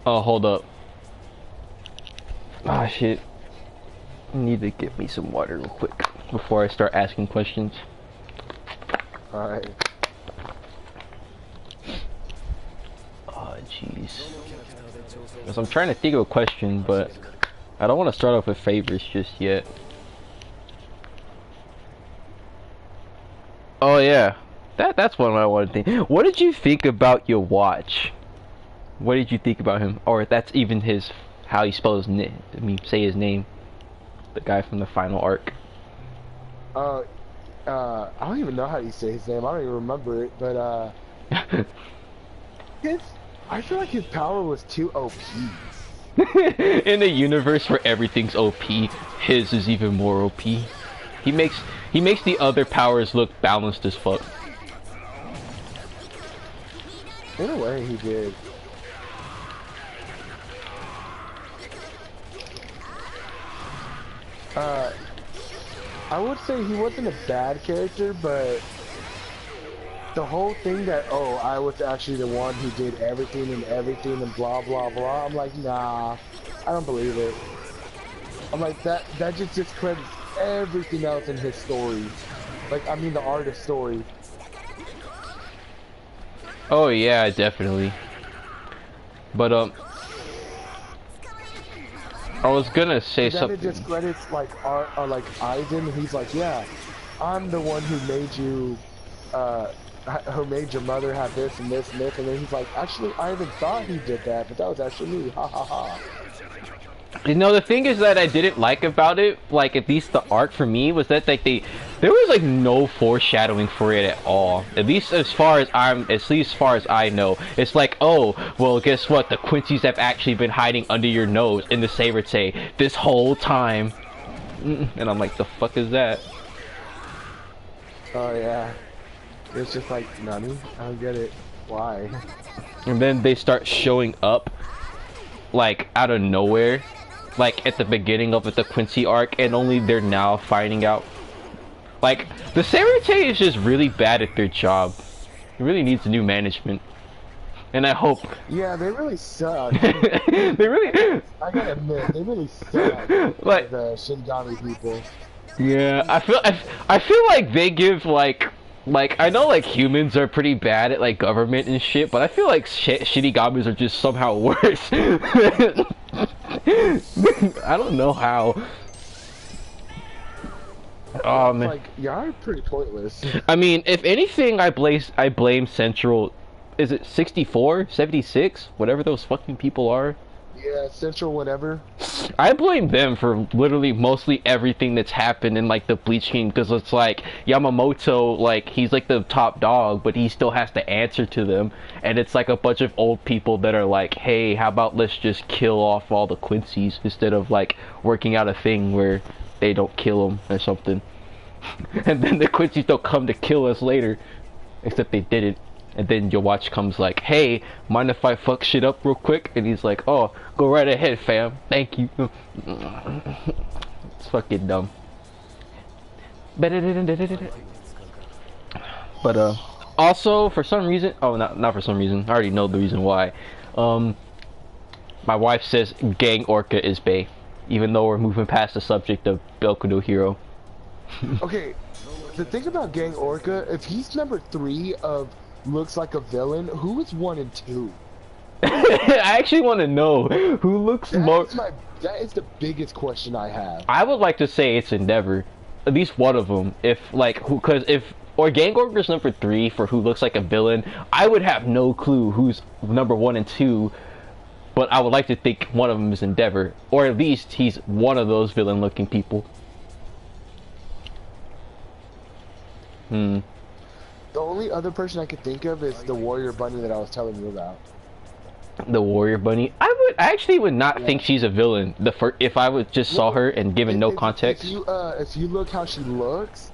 [SPEAKER 1] Oh, hold up. Ah, shit. I need to get me some water real quick before I start asking questions.
[SPEAKER 2] Alright.
[SPEAKER 1] Oh, jeez. Because I'm trying to think of a question, but I don't want to start off with favorites just yet. Oh, yeah. That's one I want to think. What did you think about your watch? What did you think about him? Or that's even his... how he spells his name. I mean, say his name. The guy from the final arc.
[SPEAKER 2] I don't even know how you say his name. I don't even remember it, but I feel like his power was too OP.
[SPEAKER 1] In a universe where everything's OP, his is even more OP. He makes the other powers look balanced as fuck.
[SPEAKER 2] In a way, he did. I would say he wasn't a bad character, but the whole thing that, oh, I was actually the one who did everything and blah blah blah, I'm like, nah, I don't believe it. I'm like, that just discredits everything else in his story. Like, I mean the artist's story.
[SPEAKER 1] Oh yeah, definitely. But I was gonna say something.
[SPEAKER 2] Then it discredits like like Aizen. He's like, yeah, I'm the one who made you who made your mother have this and this and this, and then he's like, actually, I even thought he did that, but that was actually me. Ha ha ha.
[SPEAKER 1] You know, the thing is that I didn't like about it, like at least the arc for me, was that like there was like no foreshadowing for it at all. At least as far as I know, it's like, oh, well, guess what? The Quincy's have actually been hiding under your nose in the Sabertay this whole time, and I'm like, the fuck is that?
[SPEAKER 2] Oh yeah. It's just like, Nani? I don't get it. Why?
[SPEAKER 1] And then they start showing up, like out of nowhere. Like at the beginning of the Quincy arc, and only they're now finding out. Like the Sabertay is just really bad at their job. It really needs new management, and I hope.
[SPEAKER 2] Yeah, they really suck.
[SPEAKER 1] They really.
[SPEAKER 2] I gotta admit, they really suck.
[SPEAKER 1] Like
[SPEAKER 2] the Shinigami people.
[SPEAKER 1] Yeah, I feel like they give like I know like humans are pretty bad at like government and shit, but I feel like Shinigamis are just somehow worse. I don't know how. Man.
[SPEAKER 2] Like, y'all are pretty pointless.
[SPEAKER 1] I mean, if anything, I blame Central. Is it 64, 76, whatever those fucking people are?
[SPEAKER 2] Yeah, Central whatever.
[SPEAKER 1] I blame them for literally mostly everything that's happened in like the Bleach King, because it's like Yamamoto, like he's like the top dog, but he still has to answer to them, and it's like a bunch of old people that are like, hey, how about let's just kill off all the Quincy's instead of like working out a thing where they don't kill them or something. And then the Quincy's don't come to kill us later, except they didn't. And then your watch comes like, hey, mind if I fuck shit up real quick? And he's like, oh, go right ahead, fam. Thank you. It's fucking dumb. But also for some reason, oh, not for some reason, I already know the reason why. My wife says Gang Orca is bae, even though we're moving past the subject of Boku no Hero.
[SPEAKER 2] Okay, the thing about Gang Orca, if he's number 3 of looks like a villain, who is 1 and 2?
[SPEAKER 1] I actually want to know who looks more.
[SPEAKER 2] That is the biggest question I have.
[SPEAKER 1] I would like to say it's Endeavor, at least one of them. If like because if Gang Orca is number 3 for who looks like a villain, I would have no clue who's number 1 and 2. But I would like to think one of them is Endeavor, or at least he's one of those villain-looking people.
[SPEAKER 2] The only other person I could think of is the Warrior Bunny that I was telling you about.
[SPEAKER 1] The Warrior Bunny. I actually would not think she's a villain. If I would just saw her and given no context.
[SPEAKER 2] If you look how she looks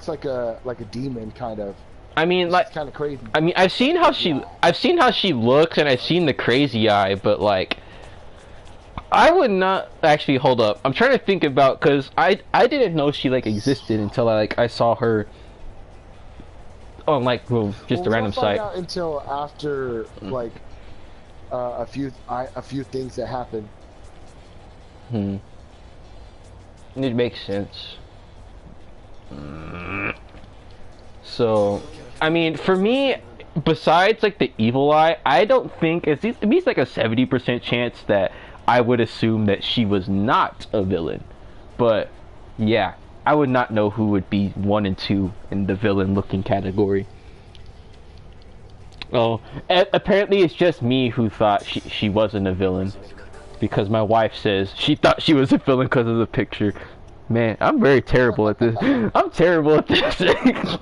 [SPEAKER 2] like a demon kind of.
[SPEAKER 1] I mean, like
[SPEAKER 2] kind of crazy.
[SPEAKER 1] I mean, I've seen how she looks, and I've seen the crazy eye, but like, I would not actually hold up. I'm trying to think about, because I didn't know she like existed until I saw her. On like just a random site.
[SPEAKER 2] Out until after like a few things that happen.
[SPEAKER 1] It makes sense. So, I mean, for me, besides like the evil eye, I don't think at least like a 70% chance that I would assume that she was not a villain. But yeah, I would not know who would be 1 and 2 in the villain-looking category. Oh, apparently it's just me who thought she wasn't a villain, because my wife says she thought she was a villain because of the picture. Man, I'm very terrible at this. I'm terrible at this.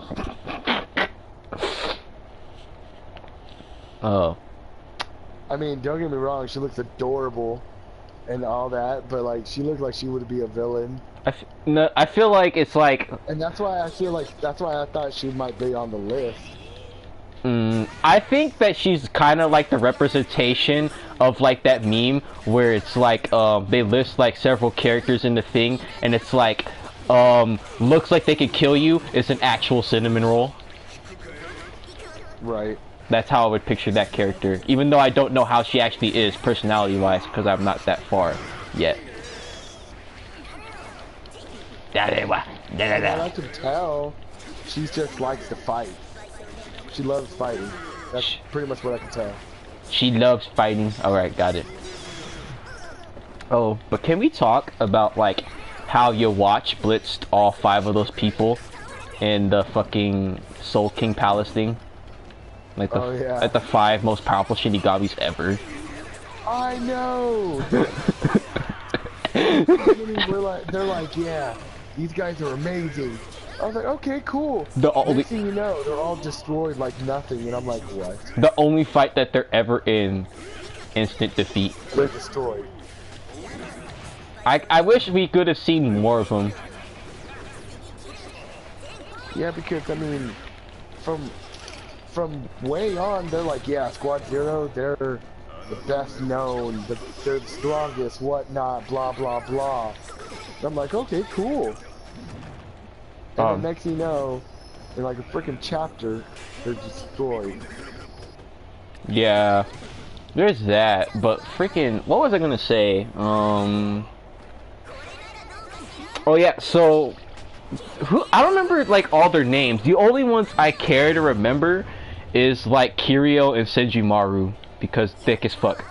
[SPEAKER 1] Oh.
[SPEAKER 2] I mean, don't get me wrong, she looks adorable and all that, but like she looked like she would be a villain.
[SPEAKER 1] I feel like it's like,
[SPEAKER 2] and that's why I thought she might be on the list.
[SPEAKER 1] I think that she's kind of like the representation of like that meme where it's like they list like several characters in the thing, and it's like looks like they could kill you. It's an actual cinnamon roll.
[SPEAKER 2] Right.
[SPEAKER 1] That's how I would picture that character, even though I don't know how she actually is personality-wise, because I'm not that far yet.
[SPEAKER 2] I can tell she just likes to fight. She loves fighting. That's pretty much what I can tell.
[SPEAKER 1] She loves fighting. Alright, got it. Oh, but can we talk about like how your watch blitzed all 5 of those people in the fucking Soul King Palace thing. Like the
[SPEAKER 2] Oh, yeah.
[SPEAKER 1] like the 5 most powerful Shinigami ever.
[SPEAKER 2] I know. They're like, yeah, these guys are amazing. I was like, okay, cool.
[SPEAKER 1] The only
[SPEAKER 2] Next thing you know, they're all destroyed like nothing, and I'm like, what?
[SPEAKER 1] the only fight that they're ever in, instant defeat.
[SPEAKER 2] They're destroyed.
[SPEAKER 1] I wish we could have seen more of them.
[SPEAKER 2] Yeah, because I mean, from way on, they're like, yeah, Squad Zero, they're the best known, they're the strongest, whatnot, blah blah blah. And I'm like, okay, cool. And then next thing you know, in like a freaking chapter, they're destroyed.
[SPEAKER 1] Yeah, there's that. But freaking, what was I gonna say? Oh yeah, so I don't remember like all their names. The only ones I care to remember is like Kiryu and Senjumaru because thick as fuck.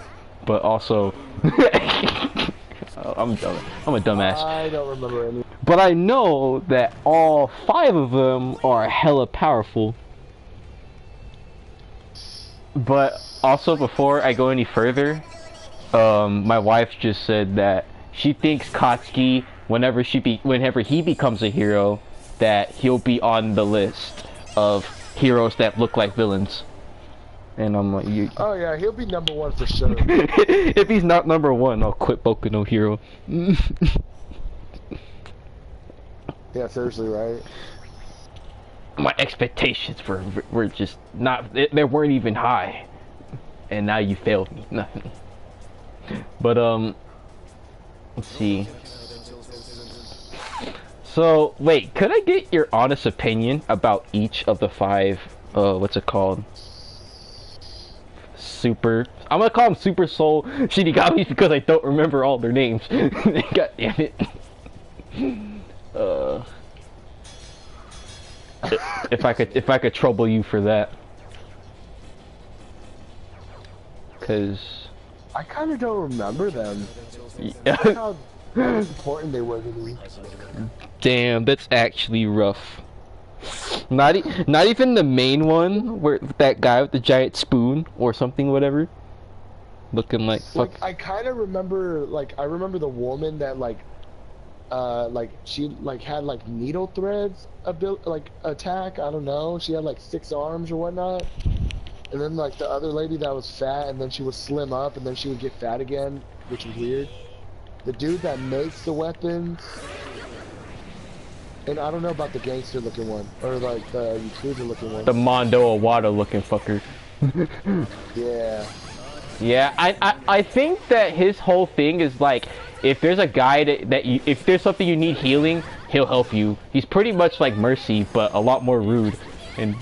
[SPEAKER 1] But also, I'm dumb. I'm a dumbass.
[SPEAKER 2] I don't remember any.
[SPEAKER 1] But I know that all 5 of them are hella powerful. But also, before I go any further, my wife just said that she thinks Katsuki, whenever he becomes a hero, that he'll be on the list of heroes that look like villains. And I'm like, you.
[SPEAKER 2] Oh yeah, he'll be #1 for sure.
[SPEAKER 1] If he's not #1, I'll quit Boku no Hero.
[SPEAKER 2] Yeah, seriously, right?
[SPEAKER 1] My expectations were just not, they weren't even high, and now you failed me. Nothing. But let's see. So wait, could I get your honest opinion about each of the 5? What's it called? I'm gonna call them Super Soul Shinigamis because I don't remember all their names. God damn it. If I could trouble you for that, cause
[SPEAKER 2] I kind of don't remember them.
[SPEAKER 1] yeah.
[SPEAKER 2] How important they were to me.
[SPEAKER 1] Damn, that's actually rough. Not even the main one where that guy with the giant spoon or something, whatever, looking like fuck.
[SPEAKER 2] Like I kind of remember, I remember the woman that she had like needle threads attack. I don't know. She had like 6 arms or whatnot. And then like the other lady that was fat, and then she would slim up, and then she would get fat again, which was weird. The dude that makes the weapons, and I don't know about the gangster looking one, or like the Yakuza looking one.
[SPEAKER 1] The Mondo Awada looking fucker.
[SPEAKER 2] Yeah.
[SPEAKER 1] Yeah, I think that his whole thing is like, if there's a guy if there's something you need healing, he'll help you. He's pretty much like Mercy, but a lot more rude and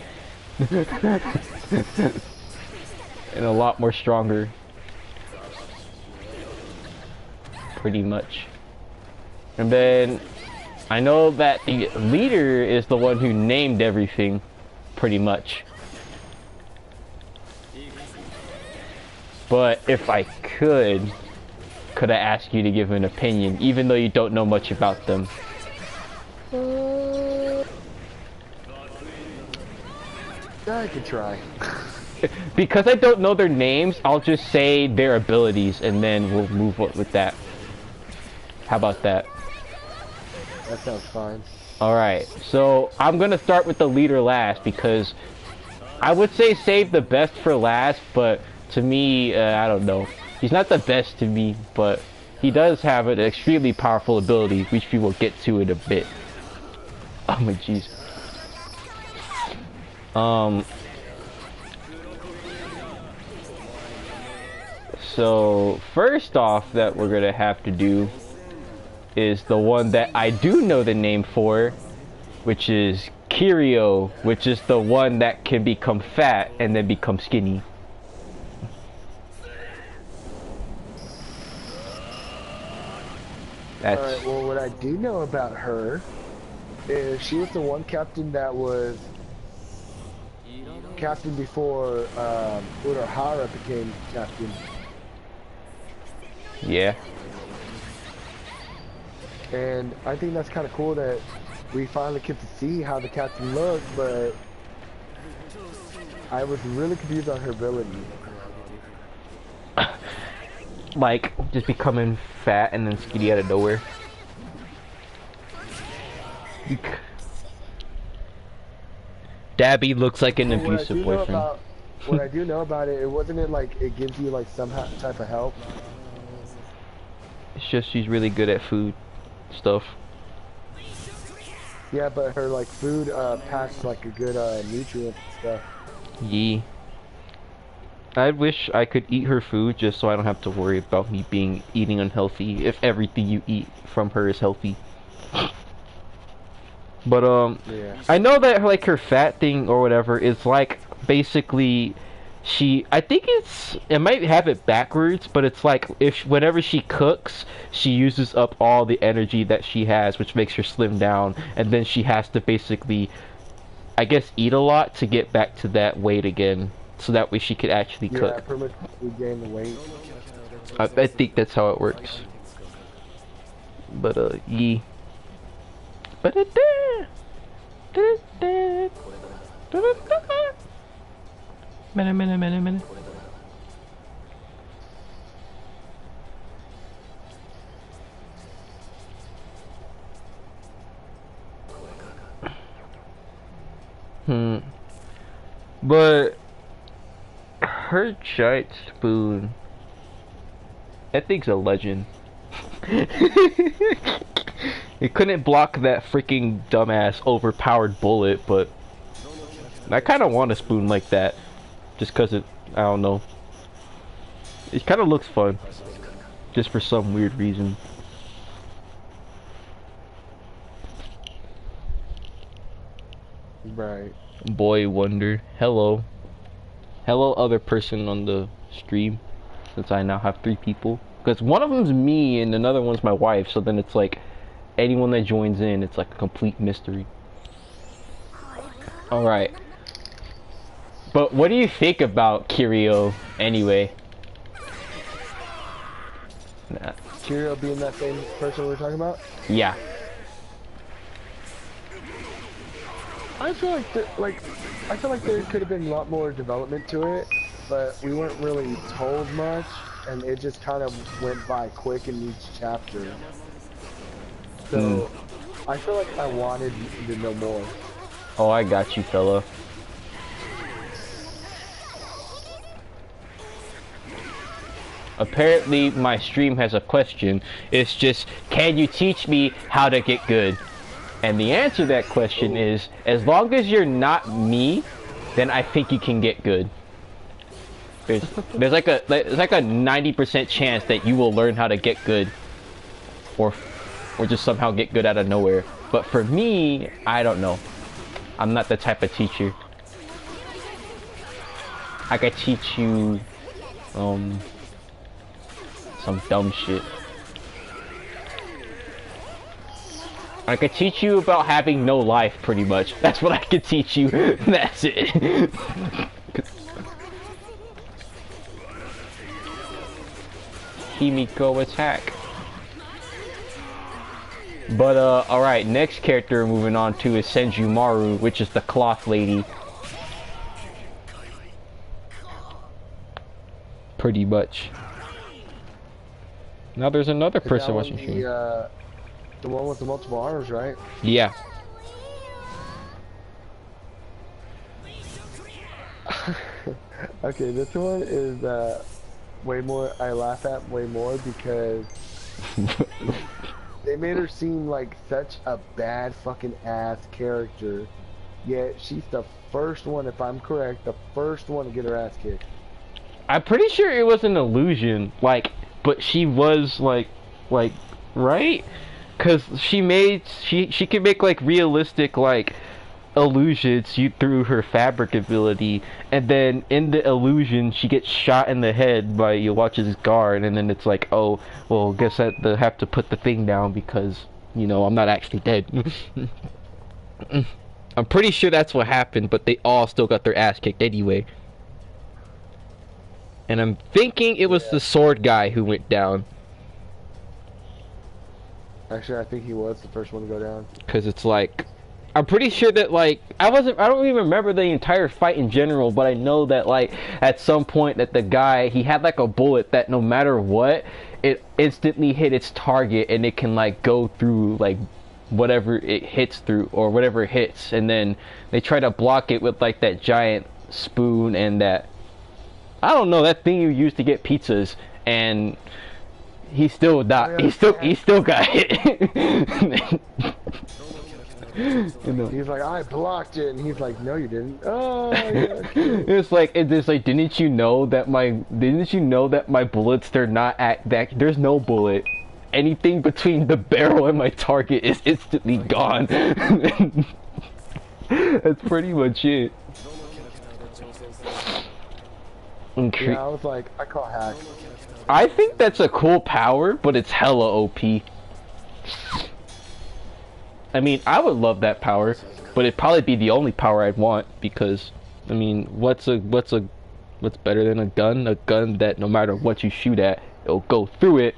[SPEAKER 1] and a lot more stronger. Pretty much. And then I know that the leader is the one who named everything, pretty much. But if I could I ask you to give an opinion, even though you don't know much about them?
[SPEAKER 2] I could try.
[SPEAKER 1] Because I don't know their names, I'll just say their abilities, and then we'll move on with that. How about that?
[SPEAKER 2] That sounds fine.
[SPEAKER 1] Alright, so I'm gonna start with the leader last, because I would say save the best for last, but to me, I don't know. He's not the best to me, but he does have an extremely powerful ability, which we will get to in a bit. Oh my jeez. So first off that we're gonna have to do is the one that I do know the name for, which is Kiryu, which is the one that can become fat and then become skinny.
[SPEAKER 2] Alright, well what I do know about her is she was the one captain that was captain before Urahara became captain.
[SPEAKER 1] Yeah.
[SPEAKER 2] And I think that's kind of cool that we finally get to see how the captain looked, but I was really confused on her ability.
[SPEAKER 1] Like, just becoming fat and then skinny out of nowhere. Dabby looks like an abusive boyfriend.
[SPEAKER 2] What I do know about it, wasn't it like it gives you like some type of help?
[SPEAKER 1] It's just she's really good at food stuff.
[SPEAKER 2] Yeah, but her like food packs like a good nutrient stuff.
[SPEAKER 1] Yeah. I wish I could eat her food just so I don't have to worry about me eating unhealthy if everything you eat from her is healthy. But
[SPEAKER 2] yeah.
[SPEAKER 1] I know that like her fat thing or whatever is like basically I think it might have it backwards, but it's like whenever she cooks, she uses up all the energy that she has, which makes her slim down, and then she has to basically, I guess, eat a lot to get back to that weight again, so that way she could actually cook.
[SPEAKER 2] Yeah, pretty much regain the weight.
[SPEAKER 1] I think that's how it works. But yeah. But minute. But her giant spoon, that thing's a legend. It couldn't block that freaking dumbass overpowered bullet, but I kind of want a spoon like that, just cause I don't know. It kind of looks fun, just for some weird reason.
[SPEAKER 2] Right.
[SPEAKER 1] Boy Wonder, hello. Hello, other person on the stream, since I now have 3 people. Because one of them's me and another one's my wife, so then it's like, anyone that joins in, it's like a complete mystery. Alright. But what do you think about Kiryu, anyway? Nah.
[SPEAKER 2] Kiryu being that same person we were talking about?
[SPEAKER 1] Yeah.
[SPEAKER 2] I feel like there could have been a lot more development to it, but we weren't really told much, and it just kind of went by quick in each chapter. So I feel like I wanted to know more.
[SPEAKER 1] Oh, I got you, fella. Apparently, my stream has a question. It's just, can you teach me how to get good? And the answer to that question is, as long as you're not me, then I think you can get good. There's like a 90% chance that you will learn how to get good, or just somehow get good out of nowhere. But for me, I don't know. I'm not the type of teacher. I could teach you some dumb shit. I could teach you about having no life, pretty much. That's what I could teach you. That's it. Himiko attack. But alright, next character we're moving on to is Senjumaru, which is the cloth lady. Pretty much. Now there's another person watching stream.
[SPEAKER 2] The one with the multiple arms, right?
[SPEAKER 1] Yeah.
[SPEAKER 2] Okay, this one is way more, I laugh at way more because they made her seem like such a bad fucking ass character, yet she's the first one, if I'm correct, the first one to get her ass kicked.
[SPEAKER 1] I'm pretty sure it was an illusion, like, but she was like, right? Cause she can make like realistic like illusions through her fabric ability, and then in the illusion she gets shot in the head by Yhwach's guard, and then it's like, oh well, guess I have to put the thing down because, you know, I'm not actually dead. I'm pretty sure that's what happened, but they all still got their ass kicked anyway. And I'm thinking it was the sword guy who went down.
[SPEAKER 2] Actually, I think he was the first one to go down.
[SPEAKER 1] Because it's like, I'm pretty sure that like, I don't even remember the entire fight in general, but I know that like, at some point that the guy, he had like a bullet that no matter what, it instantly hit its target and it can like go through like whatever it hits through or whatever it hits, and then they try to block it with like that giant spoon and that, I don't know, that thing you use to get pizzas, and he still died. He still got hit. You know.
[SPEAKER 2] He's like, I blocked it, and he's like, no, you didn't. Oh, yeah.
[SPEAKER 1] It's like didn't you know that my bullets, they're not at that, there's no bullet. Anything between the barrel and my target is instantly gone. That's pretty much it.
[SPEAKER 2] Yeah, I was like, I call hack.
[SPEAKER 1] I think that's a cool power, but it's hella OP. I mean, I would love that power, but it'd probably be the only power I'd want, because, I mean, what's better than a gun? A gun that no matter what you shoot at, it'll go through it,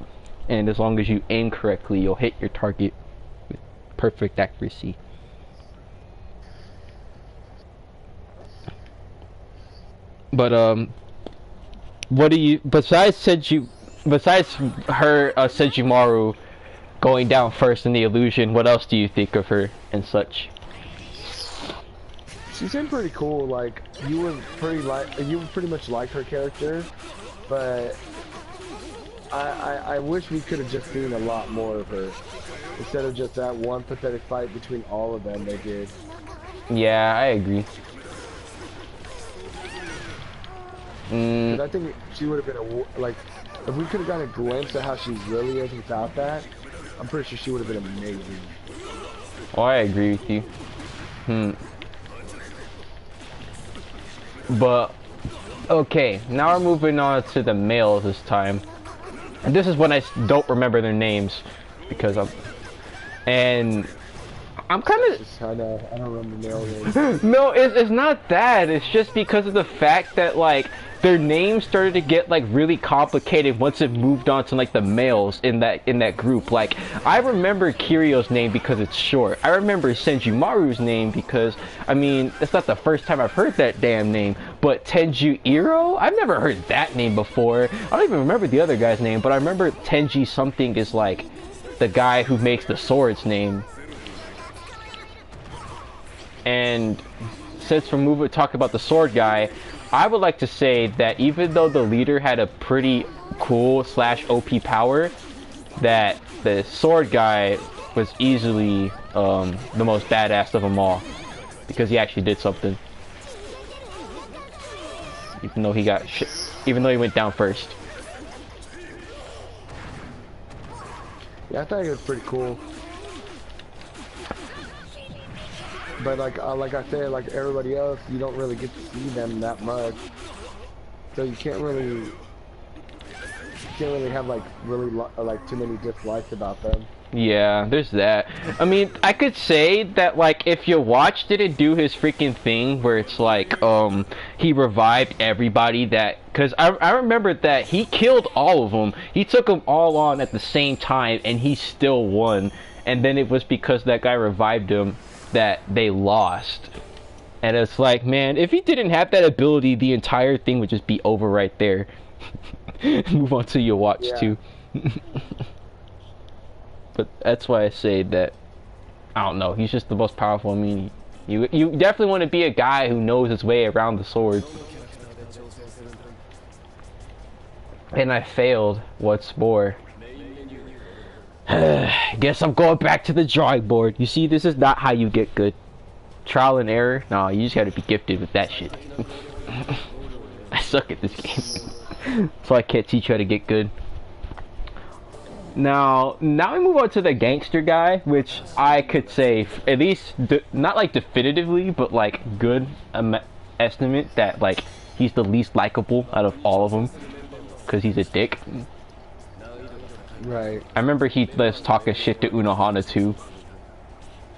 [SPEAKER 1] and as long as you aim correctly, you'll hit your target with perfect accuracy. But what do you, besides her Senjumaru going down first in the illusion, what else do you think of her and such?
[SPEAKER 2] She seemed pretty cool. Like, you would pretty much like her character, but I wish we could have just seen a lot more of her instead of just that one pathetic fight between all of them they did.
[SPEAKER 1] Yeah, I agree.
[SPEAKER 2] 'Cause I think she would have been like, if we could have gotten a glimpse of how she really is without that, I'm pretty sure she would have been amazing.
[SPEAKER 1] Oh, I agree with you. But, okay, now we're moving on to the males this time. And this is when I don't remember their names, because I'm kind of...
[SPEAKER 2] I know, I don't remember male names.
[SPEAKER 1] No, it's not that. It's just because of the fact that, like, their names started to get, like, really complicated once it moved on to, like, the males in that group. Like, I remember Kirio's name because it's short. I remember Senjumaru's name because, I mean, it's not the first time I've heard that damn name. But Tenju Iro? I've never heard that name before. I don't even remember the other guy's name, but I remember Tenji something is, like, the guy who makes the sword's name. And since we're talking about the sword guy, I would like to say that even though the leader had a pretty cool / OP power, that the sword guy was easily the most badass of them all, because he actually did something. Even though he went down first.
[SPEAKER 2] Yeah, I thought it was pretty cool. But like I said, like everybody else, you don't really get to see them that much, so you can't really have like like too many dislikes about them.
[SPEAKER 1] Yeah, there's that. I mean, I could say that, like, if you watched it do his freaking thing where it's like, he revived everybody because I remember that he killed all of them. He took them all on at the same time and he still won. And then it was because that guy revived him that they lost. And it's like, man, if he didn't have that ability, the entire thing would just be over right there. Move on to your watch, too. But that's why I say that, I don't know, he's just the most powerful. I mean, you definitely want to be a guy who knows his way around the sword. And I failed, what's more. Guess I'm going back to the drawing board. You see, this is not how you get good. Trial and error? No, you just gotta be gifted with that shit. I suck at this game. So I can't teach you how to get good. Now we move on to the gangster guy, which I could say, at least, not like definitively, but like good estimate that like he's the least likable out of all of them, because he's a dick.
[SPEAKER 2] Right.
[SPEAKER 1] I remember he was talking shit to Unohana too.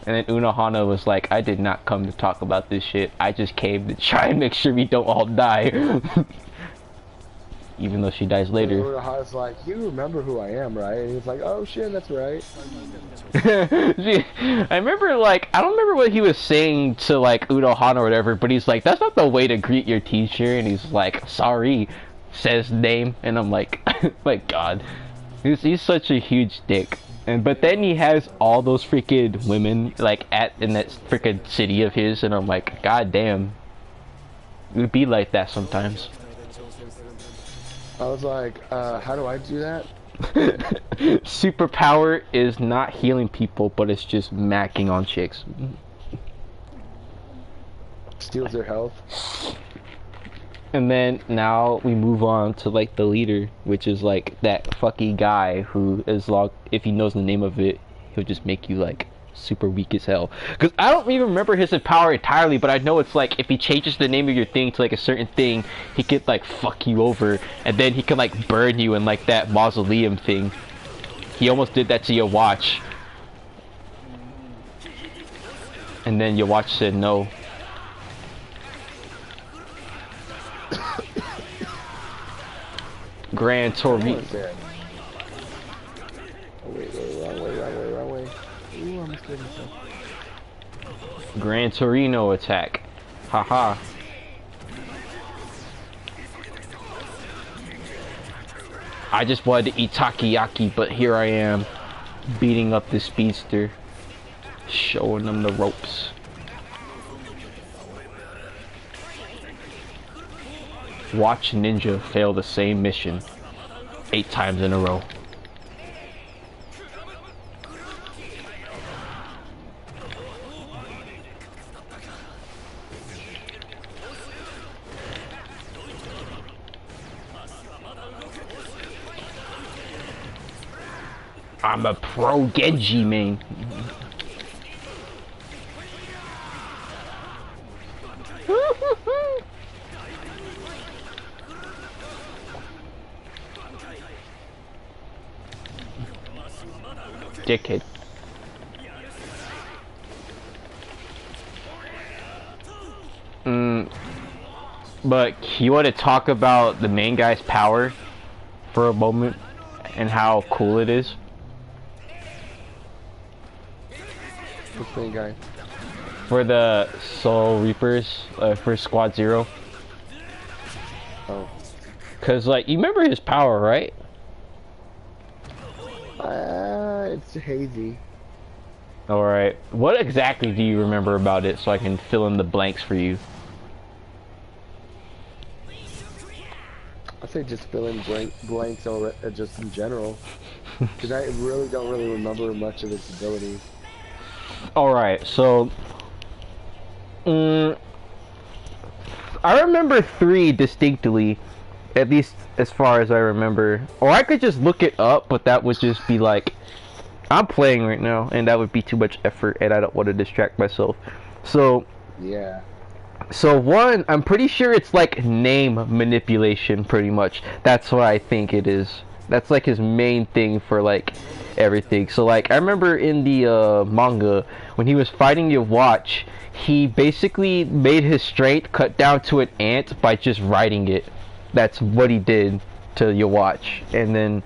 [SPEAKER 1] And then Unohana was like, I did not come to talk about this shit. I just came to try and make sure we don't all die. even though she dies later.
[SPEAKER 2] Uroha's like, you remember who I am, right? And he's like, oh shit, that's right.
[SPEAKER 1] See, I remember, like, I don't remember what he was saying to, like, Unohana or whatever, but he's like, that's not the way to greet your teacher, and he's like, sorry, says name, and I'm like, my god, he's such a huge dick. But then he has all those freaking women, like, in that freaking city of his, and I'm like, god damn, it would be like that sometimes.
[SPEAKER 2] I was like, how do I do that?
[SPEAKER 1] Superpower is not healing people, but it's just macking on chicks.
[SPEAKER 2] Steals their health.
[SPEAKER 1] And then now we move on to like the leader, which is like that fucking guy who is like, if he knows the name of it, he'll just make you like super weak as hell. Because I don't even remember his power entirely, but I know it's like if he changes the name of your thing to like a certain thing, he could like fuck you over, and then he can like burn you in like that mausoleum thing. He almost did that to your watch, and then your watch said no. Gran Torino.
[SPEAKER 2] Oh, wait, wrong way. Ooh, I almost killed myself.
[SPEAKER 1] Gran Torino attack. Haha. I just wanted to eat takoyaki, but here I am, beating up the speedster, showing them the ropes. Watch Ninja fail the same mission 8 times in a row. I'm a pro Genji main. Dickhead. But you want to talk about the main guy's power for a moment and how cool it is?
[SPEAKER 2] Which main guy?
[SPEAKER 1] For the Soul Reapers, for Squad Zero.
[SPEAKER 2] Oh.
[SPEAKER 1] Cause like, you remember his power, right?
[SPEAKER 2] It's hazy.
[SPEAKER 1] Alright. What exactly do you remember about it so I can fill in the blanks for you?
[SPEAKER 2] I say just fill in blanks just in general. Because I really don't remember much of its abilities.
[SPEAKER 1] Alright, so... I remember 3 distinctly. At least as far as I remember. Or I could just look it up, but that would just be like... I'm playing right now, and that would be too much effort, and I don't want to distract myself. So...
[SPEAKER 2] Yeah.
[SPEAKER 1] So 1, I'm pretty sure it's like name manipulation, pretty much. That's what I think it is. That's like his main thing for like everything. So like I remember in the manga when he was fighting your watch, he basically made his strength cut down to an ant by just writing it. That's what he did to your watch. And then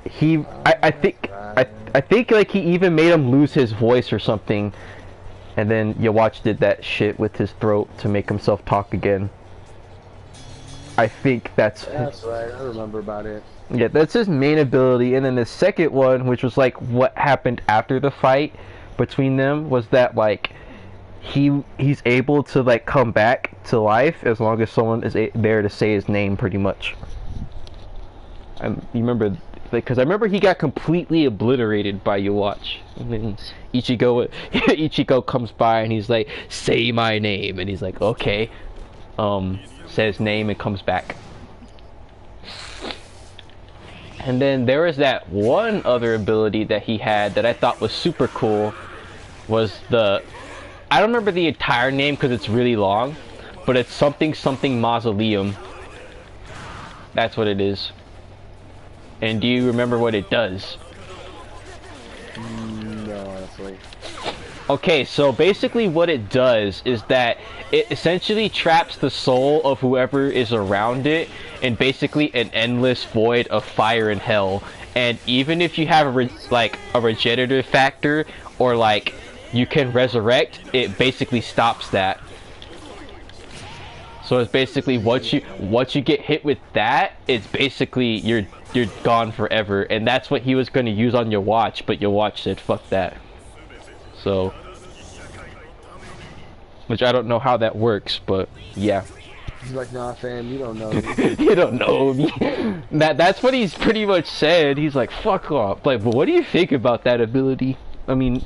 [SPEAKER 1] he I think like he even made him lose his voice or something. And then your watch did that shit with his throat to make himself talk again. I think that's
[SPEAKER 2] right, I remember about it.
[SPEAKER 1] Yeah, that's his main ability. And then the second one, which was like what happened after the fight between them, was that like he's able to like come back to life as long as someone is there to say his name, pretty much. You remember, like, because I remember he got completely obliterated by your watch. And then Ichigo comes by and he's like, "Say my name," and he's like, "Okay." Says name and comes back. And then there was that one other ability that he had that I thought was super cool. Was I don't remember the entire name because it's really long, but it's something mausoleum. That's what it is. And do you remember what it does?
[SPEAKER 2] No, honestly.
[SPEAKER 1] Okay, so basically what it does is that it essentially traps the soul of whoever is around it in basically an endless void of fire and hell. And even if you have like a regenerative factor or like you can resurrect, it basically stops that. So it's basically once you get hit with that, it's basically you're gone forever, and that's what he was going to use on your watch, but your watch said fuck that. So, which I don't know how that works, but yeah.
[SPEAKER 2] He's like, nah, fam, you don't know me.
[SPEAKER 1] You don't know me. That's what he's pretty much said. He's like, fuck off. Like, but what do you think about that ability? I mean,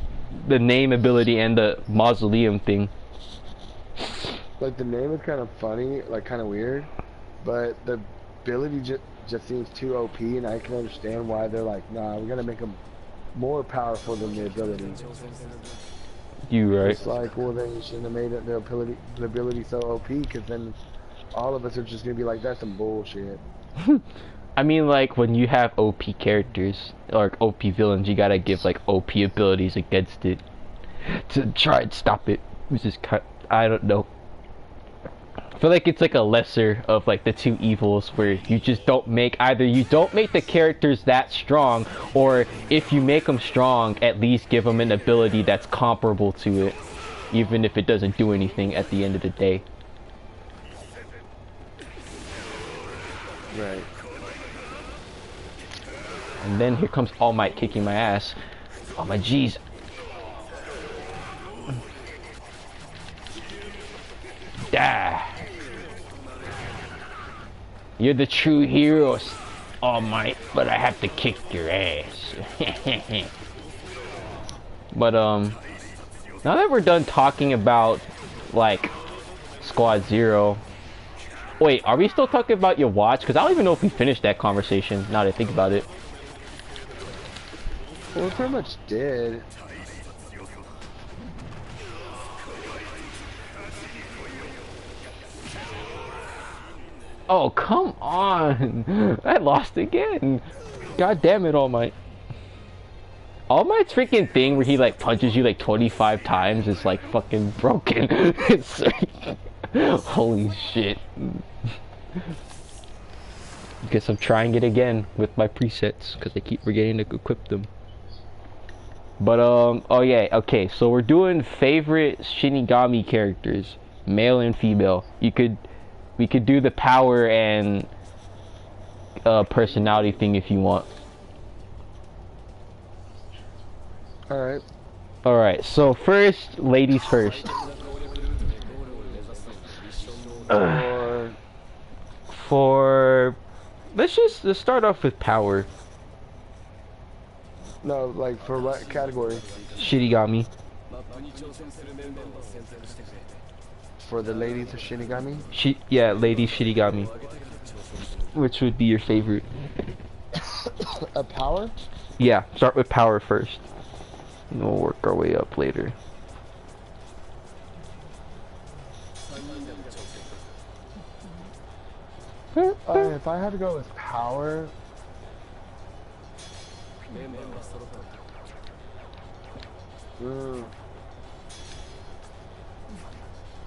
[SPEAKER 1] the name ability and the mausoleum thing.
[SPEAKER 2] Like, the name is kind of funny, like, kind of weird, but the ability just seems too OP, and I can understand why they're like, nah, we gotta make him more powerful than the ability.
[SPEAKER 1] You right.
[SPEAKER 2] It's like, well, then you shouldn't have made it the ability so OP, because then all of us are just gonna be like, that's some bullshit.
[SPEAKER 1] I mean, like, when you have OP characters, or OP villains, you gotta give, like, OP abilities against it to try and stop it. Which is cut. I don't know. I feel like it's like a lesser of like the two evils where you just don't make either you don't make the characters that strong, or if you make them strong, at least give them an ability that's comparable to it, even if it doesn't do anything at the end of the day.
[SPEAKER 2] Right.
[SPEAKER 1] And then here comes All Might kicking my ass. Oh my jeez. Die. You're the true hero, All Might, but I have to kick your ass. But now that we're done talking about like Squad Zero, wait, are we still talking about your watch? Because I don't even know if we finished that conversation. Now that I think about it.
[SPEAKER 2] Well, we pretty much did.
[SPEAKER 1] Oh, come on. I lost again. God damn it, All Might. All Might's freaking thing where he like punches you like 25 times is like fucking broken. It's like, holy shit. Guess I'm trying it again with my presets because I keep forgetting to equip them. But oh yeah, okay, so we're doing favorite Shinigami characters, male and female. We could do the power and personality thing if you want.
[SPEAKER 2] Alright.
[SPEAKER 1] Alright, so first, ladies first. Let's start off with power.
[SPEAKER 2] No, like for what category?
[SPEAKER 1] Shinigami.
[SPEAKER 2] For the ladies of Shinigami?
[SPEAKER 1] Yeah, ladies Shinigami. Which would be your favorite?
[SPEAKER 2] A power?
[SPEAKER 1] Yeah, start with power first. And we'll work our way up later.
[SPEAKER 2] If I had to go with power,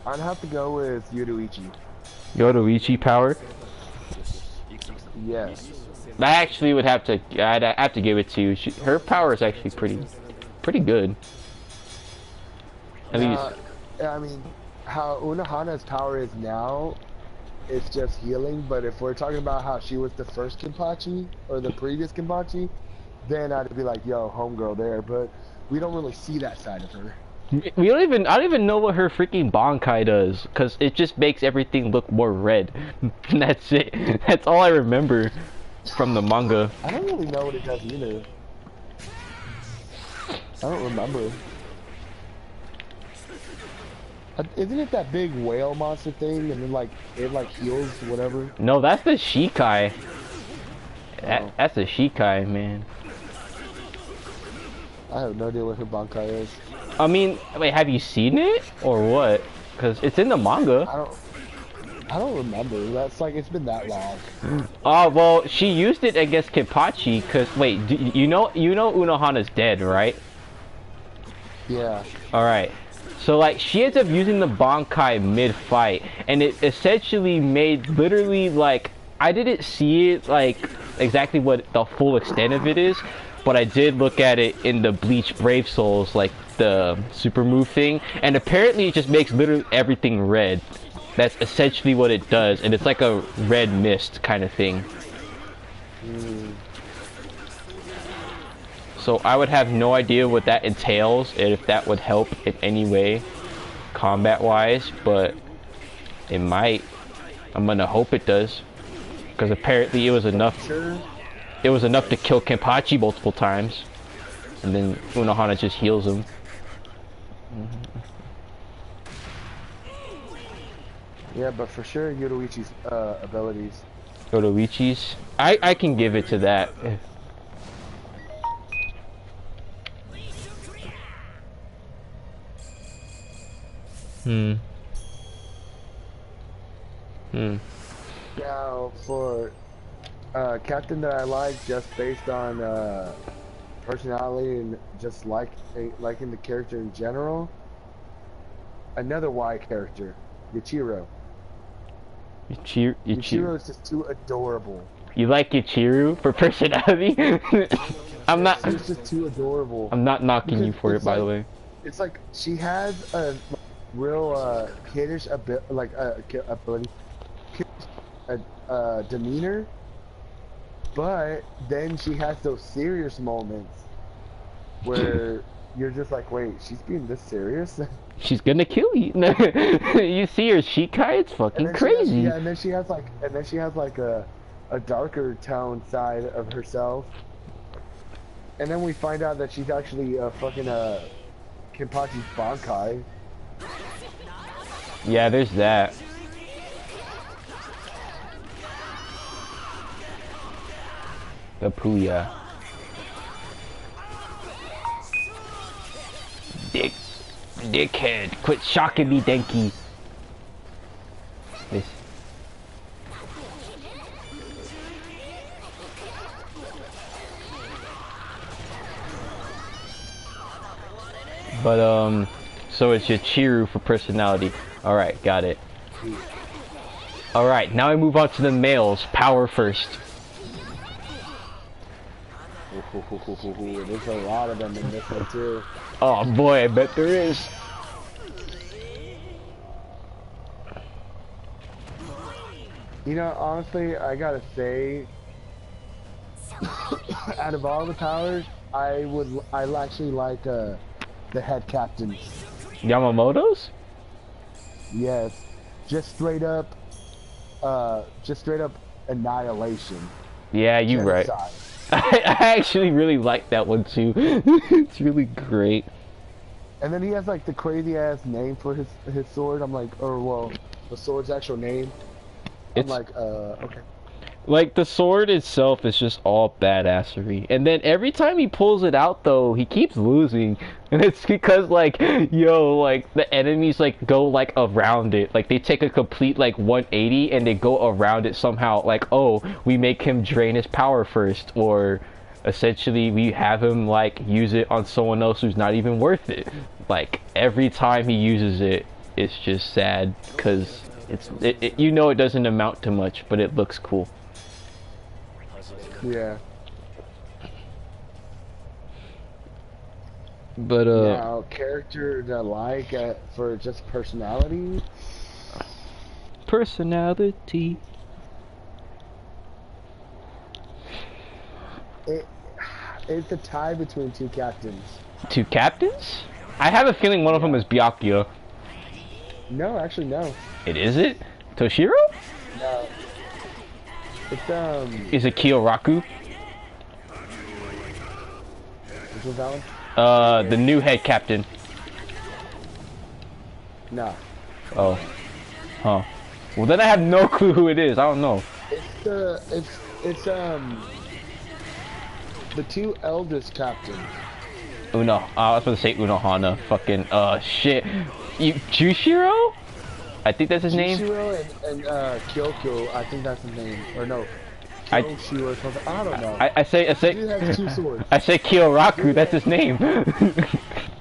[SPEAKER 2] I'd have to go with Yoruichi.
[SPEAKER 1] Yoruichi power?
[SPEAKER 2] Yes.
[SPEAKER 1] I actually would have to. I'd have to give it to you. Her power is actually pretty good. At least.
[SPEAKER 2] I mean, how Unohana's power is now, it's just healing. But if we're talking about how she was the first Kenpachi or the previous Kenpachi, then I'd be like, yo, homegirl there. But we don't really see that side of her.
[SPEAKER 1] I don't even know what her freaking Bankai does, because it just makes everything look more red. And that's it. That's all I remember from the manga.
[SPEAKER 2] I don't really know what it does either. I don't remember. Isn't it that big whale monster thing, and then like it like heals whatever?
[SPEAKER 1] No, that's the Shikai. That's a Shikai, man.
[SPEAKER 2] I have no idea what her Bankai is.
[SPEAKER 1] I mean, wait, have you seen it or what? Because it's in the manga.
[SPEAKER 2] I don't remember. That's like, it's been that long.
[SPEAKER 1] Oh, well, she used it against Kenpachi. Cause wait, you know Unohana's dead, right?
[SPEAKER 2] Yeah.
[SPEAKER 1] Alright. So like she ends up using the Bankai mid-fight, and it essentially made literally like I didn't see it like exactly what the full extent of it is, but I did look at it in the Bleach Brave Souls, like the super move thing, and apparently it just makes literally everything red. That's essentially what it does, and it's like a red mist kind of thing. So I would have no idea what that entails and if that would help in any way combat-wise, but it might. I'm gonna hope it does, because apparently it was enough.
[SPEAKER 2] Sure.
[SPEAKER 1] It was enough to kill Kenpachi multiple times, and then Unohana just heals him.
[SPEAKER 2] Yeah, but for sure Yoruichi's abilities.
[SPEAKER 1] Yoruichi's, I can give it to that.
[SPEAKER 2] Now for captain that I like just based on personality and just liking the character in general. Another Y character, Yachiiro. Yachiiro is just too adorable.
[SPEAKER 1] You like Yachiiro for personality? I'm not.
[SPEAKER 2] She's just too adorable.
[SPEAKER 1] I'm not knocking you
[SPEAKER 2] Because
[SPEAKER 1] for it,
[SPEAKER 2] it's
[SPEAKER 1] by the
[SPEAKER 2] like-
[SPEAKER 1] way.
[SPEAKER 2] It's like she has a real kiddish ability, demeanor, but then she has those serious moments where you're just like, wait, she's being this serious?
[SPEAKER 1] She's gonna kill you. You see her Shikai? It's fucking crazy.
[SPEAKER 2] And then she has like a darker tone side of herself. And then we find out that she's actually fucking Kenpachi's Bankai.
[SPEAKER 1] Yeah, there's that. The Puya. Dickhead, quit shocking me, Denki. This. But so it's Yachiiro for personality. All right, got it. All right, now I move on to the males. Power first.
[SPEAKER 2] There's a lot of them in this one too.
[SPEAKER 1] Oh boy, I bet there is.
[SPEAKER 2] You know, honestly, I gotta say, out of all the powers, I actually like the head captains.
[SPEAKER 1] Yamamoto's?
[SPEAKER 2] Yes, just straight up annihilation.
[SPEAKER 1] Yeah, you right.
[SPEAKER 2] Genocide.
[SPEAKER 1] I actually really like that one too. It's really great.
[SPEAKER 2] And then he has like the crazy ass name for his sword. I'm like, or well, the sword's actual name. I'm like, okay.
[SPEAKER 1] Like, the sword itself is just all badassery. And then every time he pulls it out, though, he keeps losing. And it's because, like, yo, like, the enemies, like, go, like, around it. Like, they take a complete, like, 180 and they go around it somehow. Like, oh, we make him drain his power first. Or, essentially, we have him, like, use it on someone else who's not even worth it. Like, every time he uses it, it's just sad. Because, you know it doesn't amount to much, but it looks cool.
[SPEAKER 2] Yeah.
[SPEAKER 1] But
[SPEAKER 2] now, character to like for just personality.
[SPEAKER 1] Personality.
[SPEAKER 2] It's a tie between two captains.
[SPEAKER 1] Two captains? I have a feeling one of them is Byakuya.
[SPEAKER 2] No, actually no.
[SPEAKER 1] It is it? Toshiro?
[SPEAKER 2] No. It's
[SPEAKER 1] Is it Kiyoraku?
[SPEAKER 2] Which was that one?
[SPEAKER 1] The new head captain.
[SPEAKER 2] No.
[SPEAKER 1] Oh. Huh. Well, then I have no clue who it is. I don't know.
[SPEAKER 2] It's the two eldest captains.
[SPEAKER 1] Uno. I was about to say Unohana. Fucking, shit. Jushiro? I think that's his name.
[SPEAKER 2] Jushiro and Kyoko, I think that's his name. Or no. Kyoshiro or something. I don't know.
[SPEAKER 1] I say
[SPEAKER 2] He has two swords.
[SPEAKER 1] I say Kiyoraku, that's his name.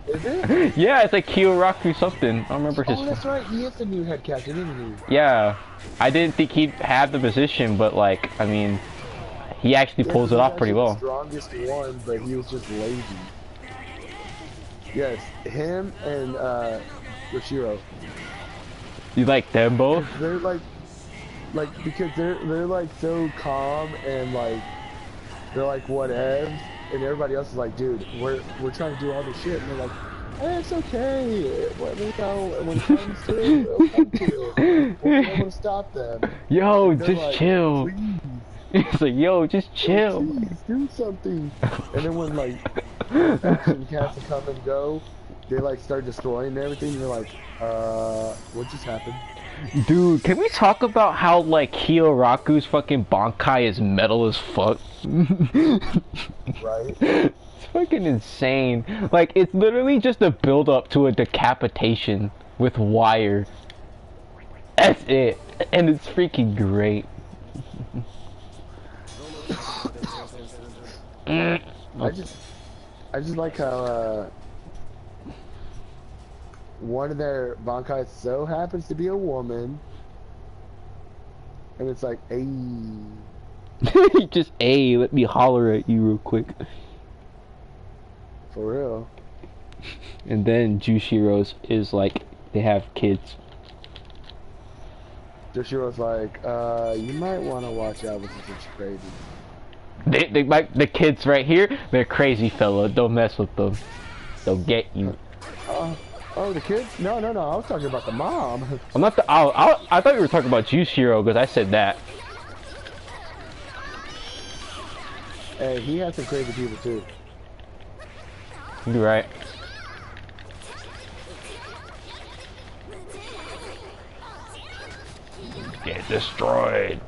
[SPEAKER 2] Is Is it?
[SPEAKER 1] Yeah, it's like Kyoraku something. I don't remember his.
[SPEAKER 2] Oh, that's right. He is the new head captain, isn't he?
[SPEAKER 1] Yeah, I didn't think he'd have the position, but like, I mean, he actually pulls it
[SPEAKER 2] he's
[SPEAKER 1] off pretty
[SPEAKER 2] actually
[SPEAKER 1] well.
[SPEAKER 2] The strongest one, but he was just lazy. Yes, him and Yoshiro.
[SPEAKER 1] You like them both?
[SPEAKER 2] They're like because they're like so calm and like they're like whatevs, and everybody else is like, dude, we're trying to do all this shit, and they're like, eh, it's okay. When it comes to it, it'll come to it. We'll be able to stop them.
[SPEAKER 1] Yo,
[SPEAKER 2] And they're
[SPEAKER 1] just
[SPEAKER 2] like,
[SPEAKER 1] chill.
[SPEAKER 2] Please,
[SPEAKER 1] It's like, yo, just chill.
[SPEAKER 2] please do something. And then when like action cats come and go, they like start destroying everything. You're like, what just happened?
[SPEAKER 1] Dude, can we talk about how like Kyoraku's fucking Bankai is metal as fuck?
[SPEAKER 2] Right?
[SPEAKER 1] It's fucking insane. Like, it's literally just a build up to a decapitation with wire. That's it. And it's freaking great.
[SPEAKER 2] I just like how one of their Bankai so happens to be a woman, and it's like, hey,
[SPEAKER 1] Just, hey, let me holler at you real quick.
[SPEAKER 2] for real.
[SPEAKER 1] And then Jushiro's is like, they have kids.
[SPEAKER 2] Joshiro's like, you might want to watch out with such crazy.
[SPEAKER 1] They like the kids right here. They're crazy, fella. Don't mess with them. They'll get you.
[SPEAKER 2] Oh, the kids? No, I was talking about the mom.
[SPEAKER 1] I'm not the. I thought you were talking about Jushiro because I said that.
[SPEAKER 2] Hey, he has some crazy people too.
[SPEAKER 1] You're right. Get destroyed.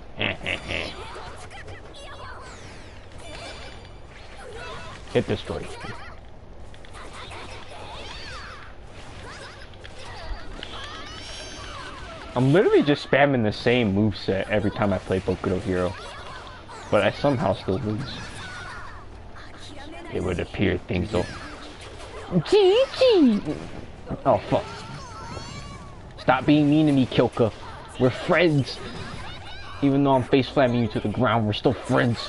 [SPEAKER 1] Get destroyed. I'm literally just spamming the same moveset every time I play Boku no Hero. But I somehow still lose. It would appear things don't. Oh fuck. Stop being mean to me, Kyoka. We're friends. Even though I'm face slamming you to the ground, we're still friends.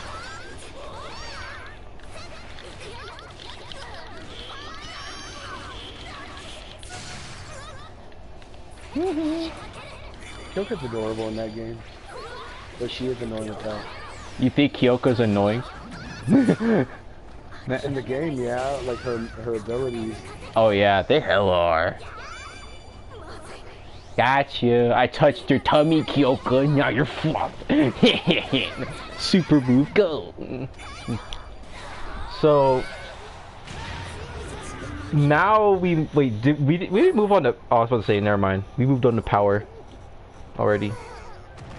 [SPEAKER 2] Kyoka's adorable in that game, but she is annoying as hell.
[SPEAKER 1] You think Kyoka's annoying?
[SPEAKER 2] In the game, yeah, like her abilities.
[SPEAKER 1] Oh yeah, they hell are. Gotcha. I touched your tummy, Kyoka. Now you're flopped. Super move, go. So now we we didn't move on to. Oh, I was about to say, never mind. We moved on to power already,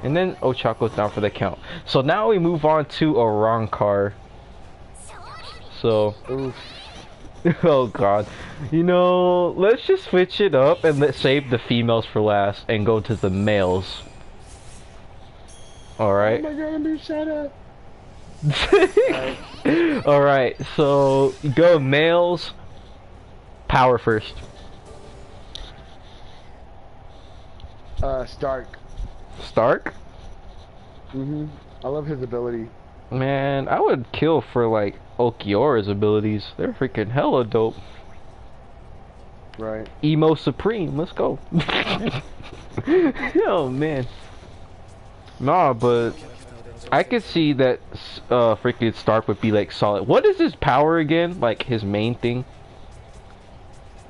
[SPEAKER 1] and then Ochako's down for the count. So now we move on to Arrancar. So.
[SPEAKER 2] Oof.
[SPEAKER 1] Oh god. You know, let's just switch it up and let's save the females for last and go to the males. Alright.
[SPEAKER 2] Oh my god, I'm being shot at.
[SPEAKER 1] Alright, so go males. Power first.
[SPEAKER 2] Stark.
[SPEAKER 1] Stark?
[SPEAKER 2] I love his ability.
[SPEAKER 1] Man, I would kill for like Okiora's abilities. They're freaking hella dope.
[SPEAKER 2] Right.
[SPEAKER 1] Emo Supreme, let's go. Oh man. Nah, but I could see that freaking Stark would be like solid. What is his power again? Like his main thing?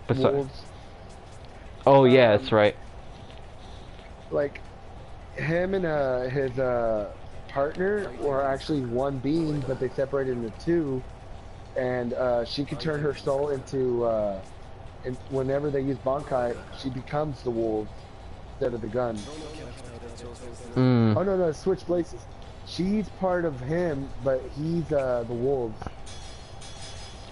[SPEAKER 2] Wolves.
[SPEAKER 1] Oh yeah, that's right.
[SPEAKER 2] Like him and his partner were actually one being, but they separated into two, and she could turn her soul into and whenever they use Bankai, she becomes the wolf instead of the gun. Oh no, switch places. She's part of him, but he's the wolves.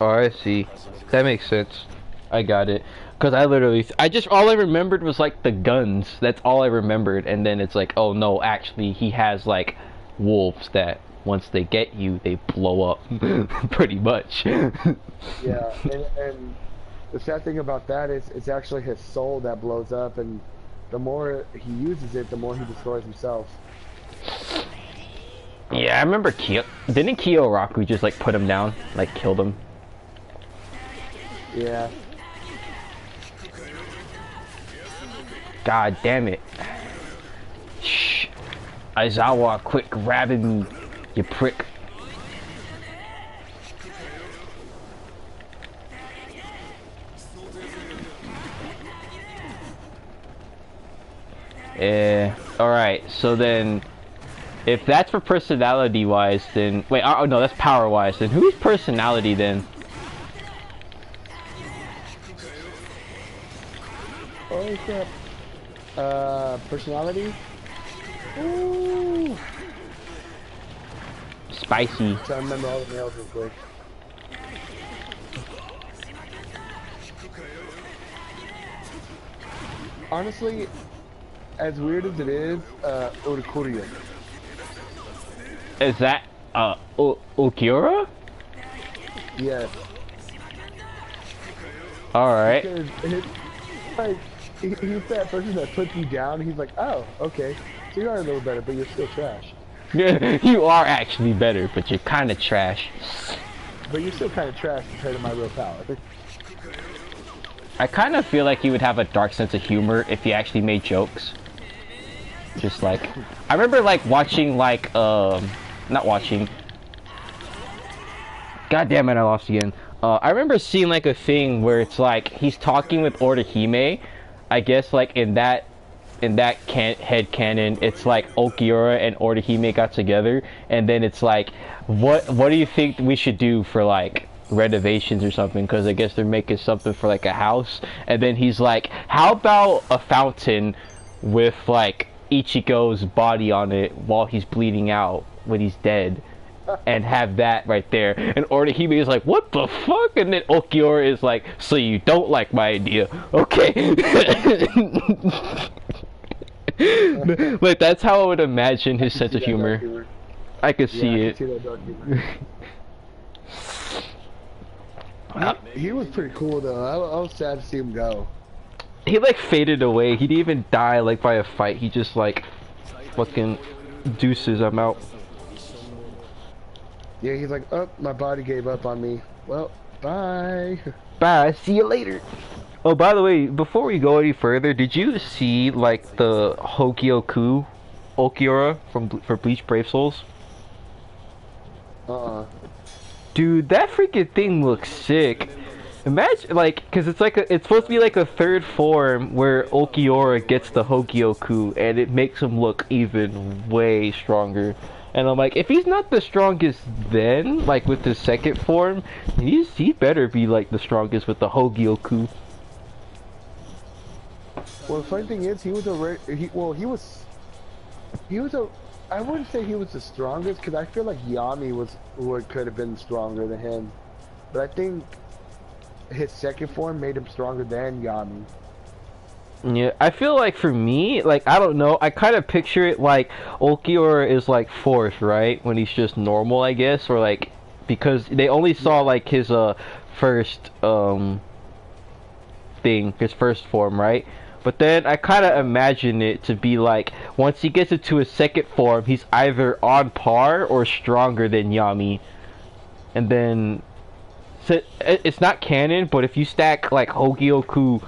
[SPEAKER 1] Oh, I see. That makes sense. I got it. Cause all I remembered was like the guns. That's all I remembered, and then it's like, oh no, actually he has like wolves that once they get you, they blow up, pretty much.
[SPEAKER 2] Yeah, and The sad thing about that is it's actually his soul that blows up, and the more he uses it, the more he destroys himself.
[SPEAKER 1] Yeah, I remember didn't Kiyoraku just like put him down, like killed him?
[SPEAKER 2] Yeah.
[SPEAKER 1] God damn it. Shh. Aizawa, quit grabbing me, you prick. Alright, so then, if that's for personality wise, then, wait, oh no, that's power wise, then who's personality then?
[SPEAKER 2] Holy crap. Personality? Ooh.
[SPEAKER 1] Spicy.
[SPEAKER 2] Trying to remember all the nails real quick. Honestly, as weird as it is, Urukuriya.
[SPEAKER 1] Is that, Ulquiorra?
[SPEAKER 2] Yes.
[SPEAKER 1] Alright.
[SPEAKER 2] Because it's like, he's that person that puts you down, he's like, oh, okay, so you are a little better, but you're still trash.
[SPEAKER 1] You are actually better, but you're kinda trash.
[SPEAKER 2] But you're still kind of trash compared to my real power.
[SPEAKER 1] I kind of feel like he would have a dark sense of humor if he actually made jokes. Just like, I remember like watching like, not watching. God damn it, I lost again. I remember seeing like a thing where it's like, he's talking with Orihime. I guess like in that head canon, it's like Ulquiorra and Orihime got together, and then it's like, what do you think we should do for like renovations or something, because I guess they're making something for like a house, and then he's like, how about a fountain with like Ichigo's body on it while he's bleeding out when he's dead, and have that right there. And Orihime is like, what the fuck? And then Ulquiorra is like, so you don't like my idea, okay. Like, that's how I would imagine his sense of humor. I could see it.
[SPEAKER 2] He was pretty cool though. I was sad to see him go.
[SPEAKER 1] He like faded away. He didn't even die like by a fight. He just like fucking deuces, I'm out.
[SPEAKER 2] Yeah, he's like, oh, my body gave up on me. Well, bye.
[SPEAKER 1] Bye, see you later. Oh, by the way, before we go any further, did you see like the Hogyoku Ulquiorra for Bleach Brave Souls? Dude, that freaking thing looks sick. Imagine, like, cause it's like it's supposed to be like a third form where Ulquiorra gets the Hogyoku, and it makes him look even way stronger. And I'm like, if he's not the strongest then, like with the second form, he better be like the strongest with the Hogyoku.
[SPEAKER 2] Well, the funny thing is, he was I wouldn't say he was the strongest, because I feel like Yami could have been stronger than him. But I think his second form made him stronger than Yami.
[SPEAKER 1] Yeah, I feel like for me, like, I don't know, I kind of picture it like Ulquiorra is like fourth, right? When he's just normal, I guess, or like, because they only saw like his first his first form, right? But then I kind of imagine it to be like, once he gets into his second form, he's either on par or stronger than Yami. And then, so it's not canon, but if you stack like Hogyoku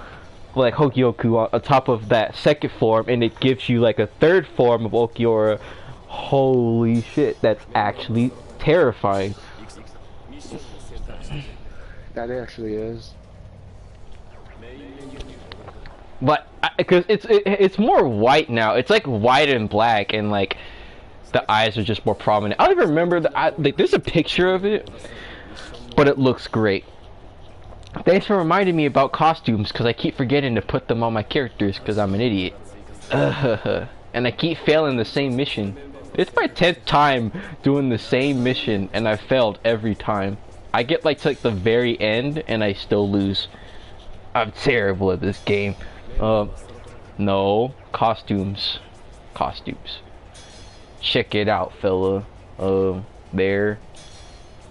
[SPEAKER 1] on top of that second form, and it gives you like a third form of Ulquiorra, holy shit, that's actually terrifying.
[SPEAKER 2] That actually is.
[SPEAKER 1] But because it's more white now. It's like white and black, and like the eyes are just more prominent. I don't even remember like, there's a picture of it, but it looks great. Thanks for reminding me about costumes, because I keep forgetting to put them on my characters because I'm an idiot. And I keep failing the same mission. It's my 10th time doing the same mission, and I failed every time. I get like to like the very end, and I still lose. I'm terrible at this game. No. Costumes. Check it out, fella. There,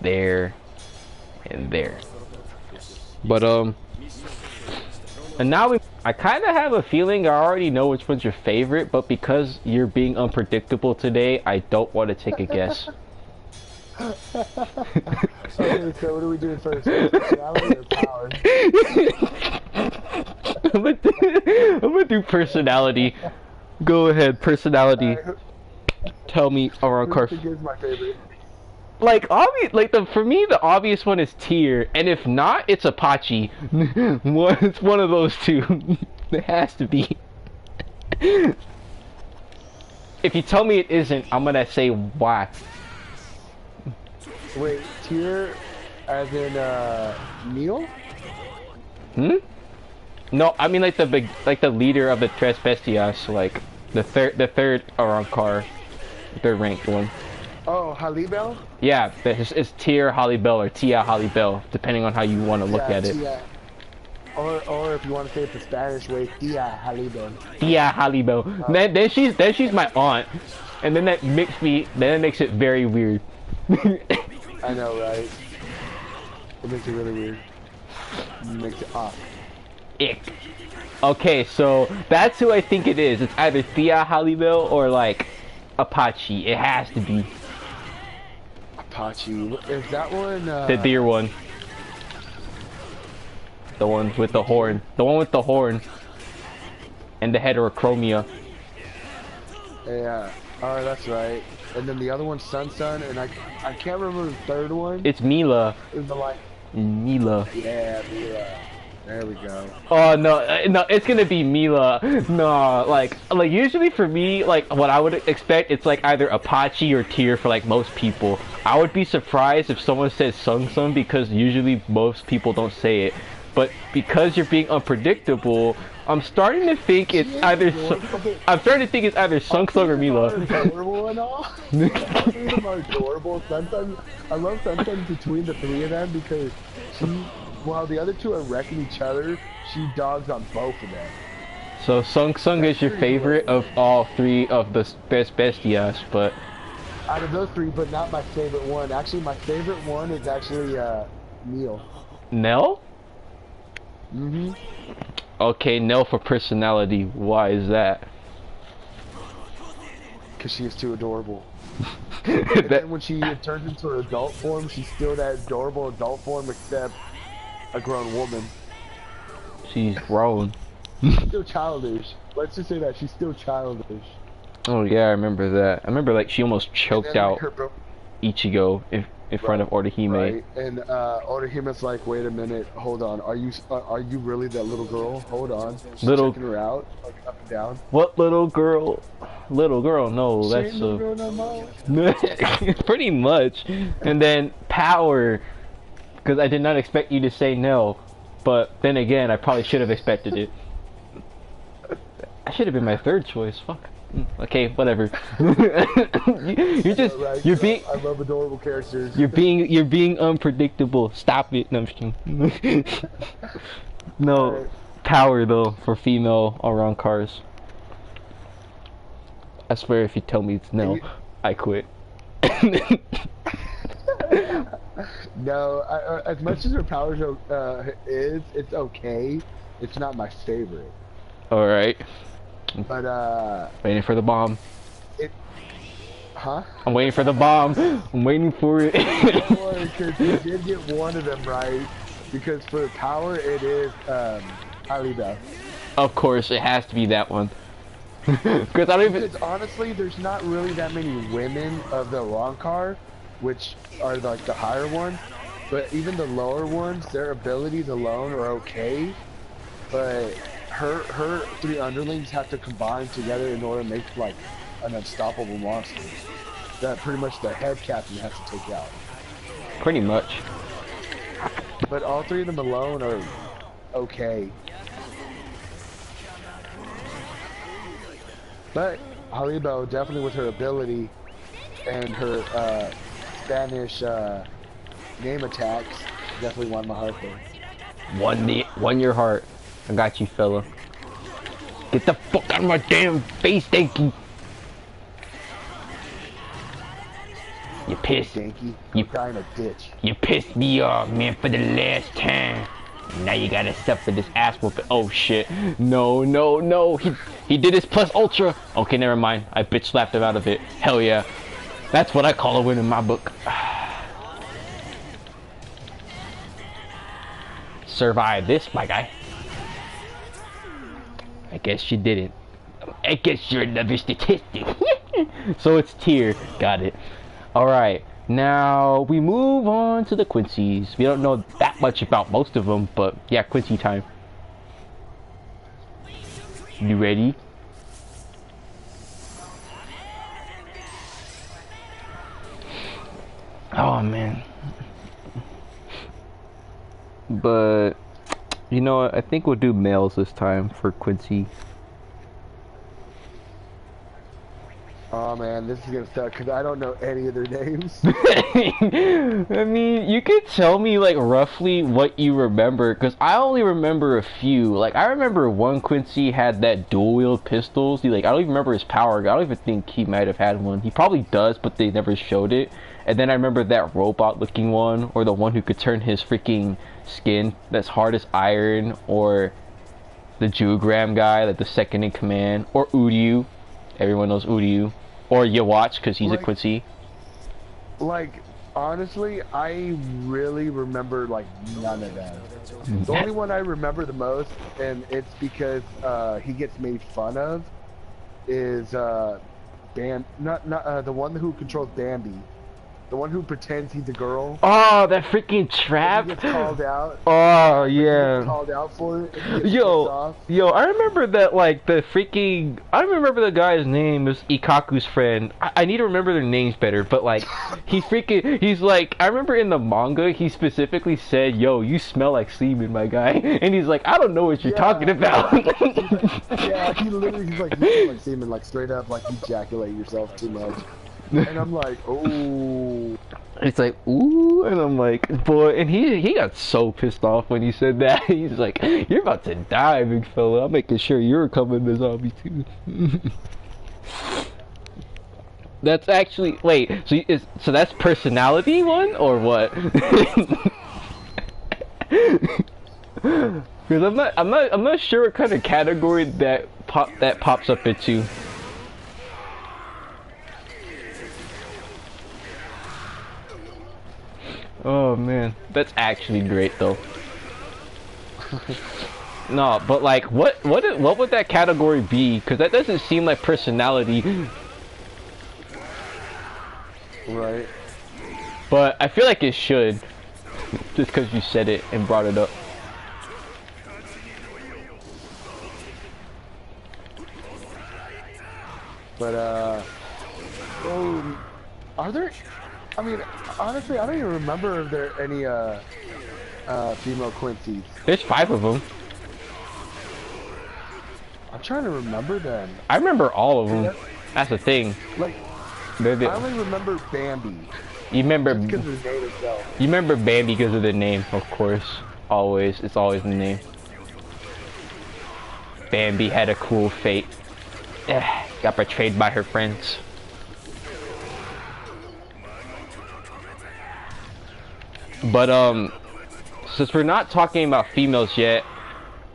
[SPEAKER 1] and there. But, And now I kind of have a feeling I already know which one's your favorite, but because you're being unpredictable today, I don't want to take a guess.
[SPEAKER 2] Okay, so what are we doing first? Personality or power?
[SPEAKER 1] I'm gonna do personality. Go ahead, personality. Tell me around
[SPEAKER 2] Who
[SPEAKER 1] car.
[SPEAKER 2] do you think is my favorite?
[SPEAKER 1] Like obvious, like for me the obvious one is Tyr, and if not, it's Apache. It's one of those two. It has to be. If you tell me it isn't, I'm gonna say why.
[SPEAKER 2] Wait, Tyr as in Neil?
[SPEAKER 1] Hmm? No, I mean like the big, like the leader of the Tres Bestias, like the third Arrancar, third ranked one.
[SPEAKER 2] Oh, Halibel?
[SPEAKER 1] Yeah, it's Tyr Halibel or Tia Halibel, depending on how you want to look at it.
[SPEAKER 2] Tia. Or if you want to say it the Spanish way, Tia Halibel.
[SPEAKER 1] Tia Halibel.
[SPEAKER 2] Oh.
[SPEAKER 1] Then she's my aunt, and then that makes it very weird.
[SPEAKER 2] I know, right? It makes it really weird. It makes it off.
[SPEAKER 1] Ick. Okay, so that's who I think it is. It's either Tia Halibel or like Apache. It has to be
[SPEAKER 2] Apache. Is that one?
[SPEAKER 1] the deer one. The one with the horn. The one with the horn. And the heterochromia.
[SPEAKER 2] Yeah. Oh, that's right. And then the other one's Sun, and I can't remember the third one.
[SPEAKER 1] It's Mila.
[SPEAKER 2] It's the like.
[SPEAKER 1] Mila.
[SPEAKER 2] Yeah, Mila. There we go.
[SPEAKER 1] Oh no, no, it's gonna be Mila. No, like usually for me, like what I would expect, it's like either Apache or Tyr for like most people. I would be surprised if someone says Sung Sung because usually most people don't say it. But because you're being unpredictable, I'm starting to think it's either. I'm starting to think it's either Sung Sung or Mila.
[SPEAKER 2] Adorable and all. All three of them are adorable. Sometimes I love sometimes between the three of them because while the other two are wrecking each other, she dogs on both of them.
[SPEAKER 1] So Sung Sung is your favorite of all three of the best bestias, but
[SPEAKER 2] out of those three, but not my favorite one. Actually, my favorite one is actually Neil.
[SPEAKER 1] Nell?
[SPEAKER 2] Mm-hmm.
[SPEAKER 1] Okay, Nell for personality. Why is that?
[SPEAKER 2] Because she is too adorable. And then when she turns into her adult form, she's still that adorable adult form, except a grown woman.
[SPEAKER 1] She's grown.
[SPEAKER 2] Still childish. Let's just say that she's still childish.
[SPEAKER 1] Oh yeah, I remember that. I remember like she almost choked out Ichigo in front of Orihime.
[SPEAKER 2] Right, and Orihime's like, wait a minute, hold on, are you really that little girl? Hold on. She's
[SPEAKER 1] little
[SPEAKER 2] checking her out, like up and down.
[SPEAKER 1] What little girl? Little girl? No, that's
[SPEAKER 2] little girl no more.
[SPEAKER 1] pretty much. And then power, because I did not expect you to say no, but then again, I probably should have expected it. I should have been my third choice. Fuck. Okay, whatever. you're just
[SPEAKER 2] Right,
[SPEAKER 1] you're being.
[SPEAKER 2] I love adorable characters.
[SPEAKER 1] You're being unpredictable. Stop it. No, I'm just kidding. No,
[SPEAKER 2] Right.
[SPEAKER 1] power though for female around cars. I swear if you tell me it's no, I quit.
[SPEAKER 2] No, as much as her power is, it's okay. It's not my favorite.
[SPEAKER 1] All right.
[SPEAKER 2] But
[SPEAKER 1] Waiting for the bomb.
[SPEAKER 2] huh?
[SPEAKER 1] I'm waiting for the bomb. I'm waiting for it.
[SPEAKER 2] Because you did get one of them right. Because for power, it is Alida.
[SPEAKER 1] Of course, it has to be that one. Because I don't even.
[SPEAKER 2] Because honestly, there's not really that many women of the Rancor, which are like the higher ones. But even the lower ones, their abilities alone are okay. But her three underlings have to combine together in order to make like an unstoppable monster that pretty much the head captain has to take out.
[SPEAKER 1] Pretty much.
[SPEAKER 2] But all three of them alone are okay. But Haribo, definitely with her ability and her Spanish name attacks, definitely won my heart there.
[SPEAKER 1] Won your heart. I got you, fella. Get the fuck out of my damn face, Danky. You pissed.
[SPEAKER 2] Danky,
[SPEAKER 1] You
[SPEAKER 2] die in a ditch.
[SPEAKER 1] You pissed me off, man, for the last time. Now you gotta suffer this ass whooping. Oh shit. No, no, no. He did his plus ultra. Okay, never mind. I bitch slapped him out of it. Hell yeah. That's what I call a win in my book. Survive this, my guy. I guess you didn't. I guess you're another statistic. So it's tier. Got it. Alright. Now we move on to the Quincy's. We don't know that much about most of them, but yeah, Quincy time. You ready? Oh man. But you know what? I think we'll do males this time for Quincy.
[SPEAKER 2] Oh man, this is gonna suck because I don't know any of their names.
[SPEAKER 1] I mean, you could tell me like roughly what you remember, because I only remember a few. Like I remember one Quincy had that dual wield pistols. I don't even remember his power. I don't even think he might have had one. He probably does, but they never showed it. And then I remember that robot looking one, or the one who could turn his freaking skin that's hard as iron, or the Jugram guy, like the second in command, or Uryu. Everyone knows Uryu. Or Yawatch, because he's a Quincy.
[SPEAKER 2] Like, honestly, I really remember, like, none of them. The only one I remember the most, and it's because he gets made fun of, is the one who controls Bambi. The one who pretends he's a girl.
[SPEAKER 1] Oh, that freaking trap!
[SPEAKER 2] He gets called out.
[SPEAKER 1] Oh,
[SPEAKER 2] He
[SPEAKER 1] yeah.
[SPEAKER 2] gets called out for it. And he gets pissed
[SPEAKER 1] Yo,
[SPEAKER 2] off.
[SPEAKER 1] I remember that, like, I don't remember the guy's name. It was Ikaku's friend. I need to remember their names better, but, like, he's like, I remember in the manga, he specifically said, yo, you smell like semen, my guy. And he's like, I don't know what you're talking about.
[SPEAKER 2] Yeah, he's like, you smell like semen, like, straight up, like, you ejaculate yourself too much. And I'm like, oh.
[SPEAKER 1] It's like, ooh, and I'm like, boy, and he got so pissed off when he said that. He's like, you're about to die, big fella. I'm making sure you're coming to zombie too. That's actually, wait, so that's personality one or what? Because I'm not sure what kind of category that pops up into. Oh man, that's actually great though. No, but like, what would that category be? Because that doesn't seem like personality.
[SPEAKER 2] Right.
[SPEAKER 1] But I feel like it should, just because you said it and brought it up.
[SPEAKER 2] But are there? I mean, honestly, I don't even remember if there are any female Quincy's.
[SPEAKER 1] There's 5 of them.
[SPEAKER 2] I'm trying to remember them.
[SPEAKER 1] I remember all of them. That's the thing.
[SPEAKER 2] Like, I only remember Bambi.
[SPEAKER 1] You remember?
[SPEAKER 2] Because of the name itself.
[SPEAKER 1] You remember Bambi because of the name, of course. Always, it's always the name. Bambi had a cool fate. Got betrayed by her friends. But since we're not talking about females yet,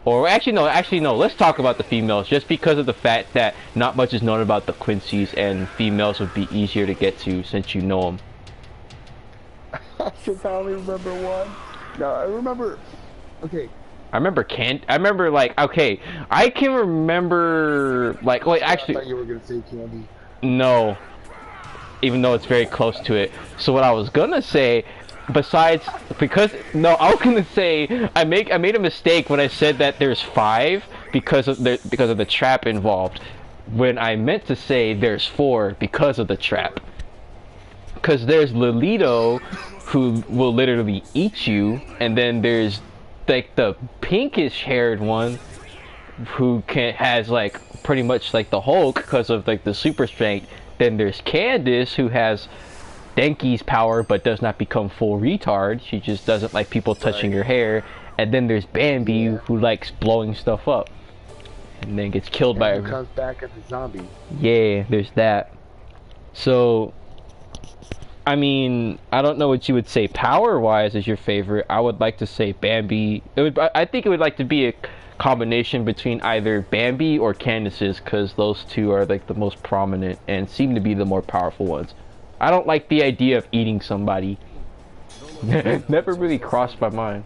[SPEAKER 1] or actually no, let's talk about the females, just because of the fact that not much is known about the Quincy's, and females would be easier to get to since you know them.
[SPEAKER 2] Since I only remember one. No, I remember. Okay.
[SPEAKER 1] I remember like, okay, I can remember like, wait, actually.
[SPEAKER 2] I thought you were gonna say Candy.
[SPEAKER 1] No, even though it's very close to it. So what I was gonna say, besides, I was gonna say I made a mistake when I said that there's 5 because of the trap involved, when I meant to say there's 4 because of the trap. Because there's Lolito, who will literally eat you, and then there's like the pinkish haired one who has like pretty much like the Hulk because of like the super strength. Then there's Candace, who has Denki's power but does not become full retard. She just doesn't like people touching her hair. And then there's Bambi, who likes blowing stuff up and then gets killed by
[SPEAKER 2] everyone. Comes back as a zombie.
[SPEAKER 1] Yeah, there's that. So I mean, I don't know what you would say power-wise is your favorite. I would like to say Bambi. I think it would like to be a combination between either Bambi or Candace's, because those two are like the most prominent and seem to be the more powerful ones. I don't like the idea of eating somebody. Never really crossed my mind.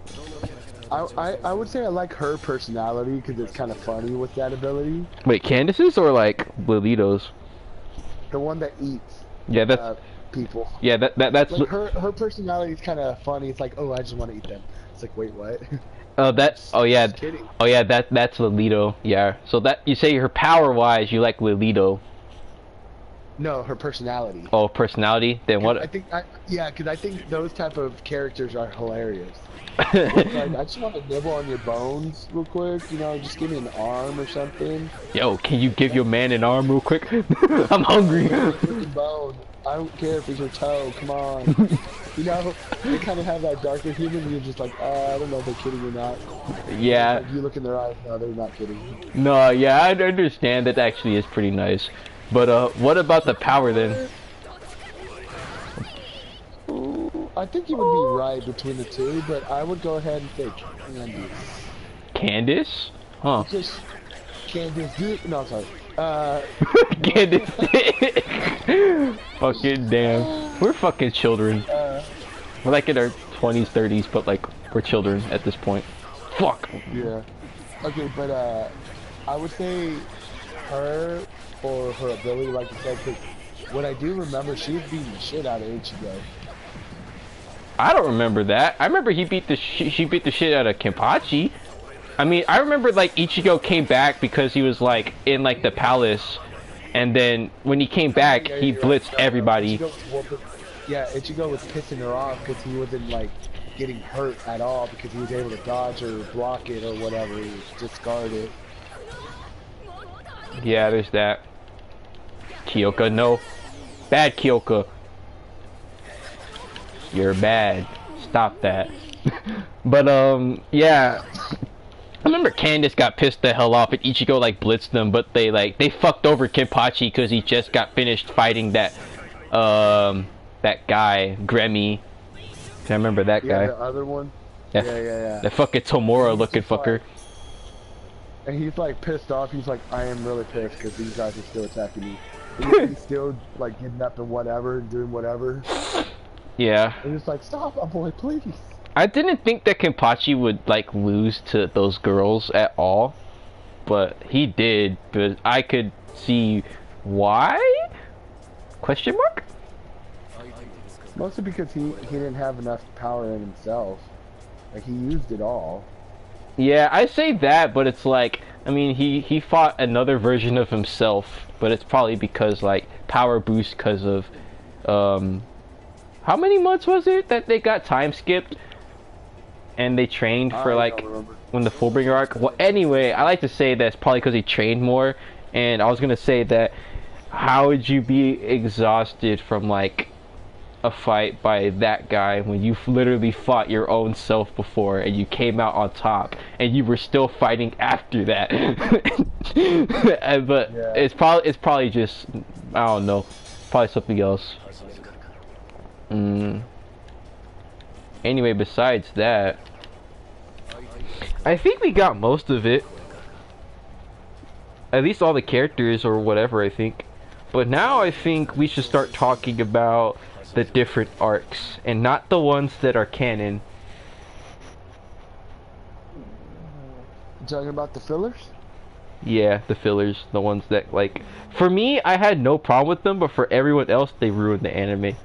[SPEAKER 2] I would say I like her personality because it's kind of funny with that ability.
[SPEAKER 1] Wait, Candace's or like Lolito's?
[SPEAKER 2] The one that eats
[SPEAKER 1] Yeah, that's
[SPEAKER 2] people.
[SPEAKER 1] yeah, that's
[SPEAKER 2] Like her personality is kind of funny. It's like, oh, I just want to eat them. It's like, wait, what?
[SPEAKER 1] oh yeah,
[SPEAKER 2] Just kidding.
[SPEAKER 1] oh yeah, that's Lolito. Yeah, so that you say her power-wise, you like Lolito.
[SPEAKER 2] No, her personality.
[SPEAKER 1] Oh, personality? Then what?
[SPEAKER 2] Yeah, because I think those type of characters are hilarious. Like, I just want to nibble on your bones real quick, you know, just give me an arm or something.
[SPEAKER 1] Yo, can you give your man an arm real quick? I'm hungry.
[SPEAKER 2] Freaking bone. I don't care if it's your toe, come on. You know, they kind of have that darker humor and you're just like, I don't know if they're kidding or not.
[SPEAKER 1] Yeah.
[SPEAKER 2] Like, you look in their eyes, no, they're not kidding.
[SPEAKER 1] No, yeah, I understand that actually is pretty nice. But what about the power then?
[SPEAKER 2] I think you would be right between the two, but I would go ahead and say Candy.
[SPEAKER 1] Candace? Huh.
[SPEAKER 2] Just Candace, no, sorry.
[SPEAKER 1] Candace. Fucking damn. We're fucking children. We're like in our 20s, 30s, but like we're children at this point. Fuck.
[SPEAKER 2] Yeah. Okay, but I would say her for her ability, like you said, because what I do remember, she was beating the shit out of Ichigo.
[SPEAKER 1] I don't remember that. I remember she beat the shit out of Kenpachi. I mean, I remember like Ichigo came back because he was like in like the palace, and then when he came back, he blitzed everybody.
[SPEAKER 2] Ichigo was pissing her off because he wasn't like getting hurt at all because he was able to dodge or block it or whatever, he discard it.
[SPEAKER 1] Yeah, there's that. Kyoka, no. Bad Kyoka. You're bad. Stop that. But yeah. I remember Candace got pissed the hell off and Ichigo like blitzed them, but they fucked over Kenpachi because he just got finished fighting that guy, Gremmy. I remember that guy.
[SPEAKER 2] Yeah, the other one. Yeah.
[SPEAKER 1] The fucking Tomura looking fucker.
[SPEAKER 2] Like, and he's like pissed off. He's like, I am really pissed because these guys are still attacking me. He's still like getting up and whatever, and doing whatever.
[SPEAKER 1] Yeah.
[SPEAKER 2] And it's like, stop, my boy, please.
[SPEAKER 1] I didn't think that Kenpachi would like lose to those girls at all, but he did. But I could see why? Question mark?
[SPEAKER 2] Mostly because he didn't have enough power in himself. Like he used it all.
[SPEAKER 1] Yeah, I say that, but it's like, I mean, he fought another version of himself, but it's probably because like power boost because of how many months was it that they got time skipped and they trained for like when the Fullbringer arc? Well, anyway, I like to say that's probably because he trained more, and I was gonna say that how would you be exhausted from like a fight by that guy when you literally fought your own self before and you came out on top and you were still fighting after that? But yeah. it's probably just, I don't know, probably something else. Anyway, besides that, I think we got most of it, at least all the characters or whatever, I think. But now I think we should start talking about the different arcs and not the ones that are canon.
[SPEAKER 2] You talking about the fillers?
[SPEAKER 1] Yeah, the fillers, the ones that, like, for me, I had no problem with them, but for everyone else, they ruined the anime.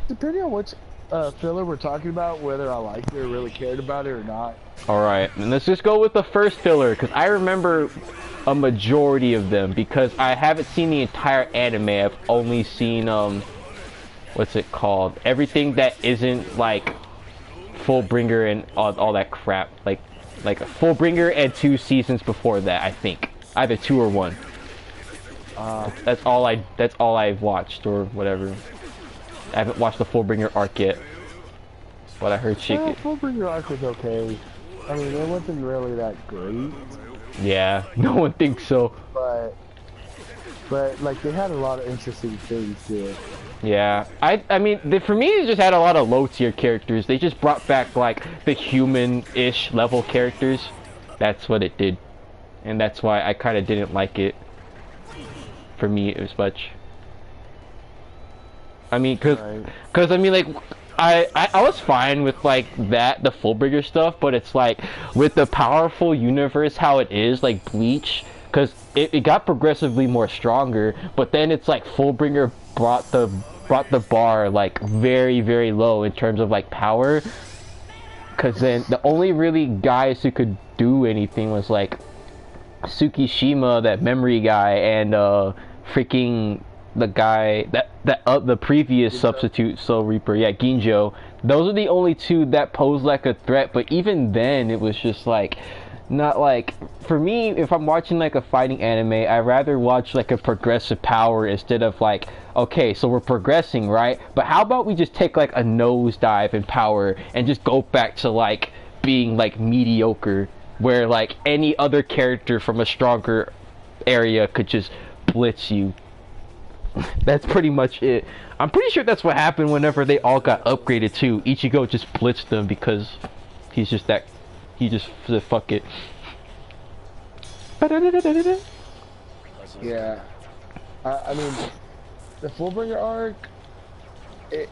[SPEAKER 2] Depending on which filler we're talking about, whether I liked it or really cared about it or not.
[SPEAKER 1] Alright, and let's just go with the first filler, because I remember a majority of them, because I haven't seen the entire anime. I've only seen, what's it called? Everything that isn't, like, Fullbringer and all that crap. Like a Fullbringer and 2 seasons before that, I think. Either 2 or 1. That's all I've watched, or whatever. I haven't watched the Fullbringer arc yet, but I heard shit.
[SPEAKER 2] Fullbringer arc was okay. I mean, it wasn't really that great.
[SPEAKER 1] Yeah, no one thinks so.
[SPEAKER 2] But like they had a lot of interesting things to it.
[SPEAKER 1] Yeah, I mean, for me, they just had a lot of low tier characters. They just brought back like the human-ish level characters. That's what it did, and that's why I kind of didn't like it. For me, as much. I mean, cause I mean, like, I was fine with like that, the Fullbringer stuff, but it's like with the powerful universe how it is, like Bleach, cause it got progressively more stronger, but then it's like Fullbringer brought the bar like very, very low in terms of like power, cause then the only really guys who could do anything was like Tsukishima, that memory guy, and freaking the guy the previous
[SPEAKER 2] Ginjo.
[SPEAKER 1] substitute Soul Reaper, yeah, Ginjo. Those are the only two that pose like a threat, but even then it was just like not like, for me, if I'm watching like a fighting anime, I'd rather watch like a progressive power instead of like, okay, so we're progressing, right? But how about we just take like a nosedive in power and just go back to like being like mediocre, where like any other character from a stronger area could just blitz you. That's pretty much it. I'm pretty sure that's what happened whenever they all got upgraded too. Ichigo just blitzed them because he's just that. He just said, fuck it.
[SPEAKER 2] Yeah. I mean, the Fullbringer arc, it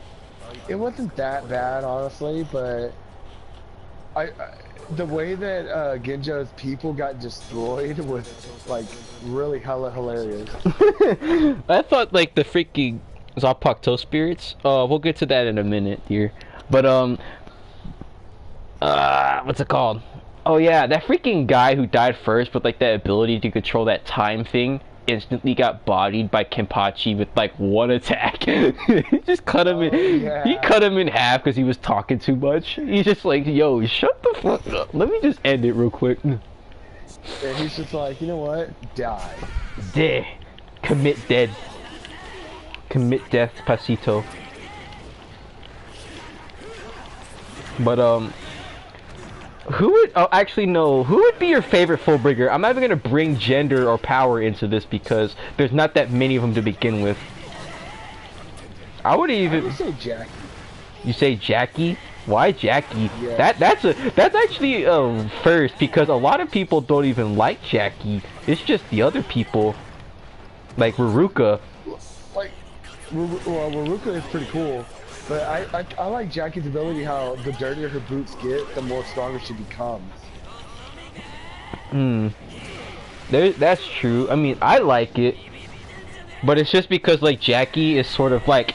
[SPEAKER 2] wasn't that bad, honestly, but the way that Genjo's people got destroyed was like really hella hilarious.
[SPEAKER 1] I thought like the freaking Zanpakuto spirits. We'll get to that in a minute here. But what's it called? Oh yeah, that freaking guy who died first with like that ability to control that time thing instantly got bodied by Kenpachi with like one attack. He just cut him in.
[SPEAKER 2] Yeah.
[SPEAKER 1] He cut him in half because he was talking too much. He's just like, yo, shut the fuck up. Let me just end it real quick.
[SPEAKER 2] And he's just like, you know what? Die.
[SPEAKER 1] Dead. Commit dead. Commit death, Pasito. But who would, oh actually no, who would be your favorite Fullbringer? I'm not even gonna bring gender or power into this because there's not that many of them to begin with. I would even.
[SPEAKER 2] I would say Jackie.
[SPEAKER 1] You say Jackie? Why Jackie?
[SPEAKER 2] Yeah.
[SPEAKER 1] That's actually first, because a lot of people don't even like Jackie. It's just the other people, like Ruruka.
[SPEAKER 2] Like, well, Ruruka is pretty cool, but I like Jackie's ability. How the dirtier her boots get, the more stronger she becomes.
[SPEAKER 1] That's true. I mean, I like it, but it's just because like Jackie is sort of like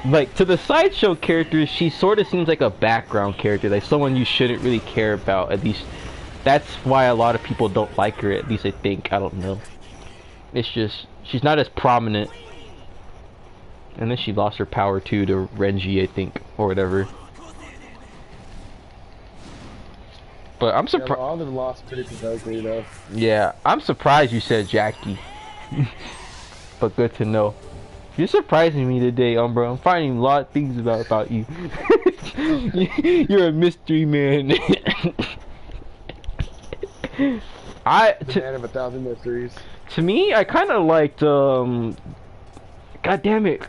[SPEAKER 1] to the sideshow characters, she sort of seems like a background character, like someone you shouldn't really care about. At least that's why a lot of people don't like her. At least I think. I don't know. It's just she's not as prominent. And then she lost her power too to Renji, I think, or whatever. But I'm surprised.
[SPEAKER 2] Yeah, all of them lost pretty pathetically though.
[SPEAKER 1] Yeah, I'm surprised you said Jackie. But good to know. You're surprising me today, Umbra. I'm finding a lot of things about you. You're a mystery man.
[SPEAKER 2] The man of 1,000 mysteries.
[SPEAKER 1] To me, I kind of liked, God damn it.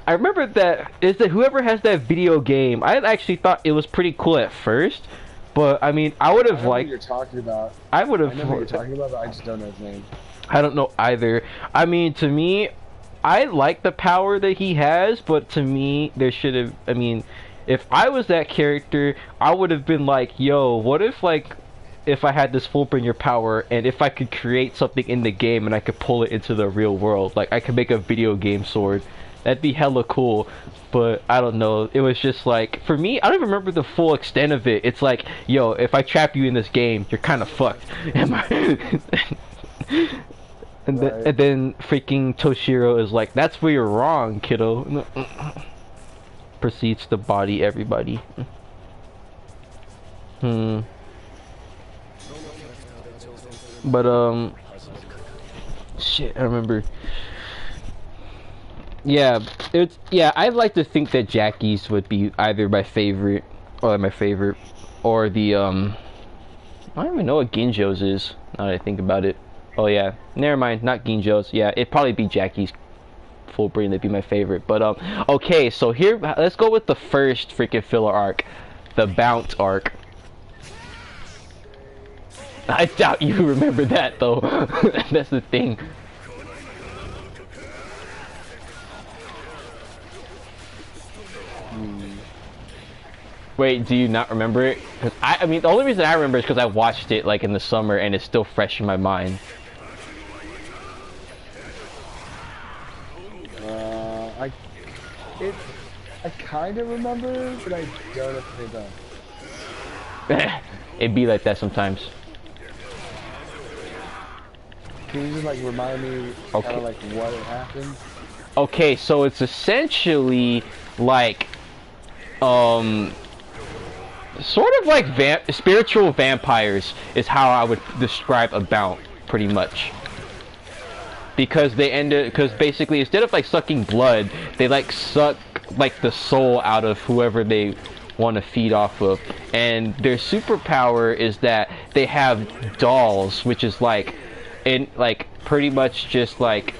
[SPEAKER 1] I remember that, is that whoever has that video game, I actually thought it was pretty cool at first, but I mean, I would have liked.
[SPEAKER 2] What you're talking about.
[SPEAKER 1] I would have.
[SPEAKER 2] I know what you're talking about, but I just don't know his name.
[SPEAKER 1] I don't know either. I mean, to me, I like the power that he has, but to me, there should have. I mean, if I was that character, I would have been like, yo, what if like, if I had this Fullbringer power, and if I could create something in the game and I could pull it into the real world, like I could make a video game sword. That'd be hella cool. But I don't know, it was just like, for me, I don't even remember the full extent of it. It's like, yo, if I trap you in this game, you're kind of fucked. And then freaking Toshiro is like, that's where you're wrong, kiddo. Proceeds to body everybody. But shit, I remember. Yeah, I'd like to think that Jackie's would be either my favorite, or the I don't even know what Ginjo's is, now that I think about it. Oh yeah, never mind, not Ginjo's. Yeah, it'd probably be Jackie's Full Brain that'd be my favorite. But okay, so here, let's go with the first freaking filler arc, the Bounce arc. I doubt you remember that though. That's the thing. Wait, do you not remember it? Cause I mean, the only reason I remember is because I watched it like in the summer and it's still fresh in my mind.
[SPEAKER 2] I kind of remember, but I don't know if they don't.
[SPEAKER 1] It'd be like that sometimes.
[SPEAKER 2] Can you just like remind me
[SPEAKER 1] Okay.
[SPEAKER 2] kind of like what happened?
[SPEAKER 1] Okay, so it's essentially like, sort of like spiritual vampires is how I would describe a Bounce, pretty much. Because because basically instead of like sucking blood, they like suck like the soul out of whoever they want to feed off of. And their superpower is that they have dolls, which is like, pretty much just like,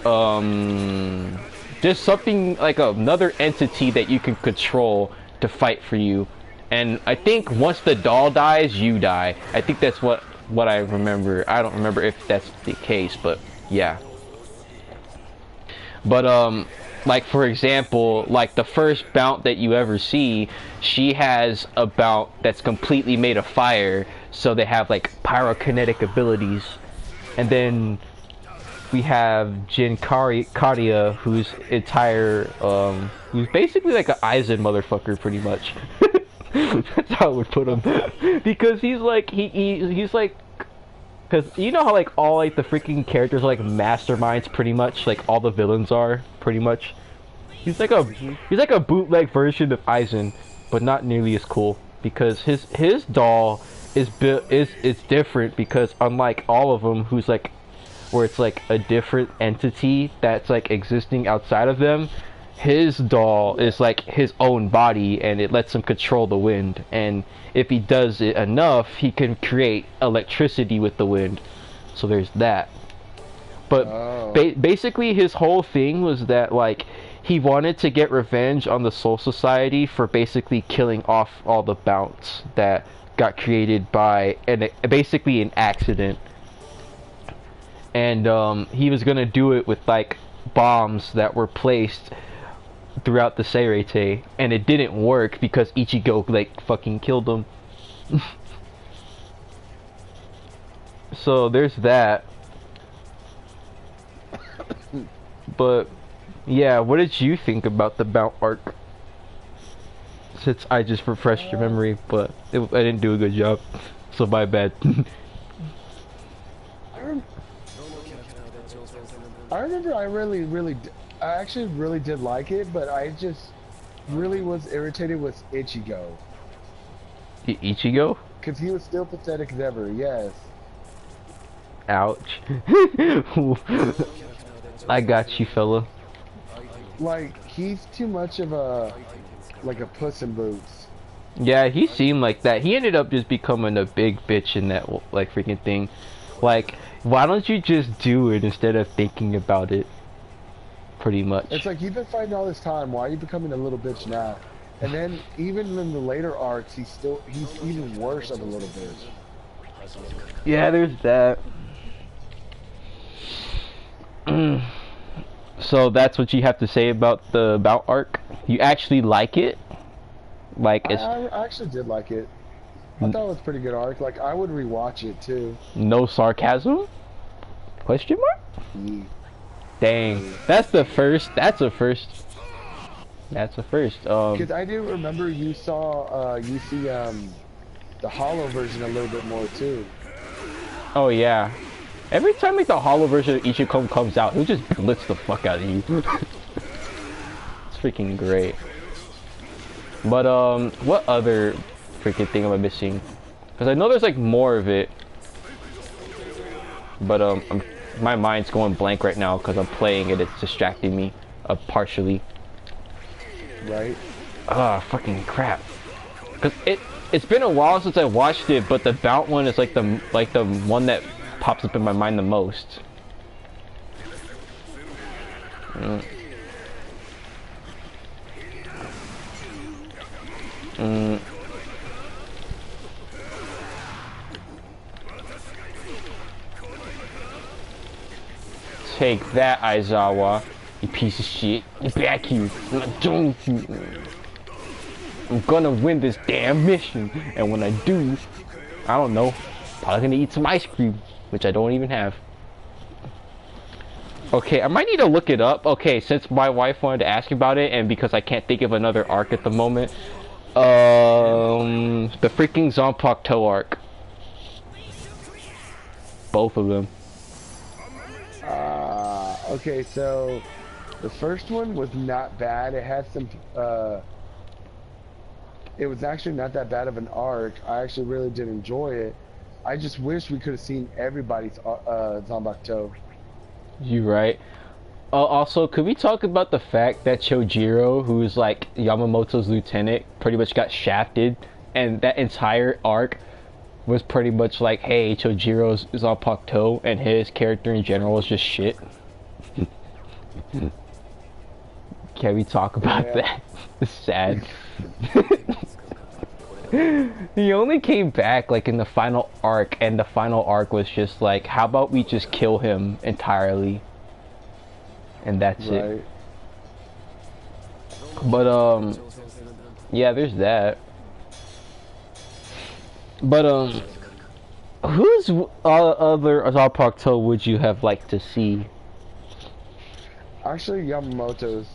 [SPEAKER 1] just something like another entity that you can control to fight for you. And I think once the doll dies, you die. I think that's what I remember. I don't remember if that's the case, but yeah. But like for example, like the first Bounce that you ever see, she has a Bounce that's completely made of fire, so they have like pyrokinetic abilities. And then we have Jin Karia, whose entire who's basically like an Aizen motherfucker, pretty much. That's how I would put him. Because he's like he's like, because you know how like all like the freaking characters are like masterminds, pretty much, like all the villains are pretty much. He's like a bootleg version of Aizen, but not nearly as cool, because his doll is different, because unlike all of them, who's like, where it's like a different entity that's like existing outside of them, his doll is like his own body, and it lets him control the wind. And if he does it enough, he can create electricity with the wind. So there's that. But basically his whole thing was that like he wanted to get revenge on the Soul Society for basically killing off all the Bounce that got created by basically an accident. And he was gonna do it with like bombs that were placed throughout the Seireitei, and it didn't work because Ichigo like fucking killed him. So there's that. But yeah, what did you think about the Bounce arc? Since I just refreshed your memory, but I didn't do a good job, so my bad.
[SPEAKER 2] I remember I actually really did like it, but I just really was irritated with Ichigo.
[SPEAKER 1] Ichigo?
[SPEAKER 2] Because he was still pathetic as ever, yes.
[SPEAKER 1] Ouch. I got you, fella.
[SPEAKER 2] Like, he's too much of a Puss in Boots.
[SPEAKER 1] Yeah, he seemed like that. He ended up just becoming a big bitch in that like freaking thing. Like, why don't you just do it instead of thinking about it? Pretty much.
[SPEAKER 2] It's like, you've been fighting all this time, why are you becoming a little bitch now? And then even in the later arcs, he's even worse of a little bitch.
[SPEAKER 1] Yeah, there's that. So that's what you have to say about the Bounce arc? You actually like it? Like, it's
[SPEAKER 2] I actually did like it. I thought it was a pretty good arc. Like, I would rewatch it too.
[SPEAKER 1] no sarcasm? Question mark?
[SPEAKER 2] Yeah.
[SPEAKER 1] Dang, that's a first. That's a first.
[SPEAKER 2] Because I do remember you see the hollow version a little bit more too.
[SPEAKER 1] Oh yeah. Every time like the hollow version of Ichigo comes out, he'll just blitz the fuck out of you. It's freaking great. But what other freaking thing am I missing? Because I know there's like more of it. But my mind's going blank right now because I'm playing it. It's distracting me, partially.
[SPEAKER 2] Right.
[SPEAKER 1] Ah, fucking crap. Cause It's been a while since I watched it, but the Bount one is like the one that pops up in my mind the most. Mm. Mm. Take that, Aizawa, you piece of shit. Get back here. I'm gonna win this damn mission, and when I do, I don't know, probably gonna eat some ice cream, which I don't even have. Okay, I might need to look it up. Okay, since my wife wanted to ask about it, and because I can't think of another arc at the moment, the freaking Zanpakuto arc. Both of them.
[SPEAKER 2] Okay, so the first one was not bad. It had some, it was actually not that bad of an arc. I actually really did enjoy it. I just wish we could have seen everybody's Zanpakuto.
[SPEAKER 1] You right. Also, could we talk about the fact that Chojiro, who's like Yamamoto's lieutenant, pretty much got shafted, and that entire arc was pretty much like, hey, Chojiro's Zanpakuto, and his character in general is just shit. Can we talk about that? It's sad. He only came back like in the final arc, and the final arc was just like, how about we just kill him entirely? And that's it. But yeah, there's that. But whose other Zanpakuto would you have liked to see?
[SPEAKER 2] Actually, Yamamoto's.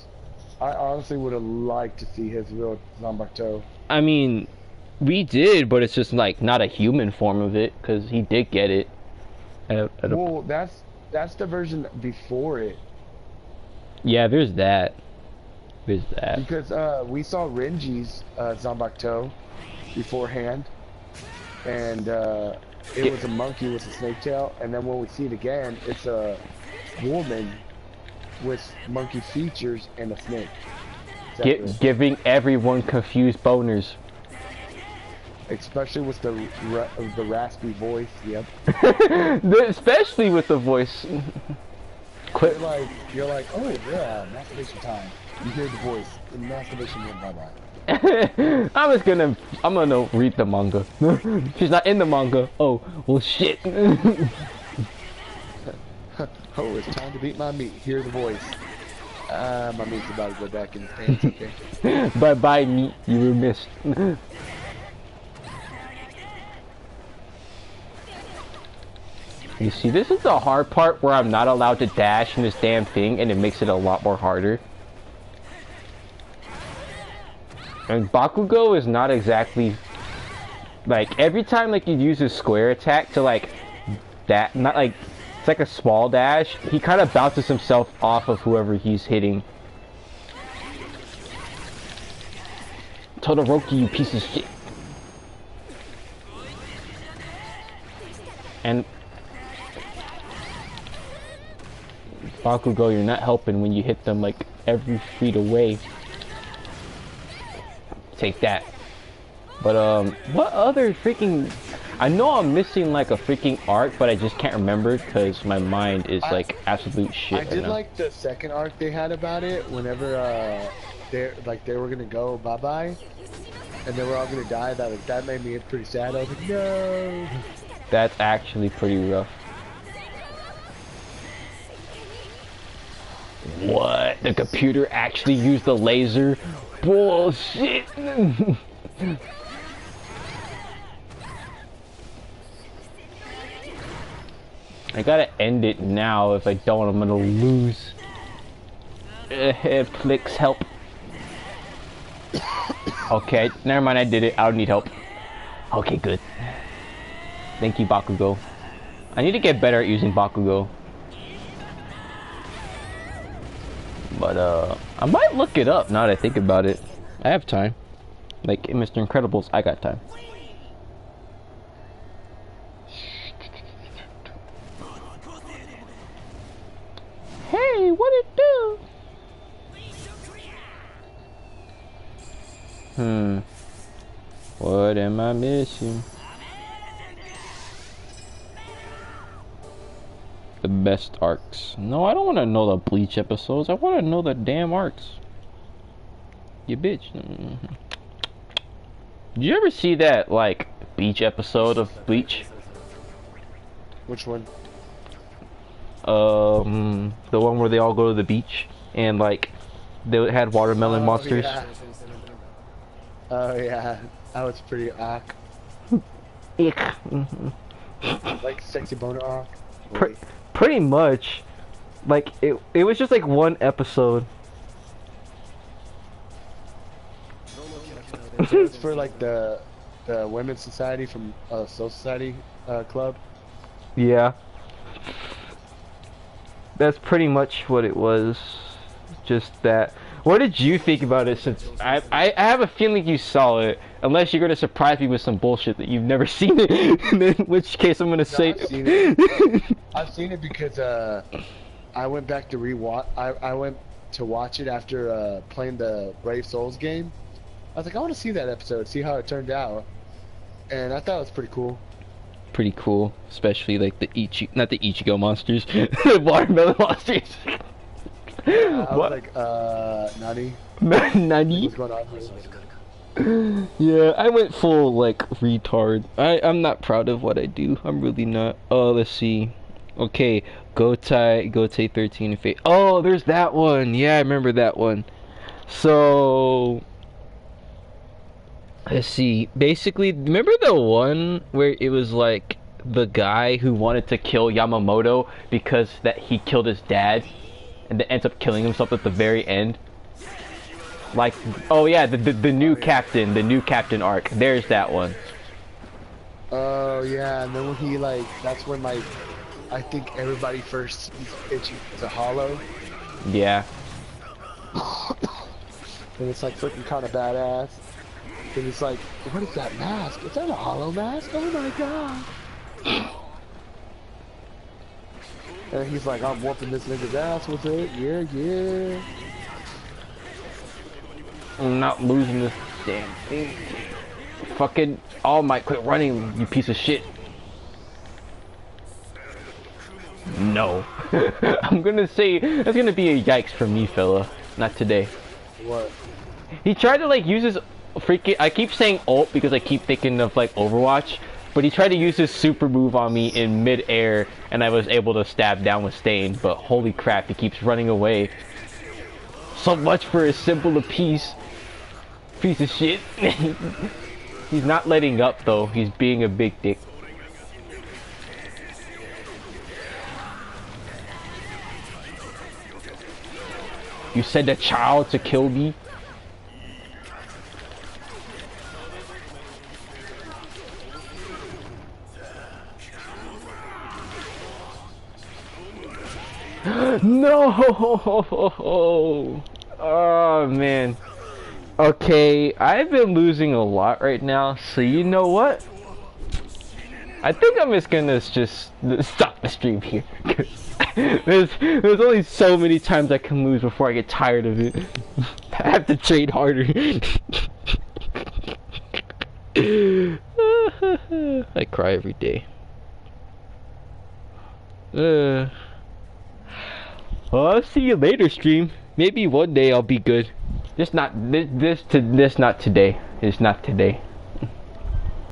[SPEAKER 2] I honestly would have liked to see his real Zanpakuto.
[SPEAKER 1] I mean, we did, but it's just like not a human form of it, because he did get it.
[SPEAKER 2] Well, that's the version before it.
[SPEAKER 1] Yeah, there's that. There's that.
[SPEAKER 2] Because we saw Renji's Zanpakuto beforehand, and it was a monkey with a snake tail, and then when we see it again, it's a woman with monkey features and a snake.
[SPEAKER 1] Giving everyone confused boners.
[SPEAKER 2] Especially with the raspy voice, yep.
[SPEAKER 1] Especially with the voice. Quit.
[SPEAKER 2] You're like, oh yeah, masturbation time. You hear the voice, and masturbation went bye-bye.
[SPEAKER 1] I'm gonna read the manga. She's not in the manga. Oh, well shit.
[SPEAKER 2] Oh, it's time to beat my meat. Hear the voice. My meat's about to go back in his pants, okay?
[SPEAKER 1] Bye-bye, meat. You were missed. You see, this is the hard part where I'm not allowed to dash in this damn thing, and it makes it a lot more harder. And Bakugo is not exactly... Like, every time, like, you use his square attack to, like, that... Not, like... It's like a small dash. He kind of bounces himself off of whoever he's hitting. Todoroki, you piece of shit. And... Bakugo, you're not helping when you hit them, like, every feet away. Take that. But, what other freaking... I know I'm missing, like, a freaking arc, but I just can't remember, because my mind is, like, absolute shit
[SPEAKER 2] I did like the second arc they had about it, whenever, they were gonna go bye-bye, and they were all gonna die. That made me pretty sad. I was like, no!
[SPEAKER 1] That's actually pretty rough. What? The computer actually used the laser? Bullshit! I gotta end it now. If I don't, I'm gonna lose. Please help. Okay, never mind, I did it. I don't need help. Okay, good. Thank you, Bakugo. I need to get better at using Bakugo. But, I might look it up now that I think about it. I have time. Like in Mr. Incredibles, I got time. Hey, what it do? What am I missing? The best arcs. No, I don't want to know the Bleach episodes. I want to know the damn arcs. You bitch. Did you ever see that, like, beach episode of Bleach?
[SPEAKER 2] Which one?
[SPEAKER 1] The one where they all go to the beach and, like, they had watermelon monsters.
[SPEAKER 2] Yeah. Oh yeah, that was pretty awk.
[SPEAKER 1] Ick.
[SPEAKER 2] Like sexy boner awk.
[SPEAKER 1] Pretty much. Like, it was just like one episode.
[SPEAKER 2] It's for like the women's society from Soul Society club.
[SPEAKER 1] Yeah. That's pretty much what it was. Just that. What did you think about it? Since I have a feeling you saw it, unless you're gonna surprise me with some bullshit that you've never seen it. In which case I'm gonna say.
[SPEAKER 2] I've seen it. I've seen it because I went back to rewatch. I went to watch it after playing the Brave Souls game. I was like, I want to see that episode, see how it turned out, and I thought it was pretty cool.
[SPEAKER 1] Pretty cool, especially like the not the Ichigo monsters, the watermelon monsters.
[SPEAKER 2] I was like, Nani?
[SPEAKER 1] Nani?
[SPEAKER 2] What's going on here?
[SPEAKER 1] Yeah, I went full like retard. I'm not proud of what I do. I'm really not. Oh, let's see. Okay, Gotai 13 and Fate. Oh, there's that one. Yeah, I remember that one. So let's see. Basically, remember the one where it was like the guy who wanted to kill Yamamoto because that he killed his dad, and then ends up killing himself at the very end. Like, oh yeah, the new captain, the new captain arc. There's that one.
[SPEAKER 2] Oh yeah, and then when he like, that's when like, I think everybody first sees Ichi as a hollow.
[SPEAKER 1] Yeah.
[SPEAKER 2] And it's like freaking kind of badass. And it's like, what is that mask? Is that a hollow mask? Oh my god. And he's like, I'm whooping this nigga's ass with it. Yeah, yeah.
[SPEAKER 1] I'm not losing this damn thing. Fucking All Might, quit running, you piece of shit. No. I'm gonna say, that's gonna be a yikes for me, fella. Not today.
[SPEAKER 2] What?
[SPEAKER 1] He tried to like use his freaking, I keep saying ult because I keep thinking of like Overwatch, but he tried to use his super move on me in mid-air and I was able to stab down with Stain, but holy crap, he keeps running away. So much for his simple piece of shit. He's not letting up though, he's being a big dick. You send a child to kill me? No! Oh man. Okay, I've been losing a lot right now, so you know what? I think I'm just gonna stop the stream here. there's only so many times I can lose before I get tired of it. I have to train harder. I cry every day. Well, I'll see you later, stream. Maybe one day I'll be good. Just not today. It's not today.